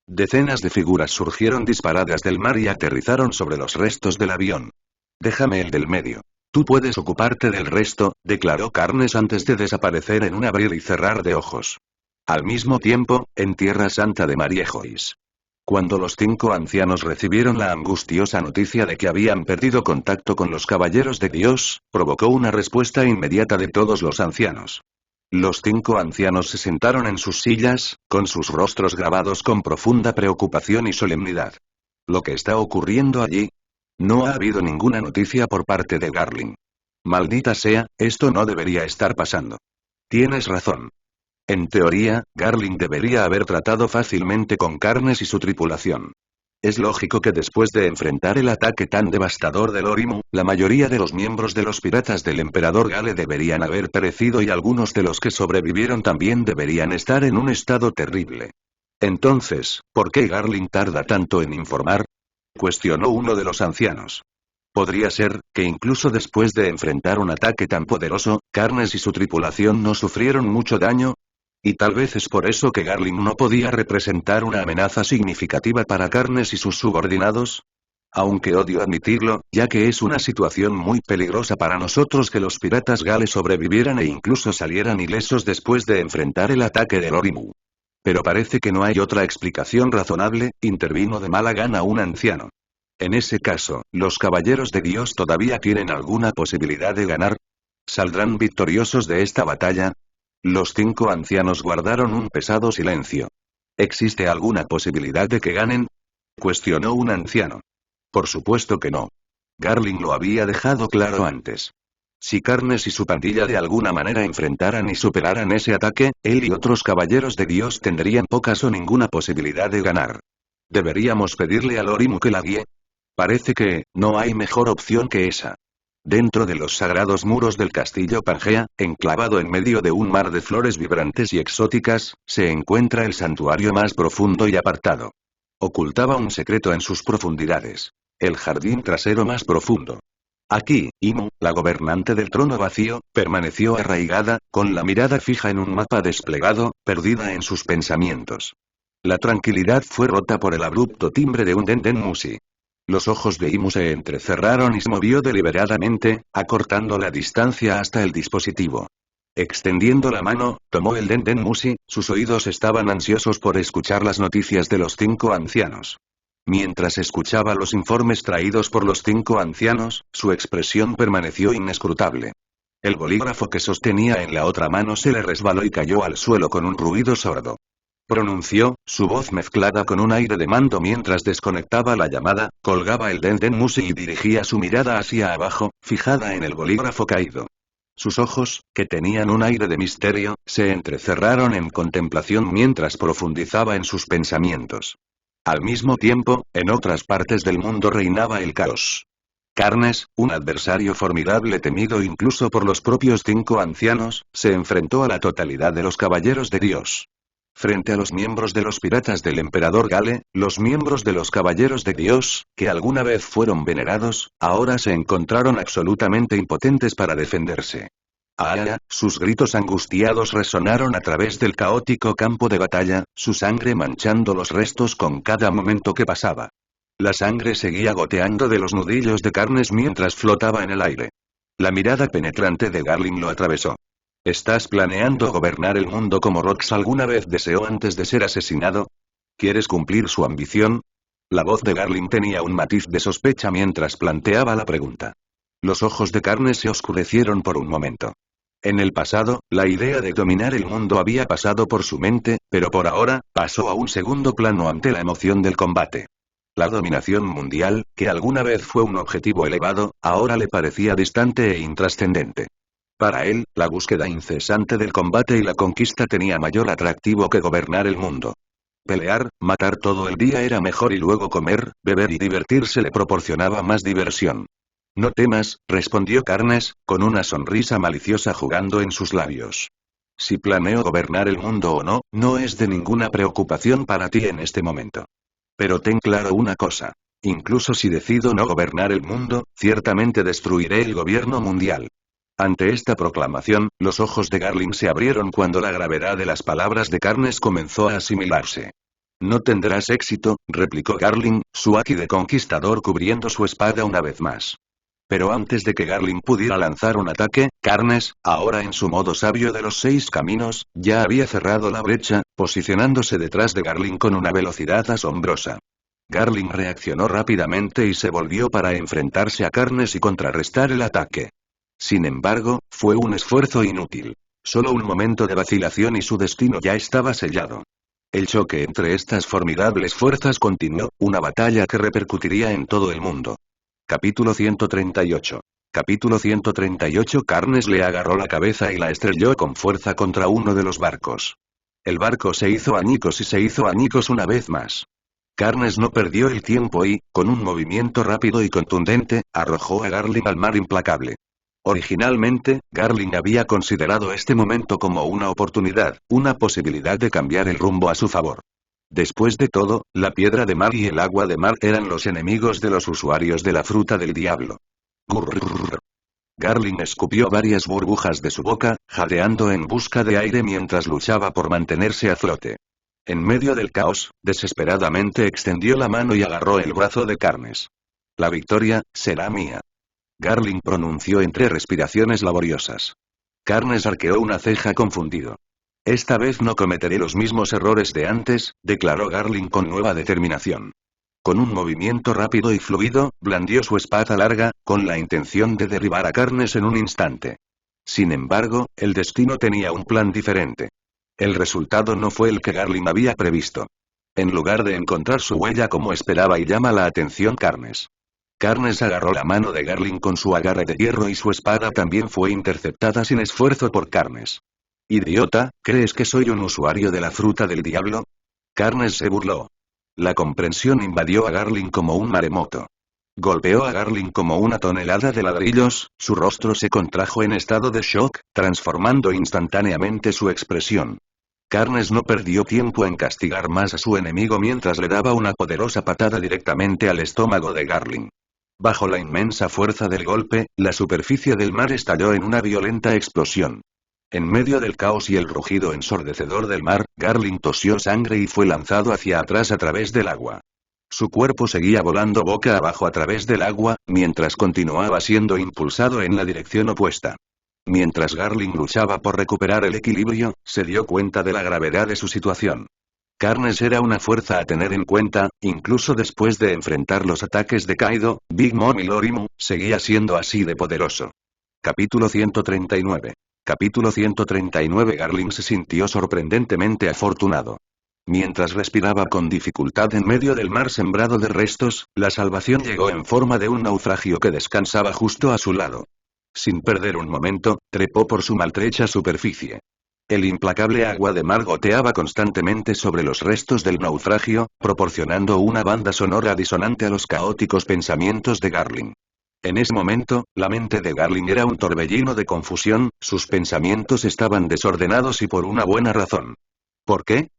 Decenas de figuras surgieron disparadas del mar y aterrizaron sobre los restos del avión. Déjame el del medio. Tú puedes ocuparte del resto, declaró Carnes antes de desaparecer en un abrir y cerrar de ojos. Al mismo tiempo, en Tierra Santa de Mariejois. Cuando los 5 ancianos recibieron la angustiosa noticia de que habían perdido contacto con los caballeros de Dios, provocó una respuesta inmediata de todos los ancianos. Los 5 ancianos se sentaron en sus sillas, con sus rostros grabados con profunda preocupación y solemnidad. ¿Lo que está ocurriendo allí? No ha habido ninguna noticia por parte de Garling. Maldita sea, esto no debería estar pasando. Tienes razón. En teoría, Garling debería haber tratado fácilmente con Carnes y su tripulación. Es lógico que después de enfrentar el ataque tan devastador del Orimu, la mayoría de los miembros de los piratas del emperador Gale deberían haber perecido y algunos de los que sobrevivieron también deberían estar en un estado terrible. Entonces, ¿por qué Garling tarda tanto en informar? Cuestionó uno de los ancianos. Podría ser, que incluso después de enfrentar un ataque tan poderoso, Carnes y su tripulación no sufrieron mucho daño. Y tal vez es por eso que Garling no podía representar una amenaza significativa para Carnes y sus subordinados. Aunque odio admitirlo, ya que es una situación muy peligrosa para nosotros que los piratas Gale sobrevivieran e incluso salieran ilesos después de enfrentar el ataque del Orimu. Pero parece que no hay otra explicación razonable, intervino de mala gana un anciano. En ese caso, ¿los caballeros de Dios todavía tienen alguna posibilidad de ganar? ¿Saldrán victoriosos de esta batalla? Los 5 ancianos guardaron un pesado silencio. ¿Existe alguna posibilidad de que ganen? Cuestionó un anciano. Por supuesto que no. Garling lo había dejado claro antes. Si Carnes y su pandilla de alguna manera enfrentaran y superaran ese ataque, él y otros caballeros de Dios tendrían pocas o ninguna posibilidad de ganar. ¿Deberíamos pedirle al Orimu que la guíe? Parece que, no hay mejor opción que esa. Dentro de los sagrados muros del castillo Pangea, enclavado en medio de un mar de flores vibrantes y exóticas, se encuentra el santuario más profundo y apartado. Ocultaba un secreto en sus profundidades. El jardín trasero más profundo. Aquí, Imu, la gobernante del trono vacío, permaneció arraigada, con la mirada fija en un mapa desplegado, perdida en sus pensamientos. La tranquilidad fue rota por el abrupto timbre de un Den Musi. Los ojos de Imu se entrecerraron y se movió deliberadamente, acortando la distancia hasta el dispositivo. Extendiendo la mano, tomó el Den Musi, sus oídos estaban ansiosos por escuchar las noticias de los 5 ancianos. Mientras escuchaba los informes traídos por los 5 ancianos, su expresión permaneció inescrutable. El bolígrafo que sostenía en la otra mano se le resbaló y cayó al suelo con un ruido sordo. Pronunció, su voz mezclada con un aire de mando mientras desconectaba la llamada, colgaba el Den Musi y dirigía su mirada hacia abajo, fijada en el bolígrafo caído. Sus ojos, que tenían un aire de misterio, se entrecerraron en contemplación mientras profundizaba en sus pensamientos. Al mismo tiempo, en otras partes del mundo reinaba el caos. Carnes, un adversario formidable temido incluso por los propios 5 ancianos, se enfrentó a la totalidad de los caballeros de Dios. Frente a los miembros de los piratas del emperador Gale, los miembros de los caballeros de Dios, que alguna vez fueron venerados, ahora se encontraron absolutamente impotentes para defenderse. Sus gritos angustiados resonaron a través del caótico campo de batalla, su sangre manchando los restos con cada momento que pasaba. La sangre seguía goteando de los nudillos de Carnes mientras flotaba en el aire. La mirada penetrante de Garling lo atravesó. ¿Estás planeando gobernar el mundo como Rox alguna vez deseó antes de ser asesinado? ¿Quieres cumplir su ambición? La voz de Garling tenía un matiz de sospecha mientras planteaba la pregunta. Los ojos de Carnes se oscurecieron por un momento. En el pasado, la idea de dominar el mundo había pasado por su mente, pero por ahora, pasó a un segundo plano ante la emoción del combate. La dominación mundial, que alguna vez fue un objetivo elevado, ahora le parecía distante e intrascendente. Para él, la búsqueda incesante del combate y la conquista tenía mayor atractivo que gobernar el mundo. Pelear, matar todo el día era mejor y luego comer, beber y divertirse le proporcionaba más diversión. No temas, respondió Carnes, con una sonrisa maliciosa jugando en sus labios. Si planeo gobernar el mundo o no, no es de ninguna preocupación para ti en este momento. Pero ten claro una cosa. Incluso si decido no gobernar el mundo, ciertamente destruiré el gobierno mundial. Ante esta proclamación, los ojos de Garling se abrieron cuando la gravedad de las palabras de Carnes comenzó a asimilarse. No tendrás éxito, replicó Garling, su haki de conquistador cubriendo su espada una vez más. Pero antes de que Garling pudiera lanzar un ataque, Carnes, ahora en su modo sabio de los 6 caminos, ya había cerrado la brecha, posicionándose detrás de Garling con una velocidad asombrosa. Garling reaccionó rápidamente y se volvió para enfrentarse a Carnes y contrarrestar el ataque. Sin embargo, fue un esfuerzo inútil. Solo un momento de vacilación y su destino ya estaba sellado. El choque entre estas formidables fuerzas continuó, una batalla que repercutiría en todo el mundo. Capítulo 138. Capítulo 138. Carnes le agarró la cabeza y la estrelló con fuerza contra uno de los barcos. El barco se hizo añicos y se hizo añicos una vez más. Carnes no perdió el tiempo y, con un movimiento rápido y contundente, arrojó a Garling al mar implacable. Originalmente, Garling había considerado este momento como una oportunidad, una posibilidad de cambiar el rumbo a su favor. Después de todo, la piedra de mar y el agua de mar eran los enemigos de los usuarios de la fruta del diablo. Gurr. Garling escupió varias burbujas de su boca, jadeando en busca de aire mientras luchaba por mantenerse a flote. En medio del caos, desesperadamente extendió la mano y agarró el brazo de Carnes. La victoria será mía. Garling pronunció entre respiraciones laboriosas. Carnes arqueó una ceja confundido. Esta vez no cometeré los mismos errores de antes, declaró Garling con nueva determinación. Con un movimiento rápido y fluido, blandió su espada larga, con la intención de derribar a Carnes en un instante. Sin embargo, el destino tenía un plan diferente. El resultado no fue el que Garling había previsto. En lugar de encontrar su huella como esperaba y llama la atención Carnes. Carnes agarró la mano de Garling con su agarre de hierro y su espada también fue interceptada sin esfuerzo por Carnes. «Idiota, ¿crees que soy un usuario de la fruta del diablo?» Carnes se burló. La comprensión invadió a Garling como un maremoto. Golpeó a Garling como una tonelada de ladrillos, su rostro se contrajo en estado de shock, transformando instantáneamente su expresión. Carnes no perdió tiempo en castigar más a su enemigo mientras le daba una poderosa patada directamente al estómago de Garling. Bajo la inmensa fuerza del golpe, la superficie del mar estalló en una violenta explosión. En medio del caos y el rugido ensordecedor del mar, Garling tosió sangre y fue lanzado hacia atrás a través del agua. Su cuerpo seguía volando boca abajo a través del agua, mientras continuaba siendo impulsado en la dirección opuesta. Mientras Garling luchaba por recuperar el equilibrio, se dio cuenta de la gravedad de su situación. Carnes era una fuerza a tener en cuenta, incluso después de enfrentar los ataques de Kaido, Big Mom y Lorimu, seguía siendo así de poderoso. Capítulo 139. Capítulo 139. Garling se sintió sorprendentemente afortunado. Mientras respiraba con dificultad en medio del mar sembrado de restos, la salvación llegó en forma de un naufragio que descansaba justo a su lado. Sin perder un momento, trepó por su maltrecha superficie. El implacable agua de mar goteaba constantemente sobre los restos del naufragio, proporcionando una banda sonora disonante a los caóticos pensamientos de Garling. En ese momento, la mente de Garling era un torbellino de confusión, sus pensamientos estaban desordenados y por una buena razón. ¿Por qué?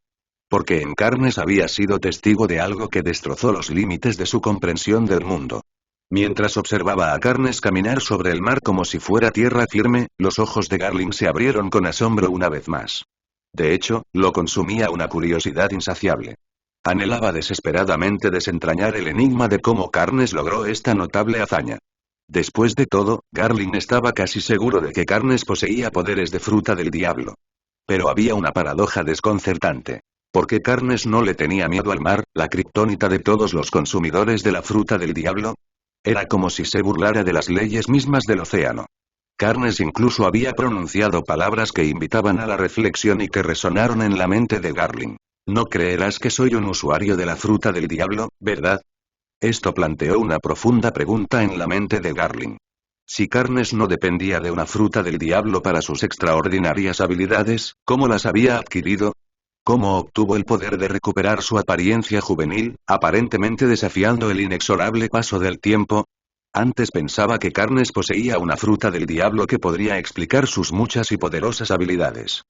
Porque en Carnes había sido testigo de algo que destrozó los límites de su comprensión del mundo. Mientras observaba a Carnes caminar sobre el mar como si fuera tierra firme, los ojos de Garling se abrieron con asombro una vez más. De hecho, lo consumía una curiosidad insaciable. Anhelaba desesperadamente desentrañar el enigma de cómo Carnes logró esta notable hazaña. Después de todo, Garling estaba casi seguro de que Carnes poseía poderes de fruta del diablo. Pero había una paradoja desconcertante. ¿Por qué Carnes no le tenía miedo al mar, la kriptonita de todos los consumidores de la fruta del diablo? Era como si se burlara de las leyes mismas del océano. Carnes incluso había pronunciado palabras que invitaban a la reflexión y que resonaron en la mente de Garling. No creerás que soy un usuario de la fruta del diablo, ¿verdad? Esto planteó una profunda pregunta en la mente de Garling. Si Carnes no dependía de una fruta del diablo para sus extraordinarias habilidades, ¿cómo las había adquirido? ¿Cómo obtuvo el poder de recuperar su apariencia juvenil, aparentemente desafiando el inexorable paso del tiempo? Antes pensaba que Carnes poseía una fruta del diablo que podría explicar sus muchas y poderosas habilidades.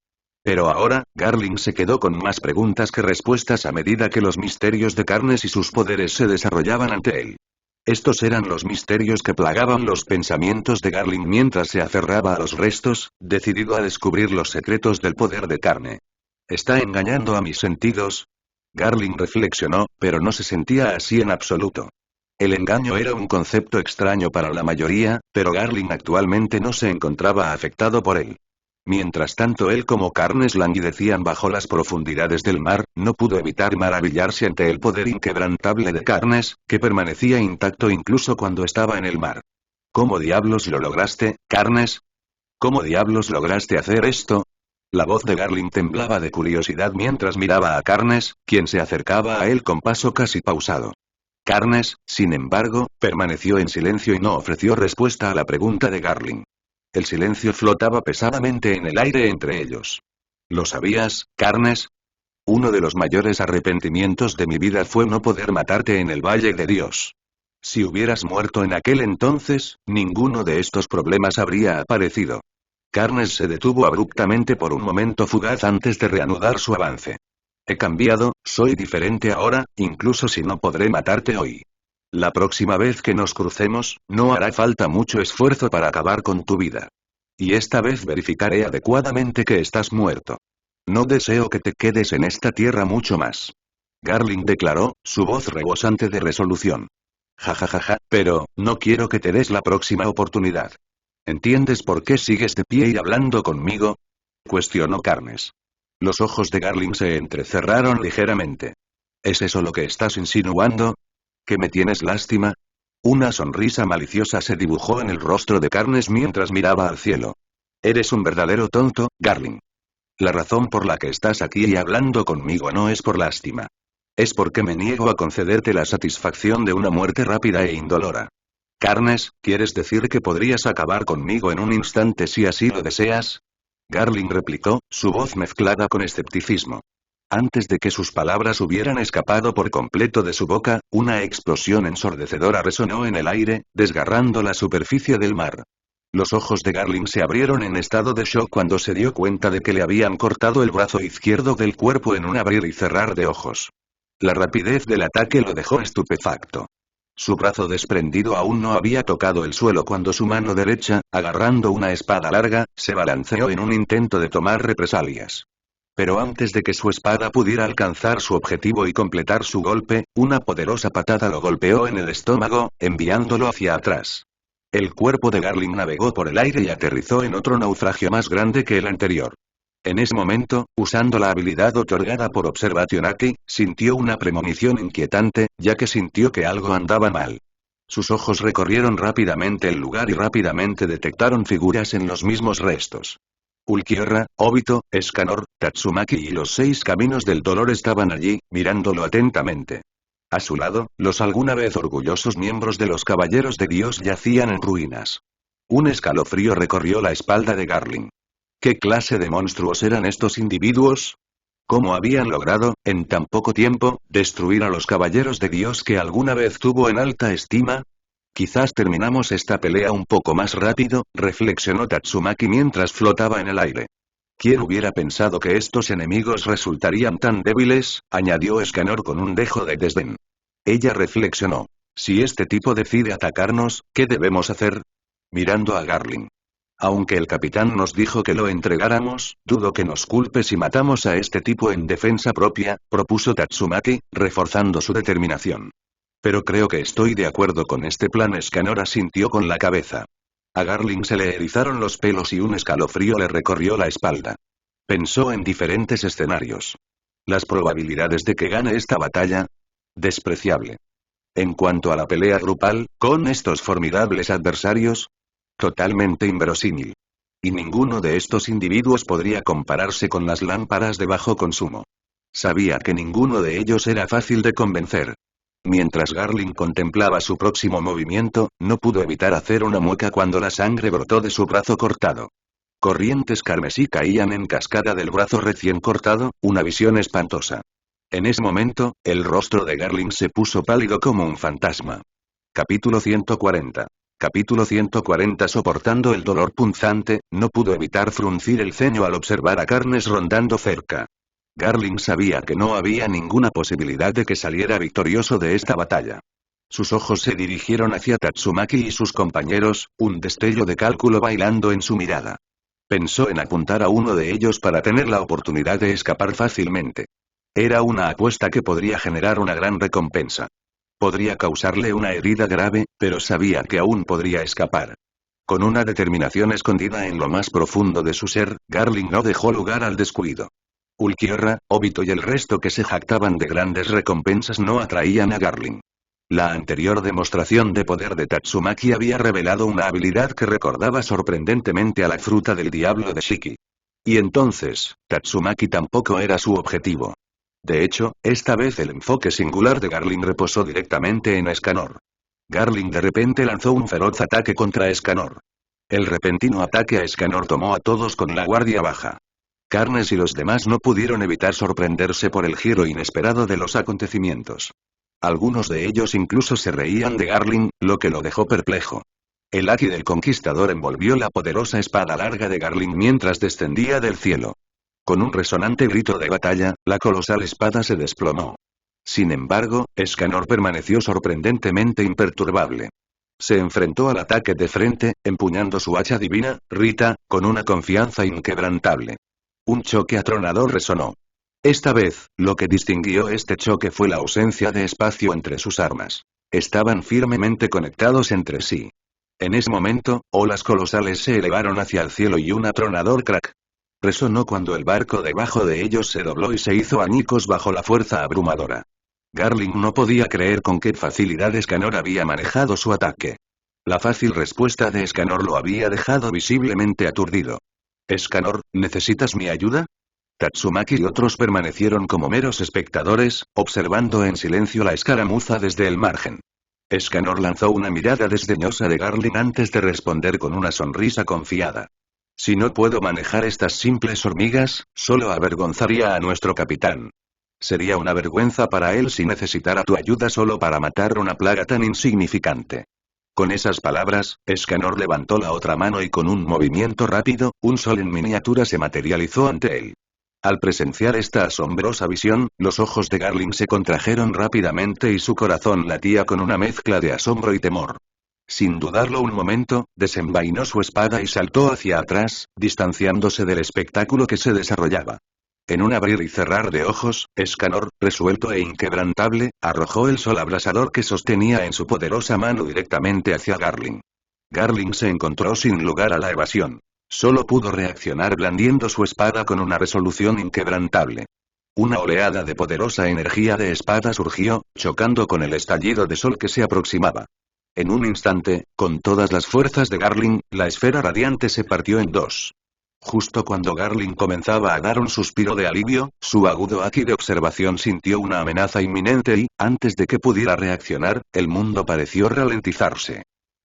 Pero ahora, Garling se quedó con más preguntas que respuestas a medida que los misterios de Carnes y sus poderes se desarrollaban ante él. Estos eran los misterios que plagaban los pensamientos de Garling mientras se aferraba a los restos, decidido a descubrir los secretos del poder de carne. ¿Está engañando a mis sentidos? Garling reflexionó, pero no se sentía así en absoluto. El engaño era un concepto extraño para la mayoría, pero Garling actualmente no se encontraba afectado por él. Mientras tanto él como Carnes languidecían bajo las profundidades del mar, no pudo evitar maravillarse ante el poder inquebrantable de Carnes, que permanecía intacto incluso cuando estaba en el mar. ¿Cómo diablos lo lograste, Carnes? ¿Cómo diablos lograste hacer esto? La voz de Garling temblaba de curiosidad mientras miraba a Carnes, quien se acercaba a él con paso casi pausado. Carnes, sin embargo, permaneció en silencio y no ofreció respuesta a la pregunta de Garling. El silencio flotaba pesadamente en el aire entre ellos. ¿Lo sabías, Carnes? Uno de los mayores arrepentimientos de mi vida fue no poder matarte en el Valle de Dios. Si hubieras muerto en aquel entonces, ninguno de estos problemas habría aparecido. Carnes se detuvo abruptamente por un momento fugaz antes de reanudar su avance. He cambiado, soy diferente ahora, incluso si no podré matarte hoy. La próxima vez que nos crucemos, no hará falta mucho esfuerzo para acabar con tu vida. Y esta vez verificaré adecuadamente que estás muerto. No deseo que te quedes en esta tierra mucho más. Garling declaró, su voz rebosante de resolución. Jajajaja, pero, no quiero que te des la próxima oportunidad. ¿Entiendes por qué sigues de pie y hablando conmigo? Cuestionó Carnes. Los ojos de Garling se entrecerraron ligeramente. ¿Es eso lo que estás insinuando? ¿Que me tienes lástima? Una sonrisa maliciosa se dibujó en el rostro de Carnes mientras miraba al cielo. Eres un verdadero tonto, Garling. La razón por la que estás aquí y hablando conmigo no es por lástima. Es porque me niego a concederte la satisfacción de una muerte rápida e indolora. Carnes, ¿quieres decir que podrías acabar conmigo en un instante si así lo deseas? Garling replicó, su voz mezclada con escepticismo. Antes de que sus palabras hubieran escapado por completo de su boca, una explosión ensordecedora resonó en el aire, desgarrando la superficie del mar. Los ojos de Garling se abrieron en estado de shock cuando se dio cuenta de que le habían cortado el brazo izquierdo del cuerpo en un abrir y cerrar de ojos. La rapidez del ataque lo dejó estupefacto. Su brazo desprendido aún no había tocado el suelo cuando su mano derecha, agarrando una espada larga, se balanceó en un intento de tomar represalias. Pero antes de que su espada pudiera alcanzar su objetivo y completar su golpe, una poderosa patada lo golpeó en el estómago, enviándolo hacia atrás. El cuerpo de Garling navegó por el aire y aterrizó en otro naufragio más grande que el anterior. En ese momento, usando la habilidad otorgada por Observation Aki, sintió una premonición inquietante, ya que sintió que algo andaba mal. Sus ojos recorrieron rápidamente el lugar y rápidamente detectaron figuras en los mismos restos. Ulquiorra, Obito, Escanor, Tatsumaki y los 6 caminos del dolor estaban allí, mirándolo atentamente. A su lado, los alguna vez orgullosos miembros de los Caballeros de Dios yacían en ruinas. Un escalofrío recorrió la espalda de Garling. ¿Qué clase de monstruos eran estos individuos? ¿Cómo habían logrado, en tan poco tiempo, destruir a los Caballeros de Dios que alguna vez tuvo en alta estima? Quizás terminamos esta pelea un poco más rápido, reflexionó Tatsumaki mientras flotaba en el aire. ¿Quién hubiera pensado que estos enemigos resultarían tan débiles? Añadió Escanor con un dejo de desdén. Ella reflexionó. Si este tipo decide atacarnos, ¿qué debemos hacer? Mirando a Garling. Aunque el capitán nos dijo que lo entregáramos, dudo que nos culpe si matamos a este tipo en defensa propia, propuso Tatsumaki, reforzando su determinación. Pero creo que estoy de acuerdo con este plan. Escanor asintió con la cabeza. A Garling se le erizaron los pelos y un escalofrío le recorrió la espalda. Pensó en diferentes escenarios. ¿Las probabilidades de que gane esta batalla? Despreciable. En cuanto a la pelea grupal, con estos formidables adversarios, totalmente inverosímil. Y ninguno de estos individuos podría compararse con las lámparas de bajo consumo. Sabía que ninguno de ellos era fácil de convencer. Mientras Garling contemplaba su próximo movimiento, no pudo evitar hacer una mueca cuando la sangre brotó de su brazo cortado. Corrientes carmesí caían en cascada del brazo recién cortado, una visión espantosa. En ese momento, el rostro de Garling se puso pálido como un fantasma. Capítulo 140. Capítulo 140. Soportando el dolor punzante, no pudo evitar fruncir el ceño al observar a Carnes rondando cerca. Garling sabía que no había ninguna posibilidad de que saliera victorioso de esta batalla. Sus ojos se dirigieron hacia Tatsumaki y sus compañeros, un destello de cálculo bailando en su mirada. Pensó en apuntar a uno de ellos para tener la oportunidad de escapar fácilmente. Era una apuesta que podría generar una gran recompensa. Podría causarle una herida grave, pero sabía que aún podría escapar. Con una determinación escondida en lo más profundo de su ser, Garling no dejó lugar al descuido. Ulquiorra, Obito y el resto que se jactaban de grandes recompensas no atraían a Garling. La anterior demostración de poder de Tatsumaki había revelado una habilidad que recordaba sorprendentemente a la fruta del diablo de Shiki. Y entonces, Tatsumaki tampoco era su objetivo. De hecho, esta vez el enfoque singular de Garling reposó directamente en Escanor. Garling de repente lanzó un feroz ataque contra Escanor. El repentino ataque a Escanor tomó a todos con la guardia baja. Carnes y los demás no pudieron evitar sorprenderse por el giro inesperado de los acontecimientos. Algunos de ellos incluso se reían de Garling, lo que lo dejó perplejo. El haki del conquistador envolvió la poderosa espada larga de Garling mientras descendía del cielo. Con un resonante grito de batalla, la colosal espada se desplomó. Sin embargo, Escanor permaneció sorprendentemente imperturbable. Se enfrentó al ataque de frente, empuñando su hacha divina, Rita, con una confianza inquebrantable. Un choque atronador resonó. Esta vez, lo que distinguió este choque fue la ausencia de espacio entre sus armas. Estaban firmemente conectados entre sí. En ese momento, olas colosales se elevaron hacia el cielo y un atronador crack resonó cuando el barco debajo de ellos se dobló y se hizo añicos bajo la fuerza abrumadora. Garling no podía creer con qué facilidad Escanor había manejado su ataque. La fácil respuesta de Escanor lo había dejado visiblemente aturdido. «Escanor, ¿necesitas mi ayuda?» Tatsumaki y otros permanecieron como meros espectadores, observando en silencio la escaramuza desde el margen. Escanor lanzó una mirada desdeñosa de Garling antes de responder con una sonrisa confiada. «Si no puedo manejar estas simples hormigas, solo avergonzaría a nuestro capitán. Sería una vergüenza para él si necesitara tu ayuda solo para matar una plaga tan insignificante». Con esas palabras, Escanor levantó la otra mano y con un movimiento rápido, un sol en miniatura se materializó ante él. Al presenciar esta asombrosa visión, los ojos de Garling se contrajeron rápidamente y su corazón latía con una mezcla de asombro y temor. Sin dudarlo un momento, desenvainó su espada y saltó hacia atrás, distanciándose del espectáculo que se desarrollaba. En un abrir y cerrar de ojos, Escanor, resuelto e inquebrantable, arrojó el sol abrasador que sostenía en su poderosa mano directamente hacia Garling. Garling se encontró sin lugar a la evasión. Solo pudo reaccionar blandiendo su espada con una resolución inquebrantable. Una oleada de poderosa energía de espada surgió, chocando con el estallido de sol que se aproximaba. En un instante, con todas las fuerzas de Garling, la esfera radiante se partió en dos. Justo cuando Garling comenzaba a dar un suspiro de alivio, su agudo haki de observación sintió una amenaza inminente y, antes de que pudiera reaccionar, el mundo pareció ralentizarse.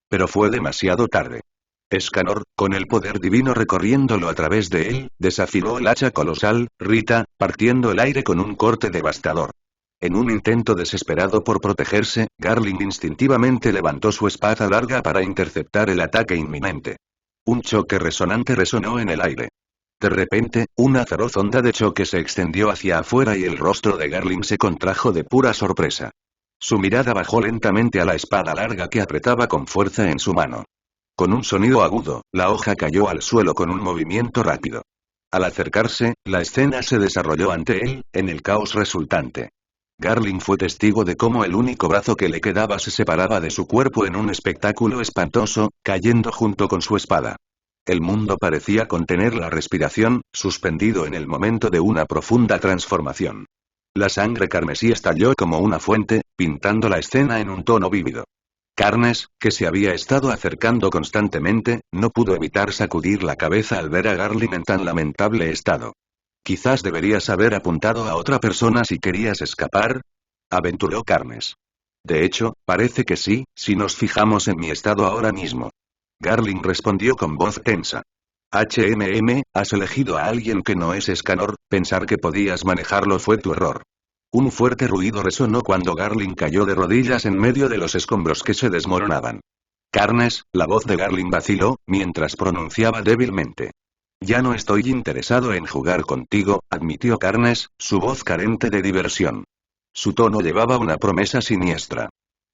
Pero fue demasiado tarde. Escanor, con el poder divino recorriéndolo a través de él, desafiló el hacha colosal, Rita, partiendo el aire con un corte devastador. En un intento desesperado por protegerse, Garling instintivamente levantó su espada larga para interceptar el ataque inminente. Un choque resonante resonó en el aire. De repente, una feroz onda de choque se extendió hacia afuera y el rostro de Garling se contrajo de pura sorpresa. Su mirada bajó lentamente a la espada larga que apretaba con fuerza en su mano. Con un sonido agudo, la hoja cayó al suelo con un movimiento rápido. Al acercarse, la escena se desarrolló ante él, en el caos resultante. Garling fue testigo de cómo el único brazo que le quedaba se separaba de su cuerpo en un espectáculo espantoso, cayendo junto con su espada. El mundo parecía contener la respiración, suspendido en el momento de una profunda transformación. La sangre carmesí estalló como una fuente, pintando la escena en un tono vívido. Carnes, que se había estado acercando constantemente, no pudo evitar sacudir la cabeza al ver a Garling en tan lamentable estado. «Quizás deberías haber apuntado a otra persona si querías escapar», aventuró Carnes. «De hecho, parece que sí, si nos fijamos en mi estado ahora mismo». Garling respondió con voz tensa. «Has elegido a alguien que no es Escanor, pensar que podías manejarlo fue tu error». Un fuerte ruido resonó cuando Garling cayó de rodillas en medio de los escombros que se desmoronaban. «Carnes», la voz de Garling vaciló, mientras pronunciaba débilmente. «Ya no estoy interesado en jugar contigo», admitió Carnes, su voz carente de diversión. Su tono llevaba una promesa siniestra.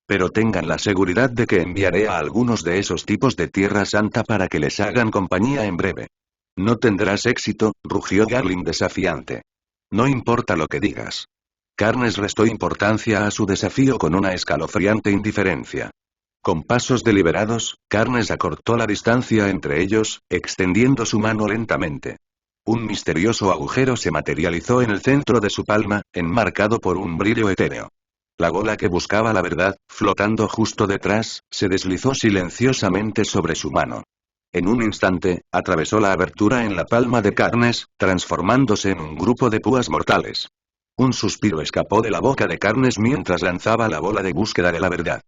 «Pero tengan la seguridad de que enviaré a algunos de esos tipos de Tierra Santa para que les hagan compañía en breve». «No tendrás éxito», rugió Garling desafiante. «No importa lo que digas». Carnes restó importancia a su desafío con una escalofriante indiferencia. Con pasos deliberados, Carnes acortó la distancia entre ellos, extendiendo su mano lentamente. Un misterioso agujero se materializó en el centro de su palma, enmarcado por un brillo etéreo. La gola que buscaba la verdad, flotando justo detrás, se deslizó silenciosamente sobre su mano. En un instante, atravesó la abertura en la palma de Carnes, transformándose en un grupo de púas mortales. Un suspiro escapó de la boca de Carnes mientras lanzaba la bola de búsqueda de la verdad.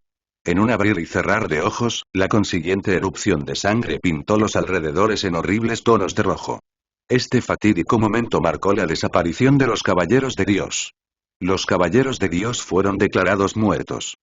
En un abrir y cerrar de ojos, la consiguiente erupción de sangre pintó los alrededores en horribles tonos de rojo. Este fatídico momento marcó la desaparición de los Caballeros de Dios. Los Caballeros de Dios fueron declarados muertos.